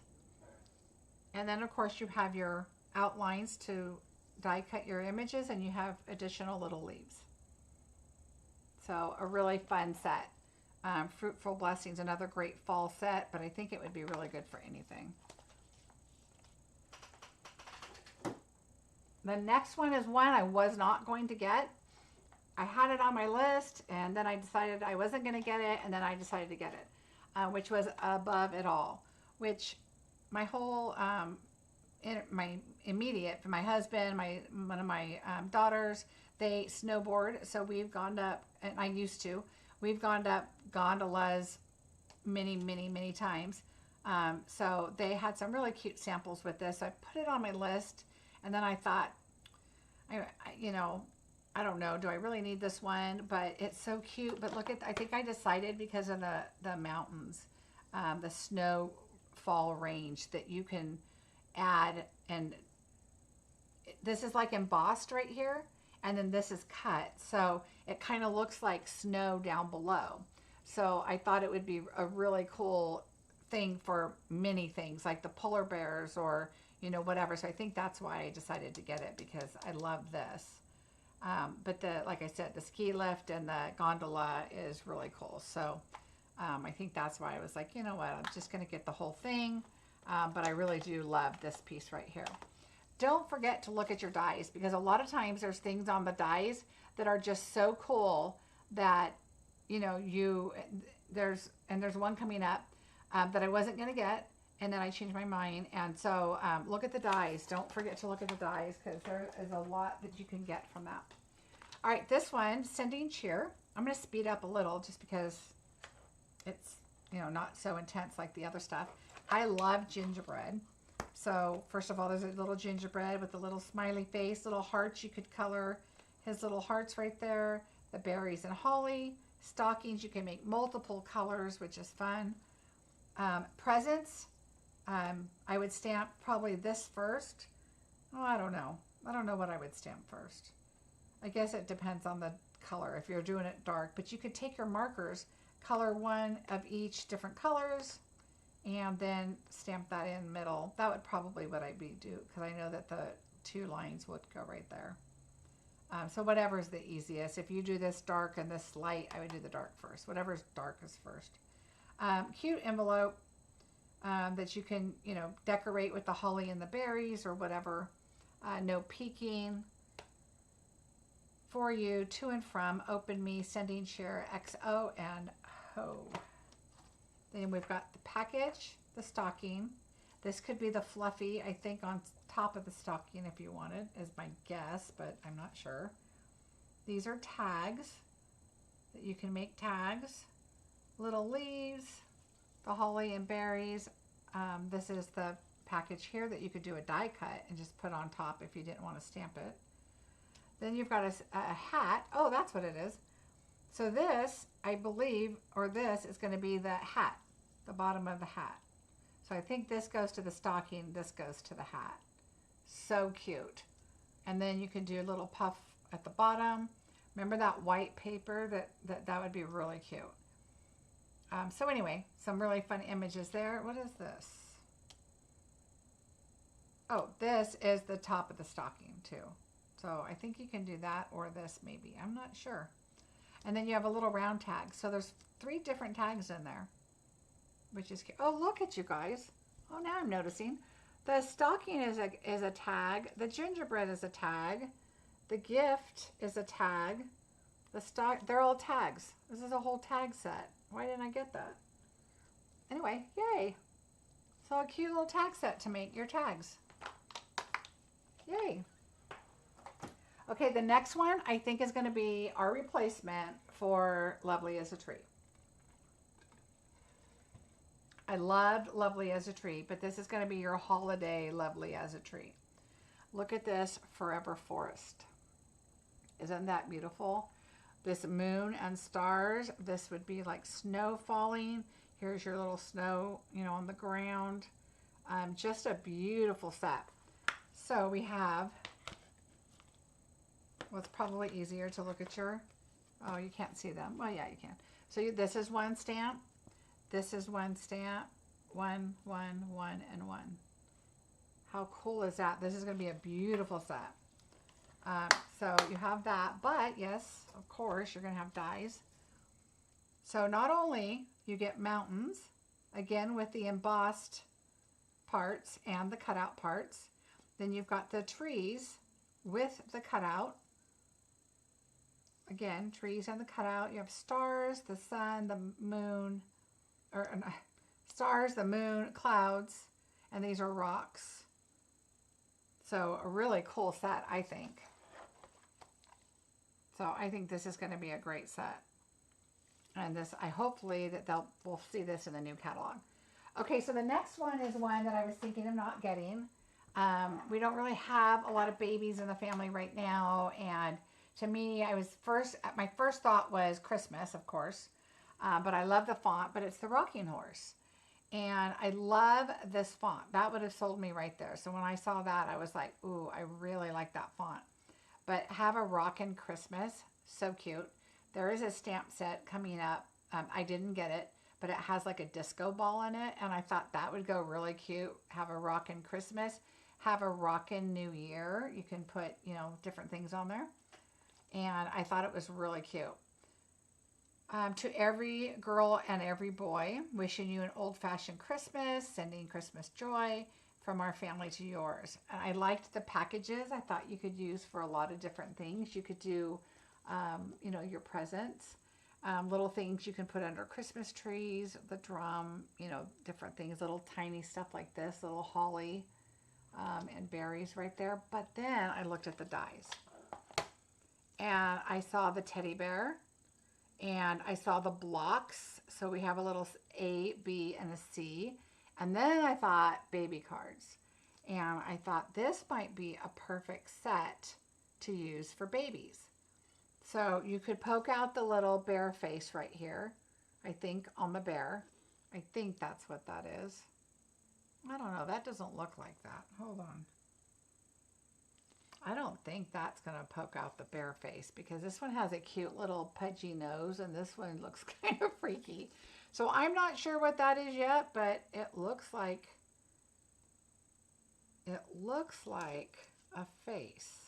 And then of course you have your outlines to die cut your images, and you have additional little leaves. So a really fun set. Fruitful Blessings, another great fall set, but I think it would be really good for anything. The next one is one I was not going to get. I had it on my list, and then I decided I wasn't going to get it, and then I decided to get it, which was Above It All, which my whole, my immediate, my husband, one of my daughters, they snowboard, so we've gone up, and I used to, we've gone up gondolas many, many, many times. So they had some really cute samples with this. I put it on my list, and then I thought, you know, I don't know, do I really need this one? But it's so cute. But look at, I think I decided because of the mountains, the snowfall range that you can add. And this is like embossed right here, and then this is cut. So it kind of looks like snow down below. So I thought it would be a really cool thing for many things, like the polar bears or, you know, whatever. So I think that's why I decided to get it, because I love this. But like I said, the ski lift and the gondola is really cool. So I think that's why I was like, you know what, I'm just going to get the whole thing. But I really do love this piece right here. Don't forget to look at your dies, because a lot of times there's things on the dies that are just so cool that, you know, there's one coming up that I wasn't going to get. And then I changed my mind. And so look at the dies. Don't forget to look at the dies, because there is a lot that you can get from that. All right, this one, Sending Cheer. I'm going to speed up a little just because it's, you know, not so intense like the other stuff. I love gingerbread. So first of all, there's a little gingerbread with a little smiley face, little hearts. You could color his little hearts right there. The berries and holly. Stockings, you can make multiple colors, which is fun. Presents. I would stamp probably this first. Oh, I don't know. I don't know what I would stamp first. I guess it depends on the color if you're doing it dark. But you could take your markers, color one of each different colors, and then stamp that in middle. That would probably what I'd do, because I know that the two lines would go right there. So whatever is the easiest. If you do this dark and this light, I would do the dark first. Whatever's dark is first. Cute envelope. That you can, you know, decorate with the holly and the berries or whatever. No peeking. For you, to and from, Open Me, Sending Cheer, XO, and Ho. Then we've got the package, the stocking. This could be the fluffy, I think, on top of the stocking if you wanted, is my guess, but I'm not sure. These are tags that you can make tags. Little leaves. The holly and berries. This is the package here that you could do a die cut and just put on top if you didn't want to stamp it. Then you've got a hat. Oh, that's what it is. So this, I believe, or this is going to be the hat, the bottom of the hat. So I think this goes to the stocking, this goes to the hat. So cute. And then you can do a little puff at the bottom. Remember that white paper? That would be really cute. So anyway, some really fun images there. What is this? Oh, this is the top of the stocking too. So I think you can do that or this maybe. I'm not sure. And then you have a little round tag. So there's 3 different tags in there, which is cute. Oh, look at you guys. Oh, now I'm noticing. The stocking is a tag. The gingerbread is a tag. The gift is a tag. They're all tags. This is a whole tag set. Why didn't I get that? Anyway, yay. So a cute little tag set to make your tags. Yay. Okay, the next one I think is going to be our replacement for Lovely as a Tree. I loved Lovely as a Tree, but this is going to be your holiday Lovely as a Tree. Look at this Forever Forest. Isn't that beautiful? This moon and stars, this would be like snow falling. Here's your little snow, you know, on the ground. Just a beautiful set. So we have, well, it's probably easier to look at your, oh, you can't see them. Well, yeah, you can. So this is one stamp. This is one stamp. One, and one. How cool is that? This is going to be a beautiful set. So you have that, but yes, of course, you're going to have dies. So not only you get mountains, again with the embossed parts and the cutout parts, then you've got the trees with the cutout. Again, trees and the cutout. You have stars, the sun, the moon, or stars, the moon, clouds, and these are rocks. So a really cool set, I think. So I think this is going to be a great set. And this, hopefully that we'll see this in the new catalog. Okay, so the next one is one that I was thinking of not getting. We don't really have a lot of babies in the family right now, and to me, my first thought was Christmas, of course, but I love the font, but it's the Rocking Horse. And I love this font. That would have sold me right there. So when I saw that, I was like, ooh, I really like that font. But have a Rockin' Christmas, so cute. There is a stamp set coming up. I didn't get it, but it has like a disco ball in it, and I thought that would go really cute. Have a Rockin' Christmas, have a Rockin' New Year. You can put, you know, different things on there. And I thought it was really cute. To every girl and every boy, wishing you an old-fashioned Christmas, sending Christmas joy from our family to yours. And I liked the packages. I thought you could use for a lot of different things. You could do, you know, your presents, little things you can put under Christmas trees, the drum, you know, different things, little tiny stuff like this, little holly and berries right there. But then I looked at the dies. And I saw the teddy bear, and I saw the blocks. So we have a little A, B, and a C. And then I thought baby cards. And I thought this might be a perfect set to use for babies. So you could poke out the little bear face right here, I think, on the bear. I think that's what that is. I don't know. That doesn't look like that. Hold on. I don't think that's going to poke out the bear face, because this one has a cute little pudgy nose and this one looks kind of freaky. So I'm not sure what that is yet, but it looks like a face.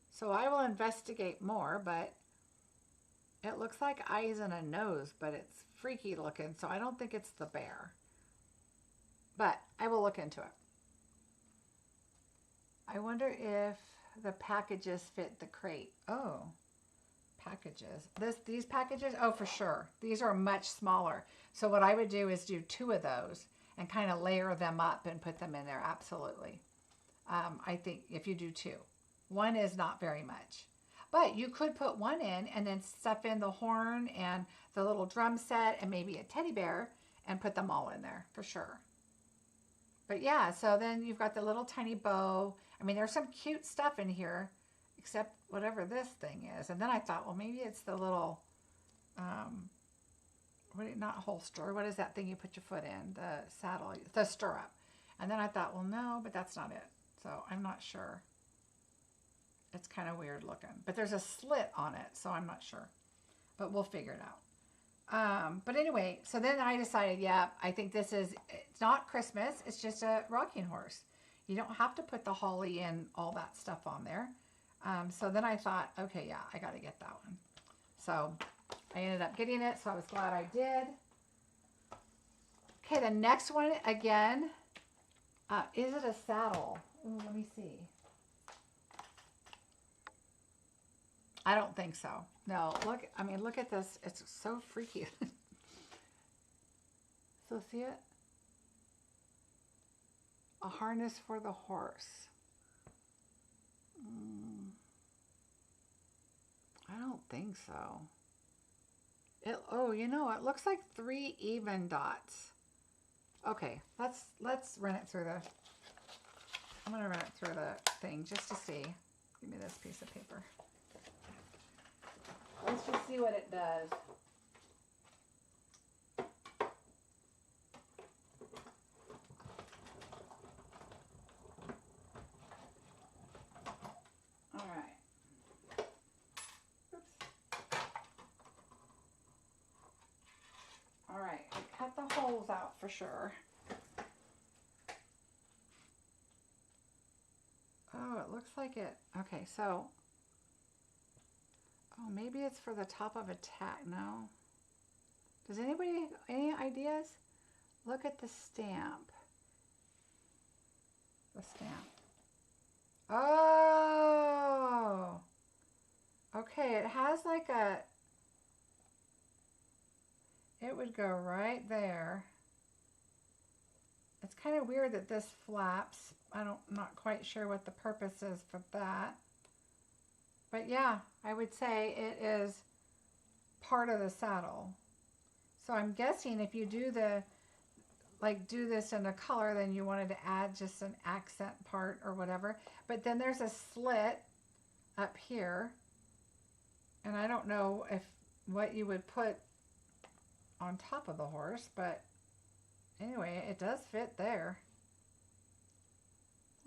So I will investigate more, but it looks like eyes and a nose, but it's freaky looking. So I don't think it's the bear, but I will look into it. I wonder if the packages fit the crate. Oh, packages. These packages, oh, for sure. These are much smaller. So what I would do is do 2 of those and kind of layer them up and put them in there. Absolutely. I think if you do 2, 1 is not very much. But you could put 1 in and then stuff in the horn and the little drum set and maybe a teddy bear and put them all in there for sure. But yeah, so then you've got the little tiny bow. I mean, there's some cute stuff in here, except whatever this thing is. And then I thought, well, maybe it's the little, not holster. What is that thing you put your foot in? The saddle, the stirrup. And then I thought, well, no, but that's not it. So I'm not sure. It's kind of weird looking. But there's a slit on it, so I'm not sure. But we'll figure it out. But anyway, so then I decided, yeah, I think it's not Christmas. It's just a rocking horse. You don't have to put the holly and all that stuff on there. So then I thought, okay, yeah, I got to get that one. So I ended up getting it, so I was glad I did. Okay, the next one, again, is it a saddle? Ooh, let me see. I don't think so. No, look, I mean, look at this. It's so freaky. So see it? a harness for the horse. I don't think so. Oh, you know, it looks like 3 even dots. Okay, let's run it through the, I'm gonna run it through the thing just to see. Give me this piece of paper. Let's just see what it does. All right. Oops. All right, I cut the holes out for sure. Oh, it looks like it. Okay, so, oh, maybe it's for the top of a tag. No. Does anybody, any ideas? Look at the stamp. The stamp. Oh. Okay, it has like a, it would go right there. It's kind of weird that this flaps. I'm not quite sure what the purpose is for that. But yeah, I would say it is part of the saddle. So I'm guessing if you do the, like do this in a color, then you wanted to add just an accent part or whatever. But then there's a slit up here. And I don't know if what you would put on top of the horse, but anyway, it does fit there.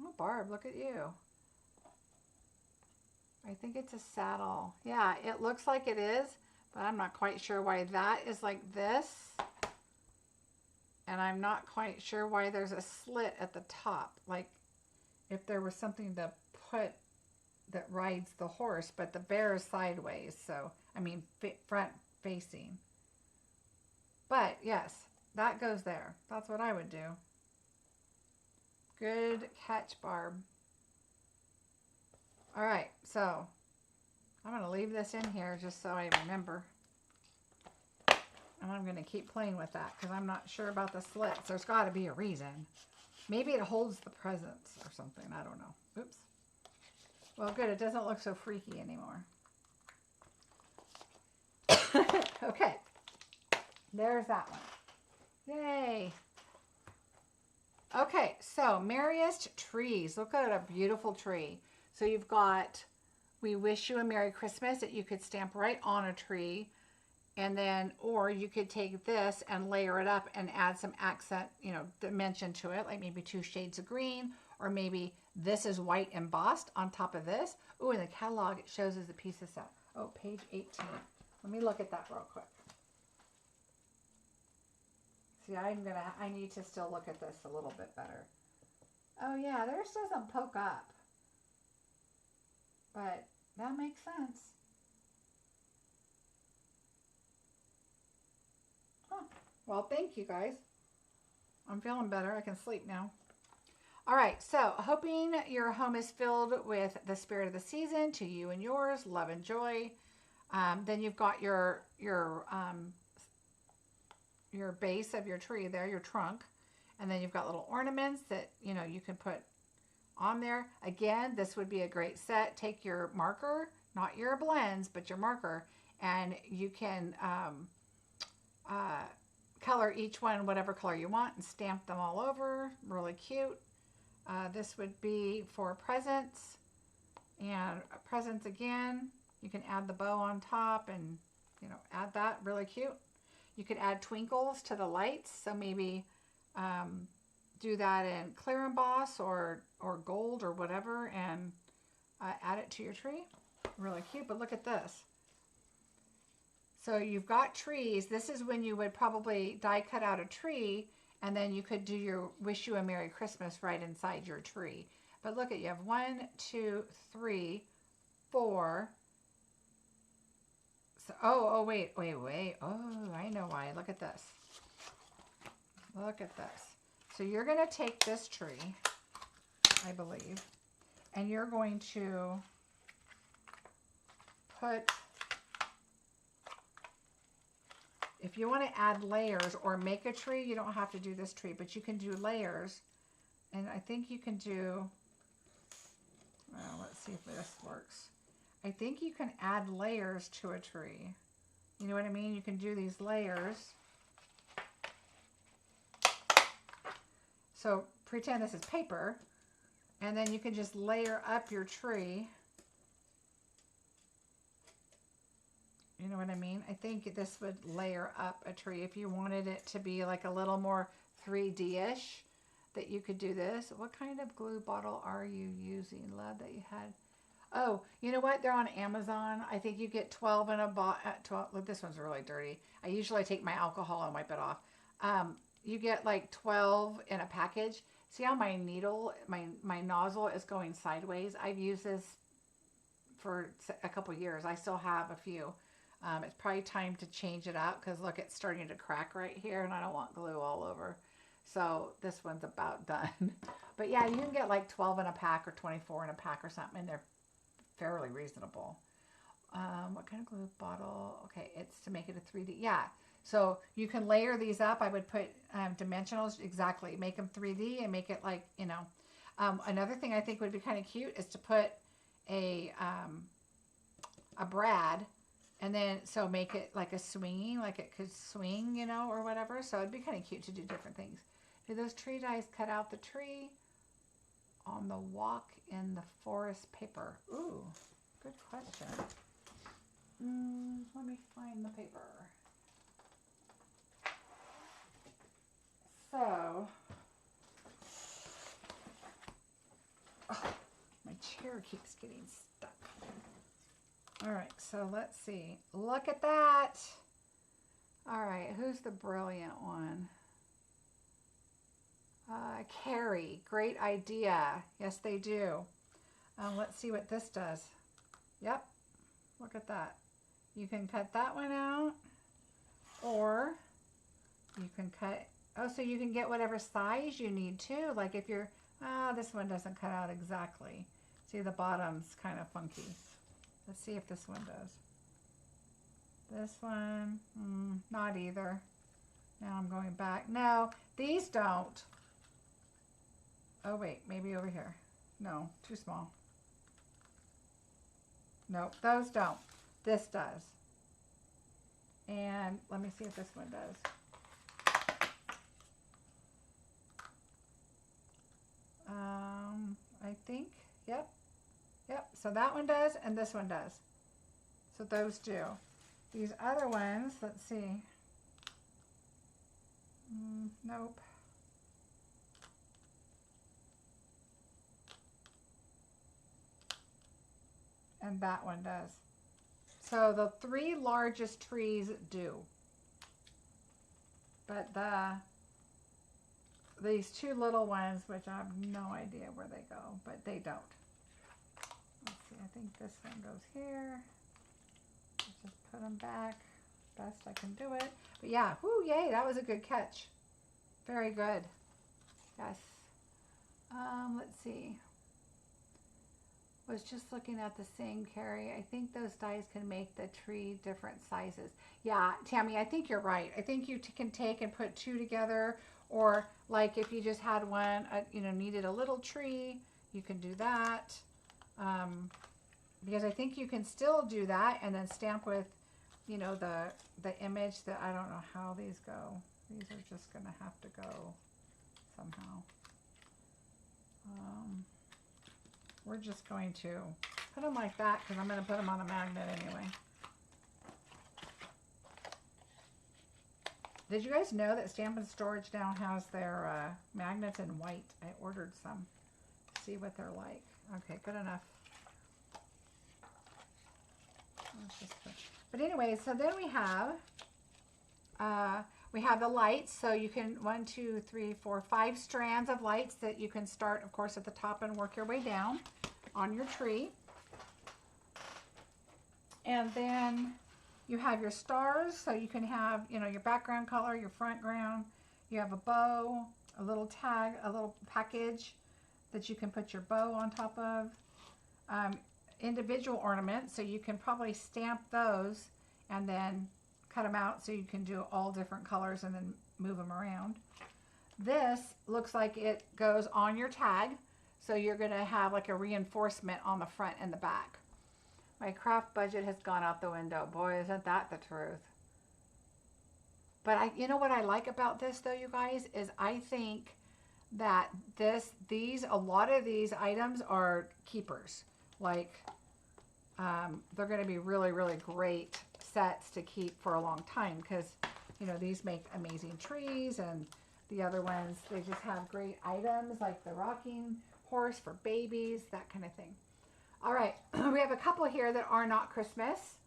Oh, Barb, look at you. I think it's a saddle. Yeah, it looks like it is, but I'm not quite sure why that is like this. And I'm not quite sure why there's a slit at the top. Like if there was something to put that rides the horse, but the bear is sideways. So, I mean, front facing. But yes, that goes there. That's what I would do. Good catch, Barb. All right, so I'm going to leave this in here just so I remember. And I'm going to keep playing with that because I'm not sure about the slits. There's got to be a reason. Maybe it holds the presents or something. I don't know. Oops. Well, good. It doesn't look so freaky anymore. Okay. There's that one. Yay. Okay, so merriest trees. Look at a beautiful tree. So you've got, we wish you a Merry Christmas that you could stamp right on a tree. And then, or you could take this and layer it up and add some accent, you know, dimension to it, like maybe 2 shades of green, or maybe this is white embossed on top of this. Oh, in the catalog, it shows as a piece of set. Oh, page 18. Let me look at that real quick. See, I need to still look at this a little bit better. Oh yeah, theirs doesn't poke up. But that makes sense. Huh. Well, thank you guys. I'm feeling better. I can sleep now. All right, so hoping your home is filled with the spirit of the season to you and yours, love and joy. Then you've got your base of your tree there, your trunk. And then you've got little ornaments that, you know, you can put on there. Again, this would be a great set. Take your marker, not your blends, but your marker, and you can color each one whatever color you want and stamp them all over. Really cute. This would be for presents, and presents again. You can add the bow on top and, you know, add that. Really cute. You could add twinkles to the lights. So maybe do that in clear emboss or gold or whatever, and add it to your tree. Really cute. But look at this. So you've got trees. This is when you would probably die cut out a tree, and then you could do your wish you a Merry Christmas right inside your tree. But look at, you have 1, 2, 3, 4. So, oh, wait. Oh, I know why. Look at this. Look at this. So you're going to take this tree, I believe, and you're going to put, if you want to add layers or make a tree, you don't have to do this tree, but you can do layers And I think you can do, well, let's see if this works. I think you can add layers to a tree. You know what I mean? You can do these layers. So pretend this is paper, and then you can just layer up your tree. You know what I mean? I think this would layer up a tree if you wanted it to be like a little more 3D-ish, that you could do this. What kind of glue bottle are you using? Love that you had. Oh, you know what? They're on Amazon. I think you get 12 in a bottle. 12. Look, this one's really dirty. I usually take my alcohol and wipe it off. You get like 12 in a package. See how my needle, my nozzle is going sideways? I've used this for a couple years. I still have a few. It's probably time to change it out because look, it's starting to crack right here and I don't want glue all over. So this one's about done. But yeah, you can get like 12 in a pack or 24 in a pack or something, and they're fairly reasonable. What kind of glue bottle? Okay, it's to make it a 3D. Yeah, so you can layer these up. I would put dimensionals, exactly. Make them 3D and make it like, you know. Another thing I think would be kind of cute is to put a brad, and then so make it like a swinging, like it could swing, you know, or whatever. So it'd be kind of cute to do different things. Do those tree dies cut out the tree on the walk in the forest paper? Ooh, good question. Let me find the paper. So, oh, my chair keeps getting stuck. All right, so let's see. Look at that. All right, who's the brilliant one? Carrie, great idea. Yes, they do. Let's see what this does. Yep, look at that. You can cut that one out, or you can cut, oh, so you can get whatever size you need too. Like if you're, this one doesn't cut out exactly. See, the bottom's kind of funky. Let's see if this one does. This one, not either. Now I'm going back. No, these don't. Oh wait, maybe over here. No, too small. Nope, those don't. This does. And let me see if this one does. I think, yep. So that one does, and this one does. So those do. These other ones, let's see. Nope. And that one does. So the three largest trees do. But these two little ones, which I have no idea where they go, but they don't. Let's see, I think this one goes here. Let's just put them back best I can do it. But yeah, whoo, yay, that was a good catch. Very good. Yes. Let's see. Was just looking at the same, Carrie. I think those dies can make the tree different sizes. Yeah, Tammy, I think you're right. I think you can take and put two together, or like if you just had one, you know, needed a little tree, you can do that. Because I think you can still do that and then stamp with, you know, the image that, I don't know how these go. These are just gonna have to go somehow. We're just going to put them like that because I'm going to put them on a magnet anyway. Did you guys know that Stampin' Storage now has their magnets in white? I ordered some. See what they're like. Okay, good enough. But anyway, so then we have the lights. So you can 1, 2, 3, 4, 5 strands of lights that you can start, of course, at the top and work your way down on your tree. And then you have your stars, so you can have, you know, your background color, your front ground. You have a bow, a little tag, a little package that you can put your bow on top of. Individual ornaments, so you can probably stamp those and then cut them out so you can do all different colors and then move them around. This looks like it goes on your tag. So you're going to have like a reinforcement on the front and the back. My craft budget has gone out the window. Boy, isn't that the truth. But you know what I like about this though, you guys, is I think that a lot of these items are keepers. Like, they're going to be really, really great sets to keep for a long time because, you know, these make amazing trees, and the other ones, they just have great items like the rocking horse for babies, that kind of thing. All right, we have a couple here that are not Christmas.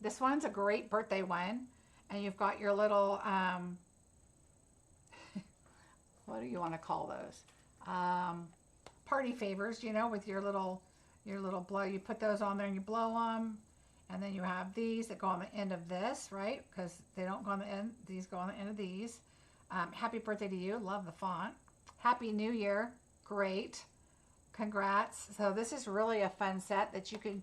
This one's a great birthday one, and you've got your little, what do you want to call those? Party favors, you know, with your little blow. You put those on there and you blow them. And then you have these that go on the end of this, right? Because they don't go on the end. These go on the end of these. Happy birthday to you. Love the font. Happy New Year. Great. Congrats. So this is really a fun set that you can,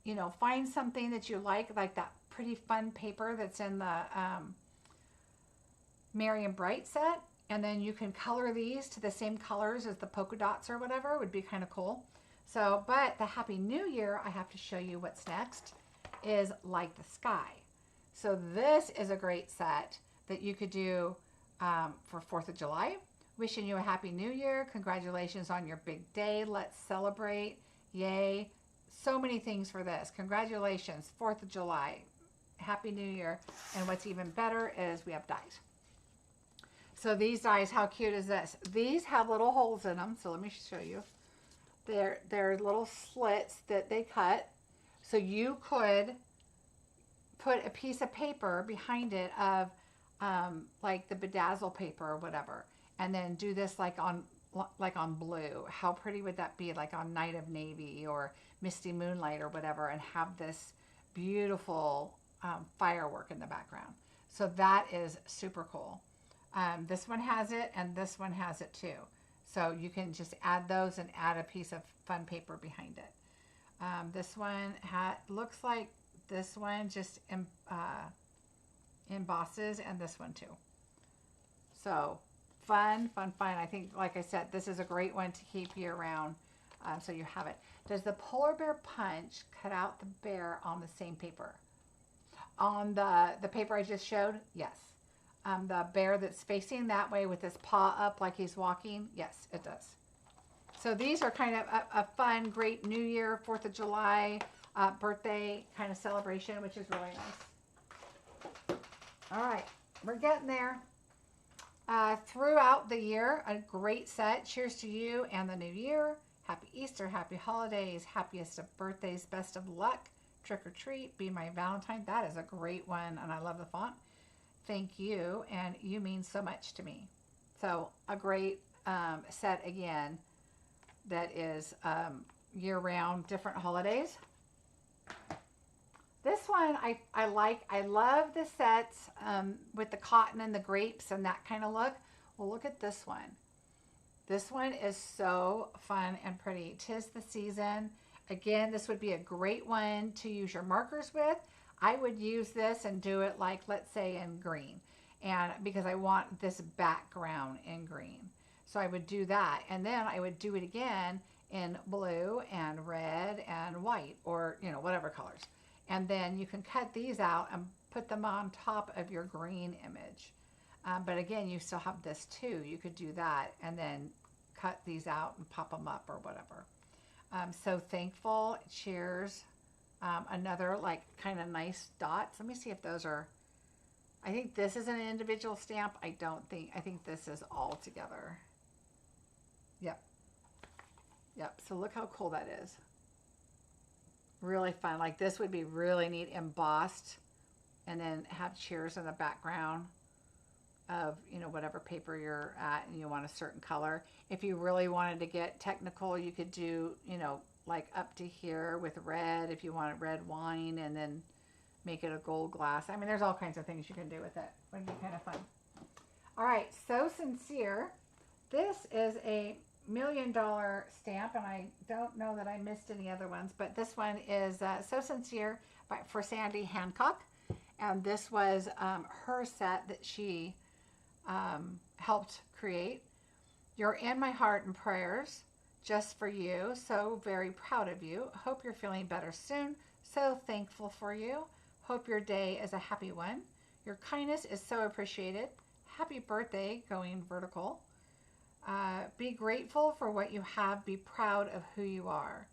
you know, find something that you like that pretty fun paper that's in the Merry and Bright set. And then you can color these to the same colors as the polka dots or whatever. Would be kind of cool. So, but the Happy New Year, I have to show you what's next, is Like the Sky. So this is a great set that you could do for 4th of July. Wishing you a Happy New Year. Congratulations on your big day. Let's celebrate. Yay. So many things for this. Congratulations. 4th of July. Happy New Year. And what's even better is we have dies. So these dies, how cute is this? These have little holes in them. So let me show you. They're little slits that they cut. So you could put a piece of paper behind it of like the bedazzle paper or whatever, and then do this like on blue. How pretty would that be? Like on Night of Navy or Misty Moonlight or whatever, and have this beautiful firework in the background. So that is super cool. This one has it, and this one has it too. So you can just add those and add a piece of fun paper behind it. This one looks like this one just embosses, and this one too. So fun. I think, like I said, this is a great one to keep year round. So you have it. Does the polar bear punch cut out the bear on the same paper? On the paper I just showed? Yes. The bear that's facing that way with his paw up like he's walking? Yes, it does. So these are kind of a fun, great New Year, 4th of July, birthday kind of celebration, which is really nice. All right, we're getting there. Throughout the year, a great set. Cheers to you and the new year. Happy Easter, happy holidays, happiest of birthdays, best of luck. Trick or treat, be my Valentine. That is a great one, and I love the font. Thank you, and you mean so much to me. So a great set again that is year-round, different holidays. This one I like. I love the sets with the cotton and the grapes and that kind of look. Well, look at this one. This one is so fun and pretty. 'Tis the season. Again, this would be a great one to use your markers with. I would use this and do it like, let's say, in green, and because I want this background in green. So I would do that, and then I would do it again in blue and red and white, or, you know, whatever colors. And then you can cut these out and put them on top of your green image. But again, you still have this too. You could do that and then cut these out and pop them up or whatever. So thankful. Cheers. Another like kind of nice dots. Let me see if those are, I think this is an individual stamp. I think this is all together. Yep. So look how cool that is. Really fun. Like this would be really neat embossed, and then have cheers in the background of, you know, whatever paper you're at and you want a certain color. If you really wanted to get technical, you could do, you know, like up to here with red if you wanted red wine, and then make it a gold glass. I mean, there's all kinds of things you can do with it. It would be kind of fun. All right, So Sincere. This is a $1 million stamp, and I don't know that I missed any other ones, but this one is So Sincere for Sandy Hancock, and this was her set that she helped create. You're in my heart and prayers just for you. So very proud of you. Hope you're feeling better soon. So thankful for you. Hope your day is a happy one. Your kindness is so appreciated. Happy birthday, going vertical. Be grateful for what you have. Be proud of who you are.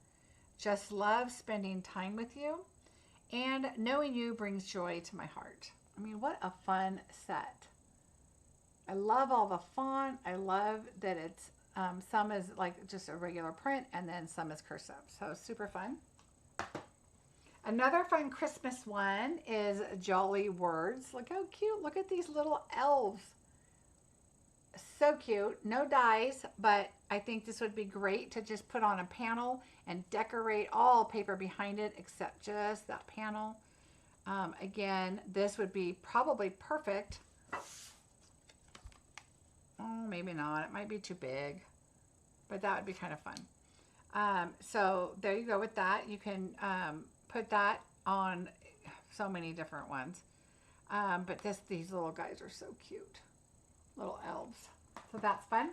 Just love spending time with you. And knowing you brings joy to my heart. I mean, what a fun set. I love all the font. I love that it's some is like just a regular print and then some is cursive. So super fun. Another fun Christmas one is Jolly Words. Look how cute. Look at these little elves. So cute. No dies, but I think this would be great to just put on a panel and decorate all paper behind it except just that panel. Again, this would be probably perfect. Oh, maybe not. It might be too big, but that would be kind of fun. So there you go with that. You can put that on so many different ones. But these little guys are so cute. Little elves. So that's fun.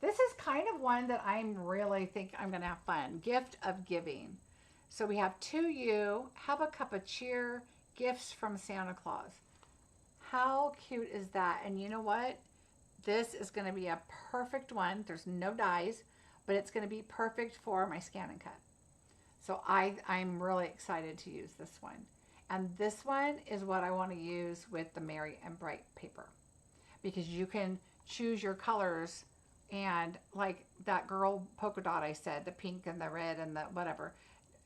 This is kind of one that I'm really think I'm going to have fun. Gift of giving. So we have to you, have a cup of cheer, gifts from Santa Claus. How cute is that? And you know what? This is going to be a perfect one. There's no dies, but it's going to be perfect for my scan and cut. So I'm really excited to use this one. And this one is what I want to use with the Merry and Bright paper. Because you can choose your colors, and like that girl polka dot I said, the pink and the red and the whatever,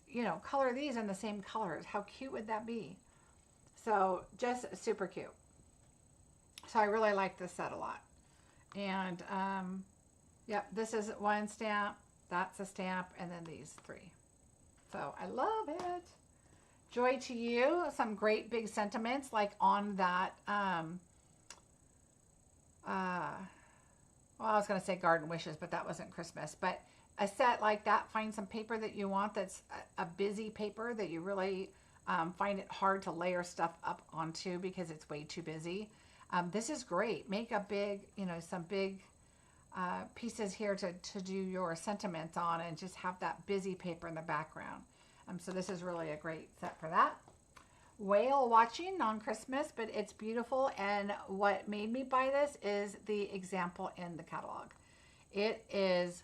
you know, color these in the same colors. How cute would that be? So just super cute. So I really like this set a lot. And yep, this is one stamp, that's a stamp, and then these three. So I love it. Joy to you. Some great big sentiments like on that well, I was going to say garden wishes, but that wasn't Christmas. But a set like that, find some paper that you want that's a busy paper that you really find it hard to layer stuff up onto because it's way too busy. This is great. Make a big, you know, some big pieces here to do your sentiments on and just have that busy paper in the background. So this is really a great set for that. Whale watching on Christmas, but it's beautiful. And what made me buy this is the example in the catalog. It is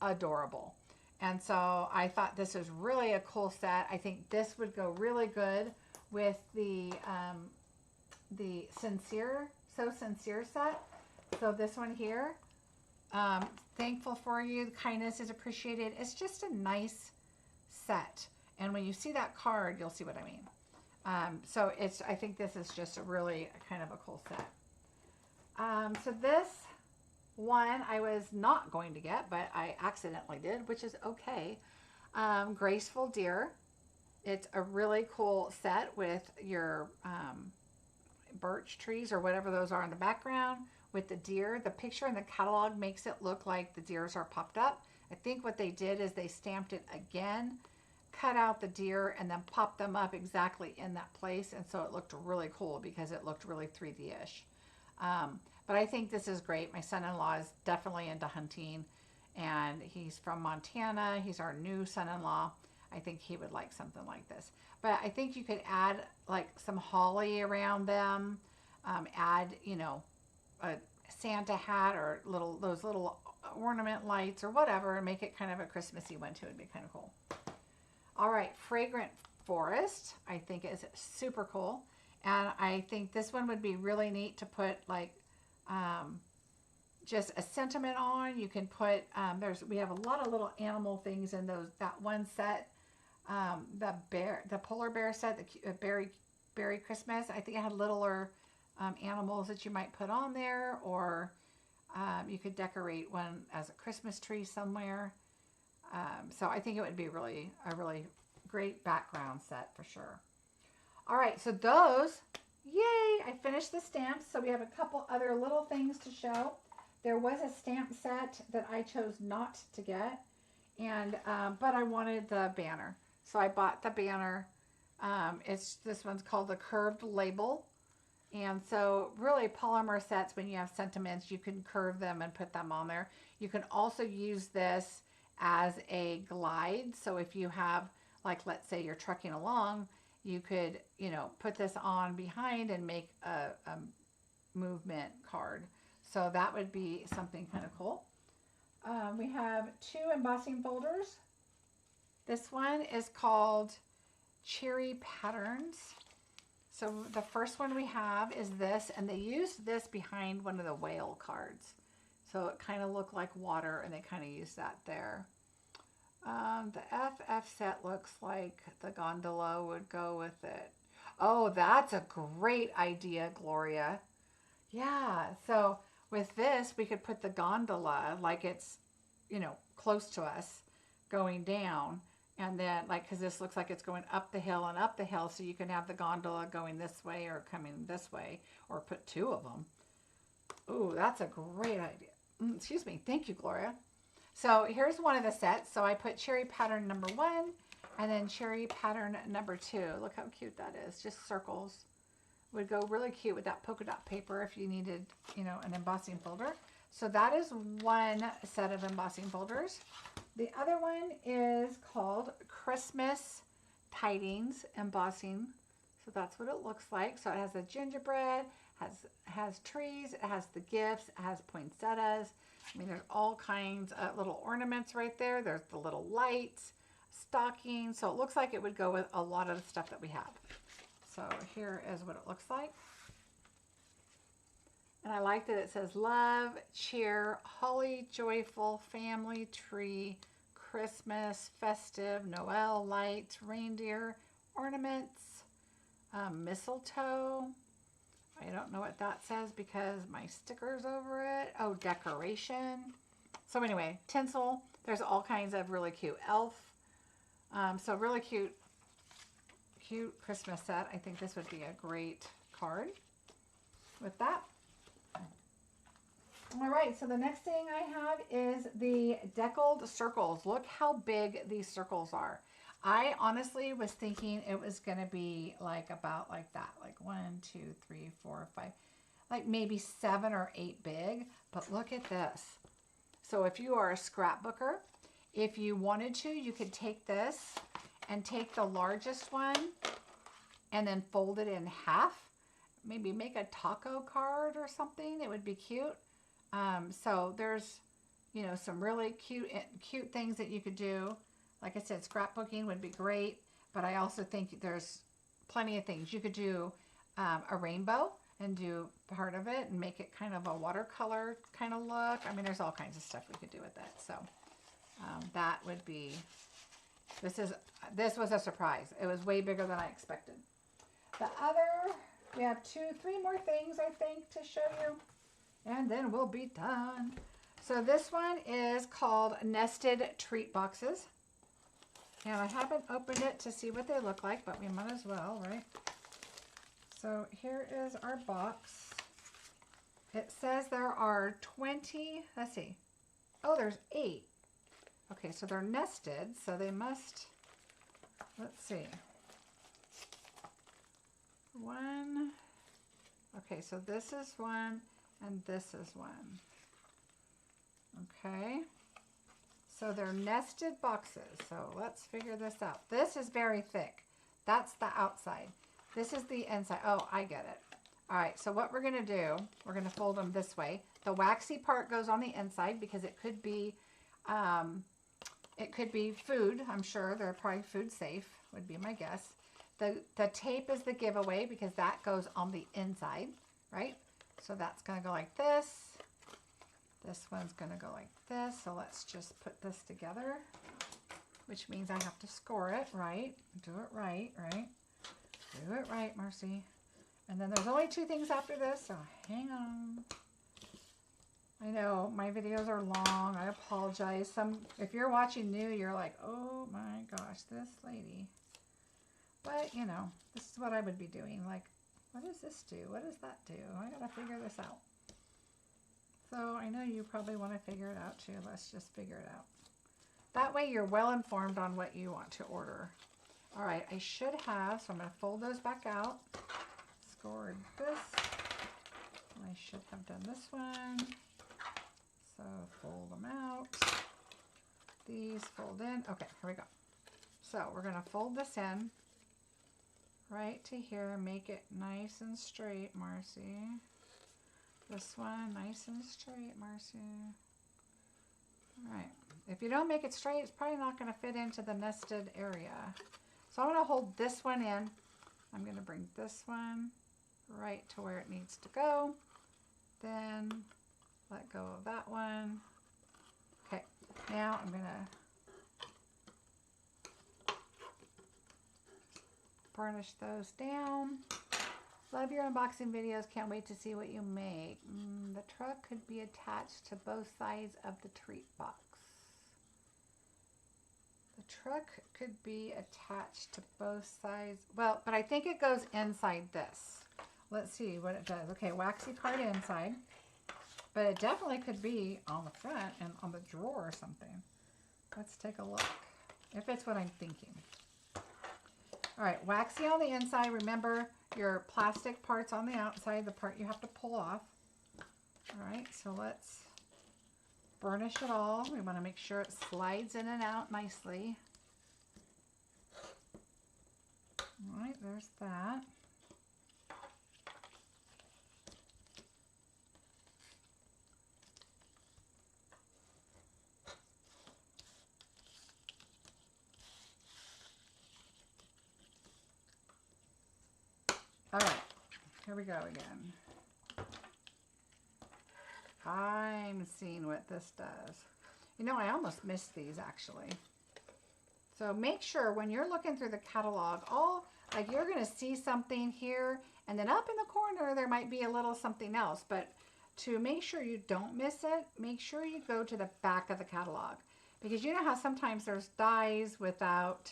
adorable. And so I thought this was really a cool set. I think this would go really good with the sincere, so sincere set. So this one here, thankful for you. Kindness is appreciated. It's just a nice set. And when you see that card, you'll see what I mean. So I think this is just a really kind of a cool set. So this one I was not going to get, but I accidentally did, which is okay. Graceful Deer. It's a really cool set with your birch trees or whatever those are in the background with the deer. The picture in the catalog makes it look like the deers are popped up. I think what they did is they stamped it again, cut out the deer, and then popped them up exactly in that place. And so it looked really cool because it looked really 3D-ish. But I think this is great. My son-in-law is definitely into hunting, and he's from Montana. He's our new son-in-law. I think he would like something like this. But I think you could add like some holly around them, add, you know, a Santa hat or those little ornament lights or whatever, and make it kind of a Christmassy one too. It'd be kind of cool. All right, Fragrant Forest, I think is super cool. And I think this one would be really neat to put like just a sentiment on. You can put, we have a lot of little animal things in that one set. The polar bear set, the berry Christmas. I think it had littler animals that you might put on there, or you could decorate one as a Christmas tree somewhere. So I think it would be a really great background set for sure. All right, so those, yay, I finished the stamps. So we have a couple other little things to show. There was a stamp set that I chose not to get, and but I wanted the banner. So I bought the banner. This one's called the Curved Label. And so really polymer sets, when you have sentiments, you can curve them and put them on there. You can also use this as a glide. So if you have, like, let's say you're trucking along, you could, you know, put this on behind and make a movement card. So that would be something kind of cool. We have 2 embossing folders. This one is called Cherry Patterns. So the first one we have is this, and they used this behind one of the whale cards. So it kind of looked like water, and they kind of used that there. The FF set looks like the gondola would go with it. Oh, that's a great idea, Gloria. Yeah, so with this, we could put the gondola like it's, you know, close to us going down. And then, like, because this looks like it's going up the hill and up the hill, so you can have the gondola going this way or coming this way, or put 2 of them. Ooh, that's a great idea. Excuse me. Thank you, Gloria. So here's one of the sets. So I put cherry pattern number 1 and then cherry pattern number 2. Look how cute that is. Just circles. Would go really cute with that polka dot paper if you needed, you know, an embossing folder. So that is one set of embossing folders. The other one is called Christmas Tidings Embossing. So that's what it looks like. So it has the gingerbread, has trees, it has the gifts, it has poinsettias. I mean, there's all kinds of little ornaments right there. There's the little lights, stockings. So it looks like it would go with a lot of the stuff that we have. So here is what it looks like. And I like that it says love, cheer, holly, joyful, family, tree, Christmas, festive, Noel, lights, reindeer, ornaments, mistletoe. I don't know what that says because my sticker's over it. Oh, decoration. So anyway, tinsel. There's all kinds of really cute elf. So really cute Christmas set. I think this would be a great card with that. All right, so the next thing I have is the deckled circles. Look how big these circles are. I honestly was thinking it was going to be like about like that, like 1, 2, 3, 4, 5, like maybe 7 or 8 big. But look at this. So if you are a scrapbooker, if you wanted to, you could take this and take the largest one and then fold it in half. Maybe make a taco card or something. It would be cute. So there's, you know, some really cute things that you could do. Like I said, scrapbooking would be great, but I also think there's plenty of things. You could do a rainbow and do part of it and make it kind of a watercolor kind of look. I mean, there's all kinds of stuff we could do with that. So that would be, this was a surprise. It was way bigger than I expected. The other, we have 2, 3 more things, I think, to show you. And then we'll be done. So this one is called Nested Treat Boxes. And I haven't opened it to see what they look like, but we might as well, right? So here is our box. It says there are 20, let's see. Oh, there's 8. Okay, so they're nested, so they must, let's see. 1. Okay, so this is 1. And this is 1. Okay. So they're nested boxes. So let's figure this out. This is very thick. That's the outside. This is the inside. Oh, I get it. All right. So what we're going to do, we're going to fold them this way. The waxy part goes on the inside because it could be food. I'm sure they're probably food safe would be my guess. The tape is the giveaway because that goes on the inside, right? So that's going to go like this. This one's going to go like this. So let's just put this together, which means I have to score it right. Do it right, right? Do it right, Marcie. And then there's only 2 things after this, so hang on. I know my videos are long. I apologize. If you're watching new, you're like, oh my gosh, this lady. But, you know, this is what I would be doing. Like, what does this do? What does that do? I gotta figure this out. So I know you probably want to figure it out too. Let's just figure it out. That way you're well informed on what you want to order. All right, I should have, so I'm gonna fold those back out. Scored this. I should have done this one. So fold them out. These fold in. Okay, here we go. So we're going to fold this in right to here. Make it nice and straight, Marcie. This one, nice and straight, Marcie. All right. If you don't make it straight, it's probably not going to fit into the nested area. So I'm going to hold this one in. I'm going to bring this one right to where it needs to go. Then let go of that one. Okay, now I'm going to burnish those down. Love your unboxing videos. Can't wait to see what you make. The truck could be attached to both sides of the treat box. The truck could be attached to both sides. Well, but I think it goes inside this. Let's see what it does. Okay, waxy card inside. But it definitely could be on the front and on the drawer or something. Let's take a look. If it's what I'm thinking. All right, waxy on the inside. Remember your plastic part's on the outside, the part you have to pull off. All right, so let's burnish it all. We want to make sure it slides in and out nicely. All right, there's that. All right, here we go again. I'm seeing what this does. You know, I almost missed these actually. So make sure when you're looking through the catalog, like you're going to see something here, and then up in the corner there might be a little something else. But to make sure you don't miss it, make sure you go to the back of the catalog, because you know how sometimes there's dies without,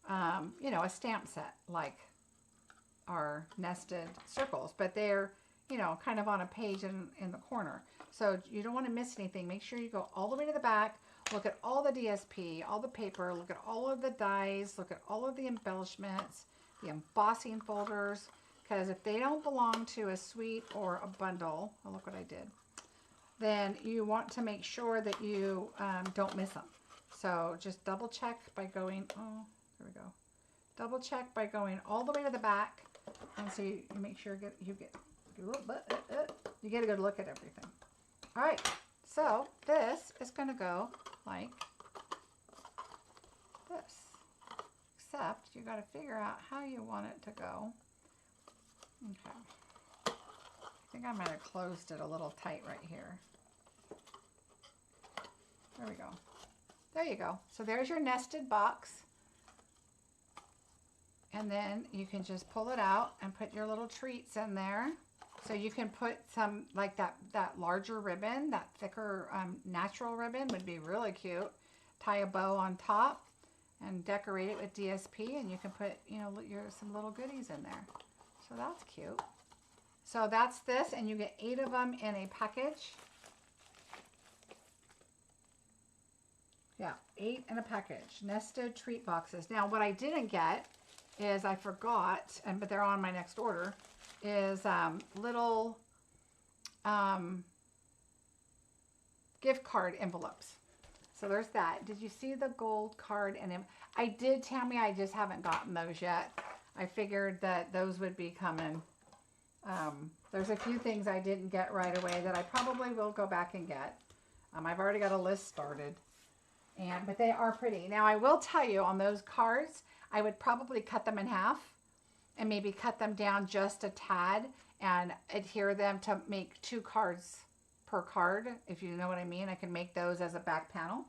you know, a stamp set like our nested circles, but they're, you know, kind of on a page in the corner. So you don't want to miss anything. Make sure you go all the way to the back, look at all the DSP, all the paper, look at all of the dies, look at all of the embellishments, the embossing folders, because if they don't belong to a suite or a bundle, oh, look what I did, then you want to make sure that you don't miss them. So just double check by going, oh, there we go. Double check by going all the way to the back, and so you make sure you get a good look at everything. All right, so this is going to go like this, except you got to figure out how you want it to go. Okay, I think I might have closed it a little tight right here. There we go. There you go. So there's your nested box. And then you can just pull it out and put your little treats in there. So you can put some, like that larger ribbon, that thicker natural ribbon would be really cute. Tie a bow on top and decorate it with DSP, and you can put, you know, some little goodies in there. So that's cute. So that's this, and you get 8 of them in a package. Yeah, 8 in a package. Nested treat boxes. Now, what I didn't get is I forgot, but they're on my next order, is little gift card envelopes. So there's that. Did you see the gold card? And I did, Tammy, I just haven't gotten those yet. I figured that those would be coming. There's a few things I didn't get right away that I probably will go back and get. I've already got a list started, but they are pretty. Now I will tell you, on those cards, I would probably cut them in half and maybe cut them down just a tad and adhere them to make 2 cards per card, if you know what I mean. I can make those as a back panel.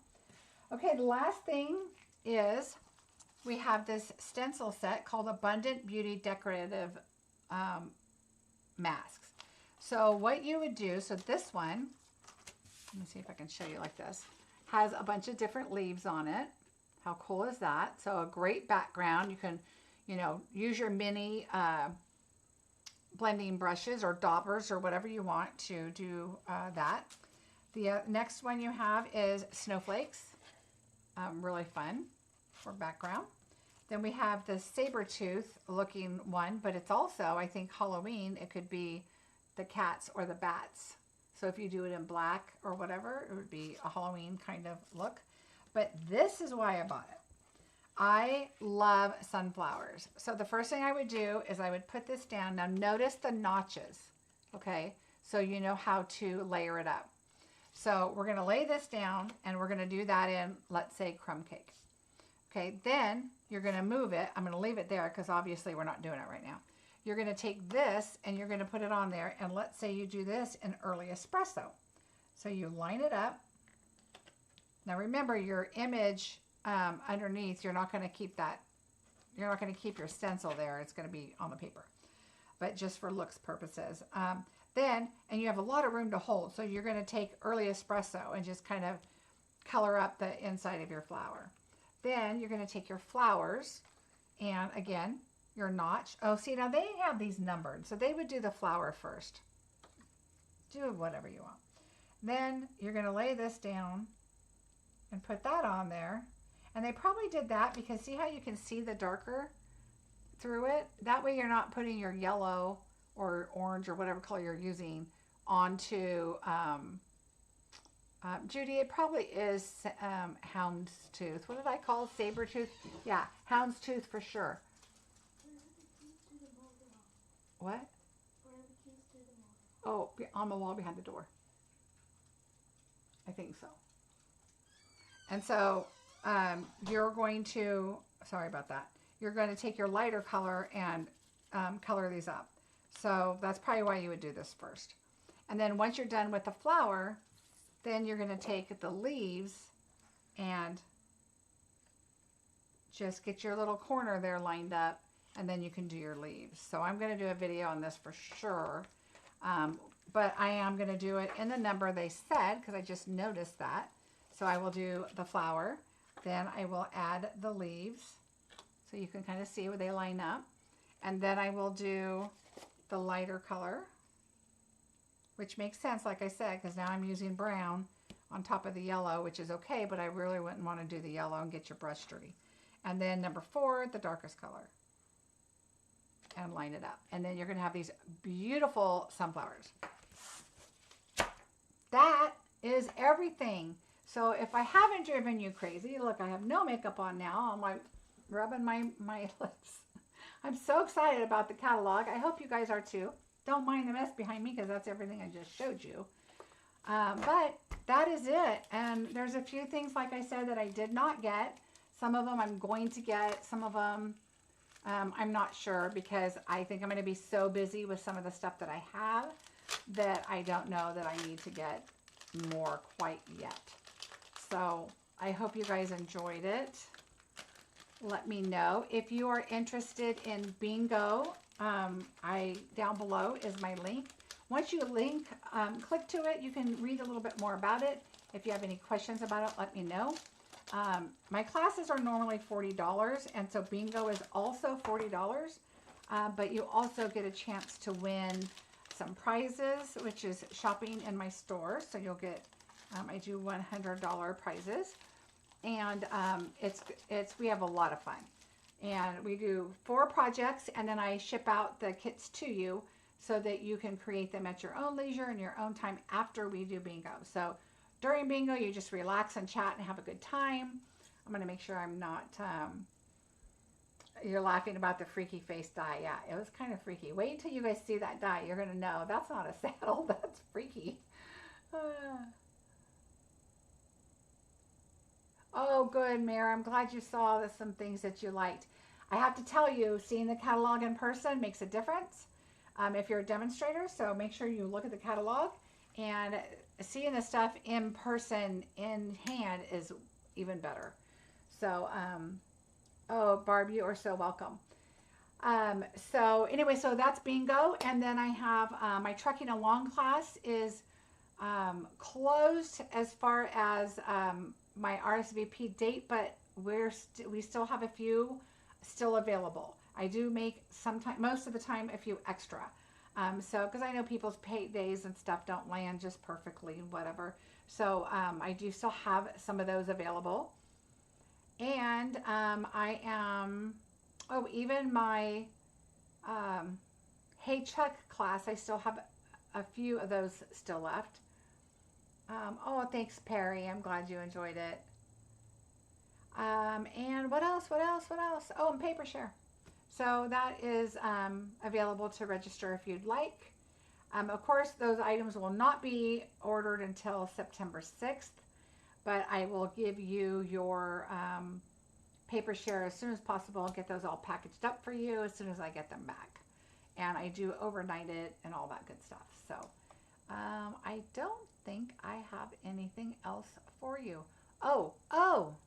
Okay, the last thing is we have this stencil set called Abundant Beauty Decorative Masks. So what you would do, so this one, let me see if I can show you like this, has a bunch of different leaves on it. How cool is that? So a great background. You can, you know, use your mini blending brushes or daubers or whatever you want to do that. The next one you have is snowflakes. Really fun for background. Then we have the saber tooth looking one, but it's also, I think, Halloween. It could be the cats or the bats. So if you do it in black or whatever, it would be a Halloween kind of look. But this is why I bought it. I love sunflowers. So the first thing I would do is I would put this down. Now notice the notches, okay? So you know how to layer it up. So we're going to lay this down and we're going to do that in, let's say, crumb cake. Okay, then you're going to move it. I'm going to leave it there because obviously we're not doing it right now. You're going to take this and you're going to put it on there. And let's say you do this in early espresso. So you line it up. Now remember your image underneath, you're not going to keep that. You're not going to keep your stencil there. It's going to be on the paper. But just for looks purposes. And you have a lot of room to hold. So you're going to take early espresso and just kind of color up the inside of your flower. Then you're going to take your flowers and again, your notch. Oh, see, now they have these numbered. So they would do the flower first. Do whatever you want. Then you're going to lay this down and put that on there. And they probably did that because see how you can see the darker through it? That way you're not putting your yellow or orange or whatever color you're using onto, Judy, it probably is houndstooth. What did I call it? Sabertooth? Yeah, houndstooth for sure. What? Oh, on the wall behind the door. I think so. And so you're going to, sorry about that, you're going to take your lighter color and color these up. So that's probably why you would do this first. And then once you're done with the flower, then you're going to take the leaves and just get your little corner there lined up, and then you can do your leaves. So I'm going to do a video on this for sure. But I am going to do it in the number they said because I just noticed that. So I will do the flower, then I will add the leaves so you can kind of see where they line up. And then I will do the lighter color, which makes sense, like I said, because now I'm using brown on top of the yellow, which is okay, but I really wouldn't want to do the yellow and get your brush dirty. And then number 4, the darkest color. And line it up. And then you're going to have these beautiful sunflowers. That is everything. So if I haven't driven you crazy, look, I have no makeup on now. I'm like rubbing my lips. I'm so excited about the catalog. I hope you guys are too. Don't mind the mess behind me because that's everything I just showed you. But that is it. And there's a few things, like I said, that I did not get. Some of them I'm going to get. Some of them I'm not sure because I think I'm going to be so busy with some of the stuff that I have that I don't know that I need to get more quite yet. So I hope you guys enjoyed it. Let me know if you are interested in bingo. Down below is my link. Once you click to it, you can read a little bit more about it. If you have any questions about it, let me know. My classes are normally $40, and so bingo is also $40. But you also get a chance to win some prizes, which is shopping in my store. So you'll get, I do $100 prizes, and we have a lot of fun. And we do 4 projects, and then I ship out the kits to you so that you can create them at your own leisure and your own time after we do bingo. So during bingo, you just relax and chat and have a good time. I'm going to make sure I'm not, you're laughing about the freaky face die. Yeah, it was kind of freaky. Wait until you guys see that die. You're going to know that's not a saddle. That's freaky. Oh, good, Mary. I'm glad you saw some things that you liked. I have to tell you, seeing the catalog in person makes a difference if you're a demonstrator. So make sure you look at the catalog, and seeing the stuff in person, in hand, is even better. So, oh, Barb, you are so welcome. So anyway, so that's bingo. And then I have my Trekking Along class is closed as far as my RSVP date, but we still have a few still available. I do make most of the time a few extra. So because I know people's pay days and stuff don't land just perfectly and whatever. So I do still have some of those available. And I am, oh, even my Hey Chuck class, I still have a few of those still left. Oh, thanks, Perry. I'm glad you enjoyed it. And what else? What else? What else? Oh, and paper share. So that is available to register if you'd like. Of course, those items will not be ordered until September 6th, but I will give you your paper share as soon as possible. I'll get those all packaged up for you as soon as I get them back. And I do overnight it and all that good stuff. So I don't think I have anything else for you. Oh,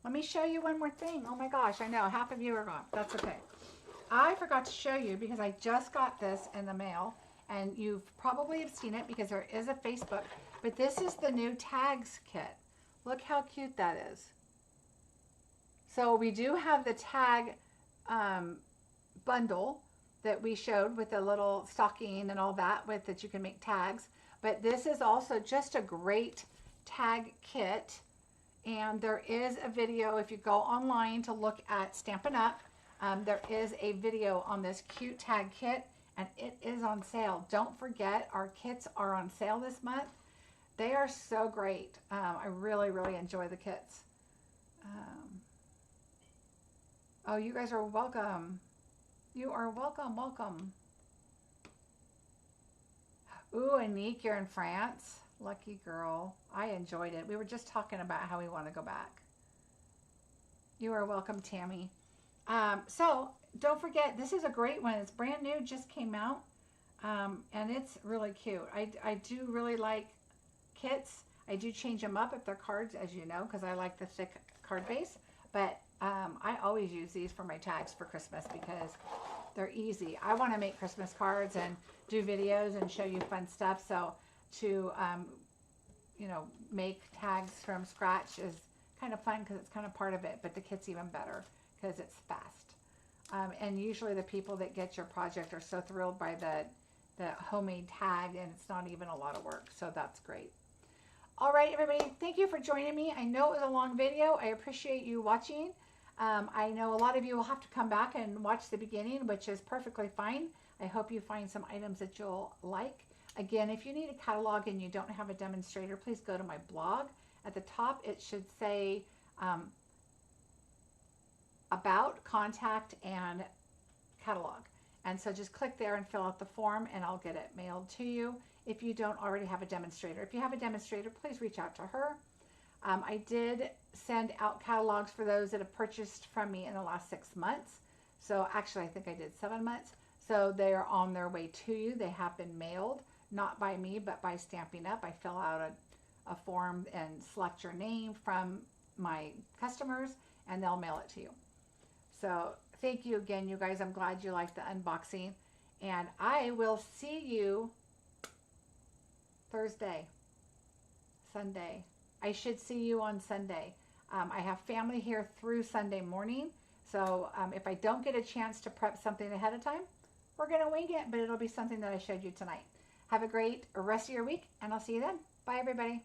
let me show you one more thing. Oh my gosh, I know, half of you are gone. That's okay. I forgot to show you because I just got this in the mail, and you've probably have seen it because there is a Facebook, but this is the new tags kit. Look how cute that is. So we do have the tag bundle that we showed with the little stocking and all that with that you can make tags, but this is also just a great tag kit. And there is a video, if you go online to look at Stampin' Up, there is a video on this cute tag kit, and it is on sale. Don't forget, our kits are on sale this month. They are so great. I really, really enjoy the kits. Oh, you guys are welcome. You are welcome, welcome. Ooh, Anique, you're in France. Lucky girl. I enjoyed it. We were just talking about how we want to go back. You are welcome, Tammy. So don't forget, this is a great one. It's brand new, just came out. And it's really cute. I do really like kits. I do change them up if they're cards, as you know, because I like the thick card base. But I always use these for my tags for Christmas because they're easy. I want to make Christmas cards and do videos and show you fun stuff. So to make tags from scratch is kind of fun because it's kind of part of it, but the kit's even better because it's fast. And usually the people that get your project are so thrilled by the homemade tag, and it's not even a lot of work, so that's great. All right, everybody, thank you for joining me. I know it was a long video. I appreciate you watching. I know a lot of you will have to come back and watch the beginning, which is perfectly fine. I hope you find some items that you'll like. Again, if you need a catalog and you don't have a demonstrator, please go to my blog. At the top, it should say about, contact, and catalog. And so just click there and fill out the form, and I'll get it mailed to you if you don't already have a demonstrator. If you have a demonstrator, please reach out to her. I did send out catalogs for those that have purchased from me in the last 6 months. So actually, I think I did 7 months. So they are on their way to you. They have been mailed. Not by me, but by Stampin' Up. I fill out a form and select your name from my customers, and they'll mail it to you. So thank you again, you guys. I'm glad you liked the unboxing. And I will see you Thursday, Sunday. I should see you on Sunday. I have family here through Sunday morning. So if I don't get a chance to prep something ahead of time, we're going to wing it, but it'll be something that I showed you tonight. Have a great rest of your week, and I'll see you then. Bye, everybody.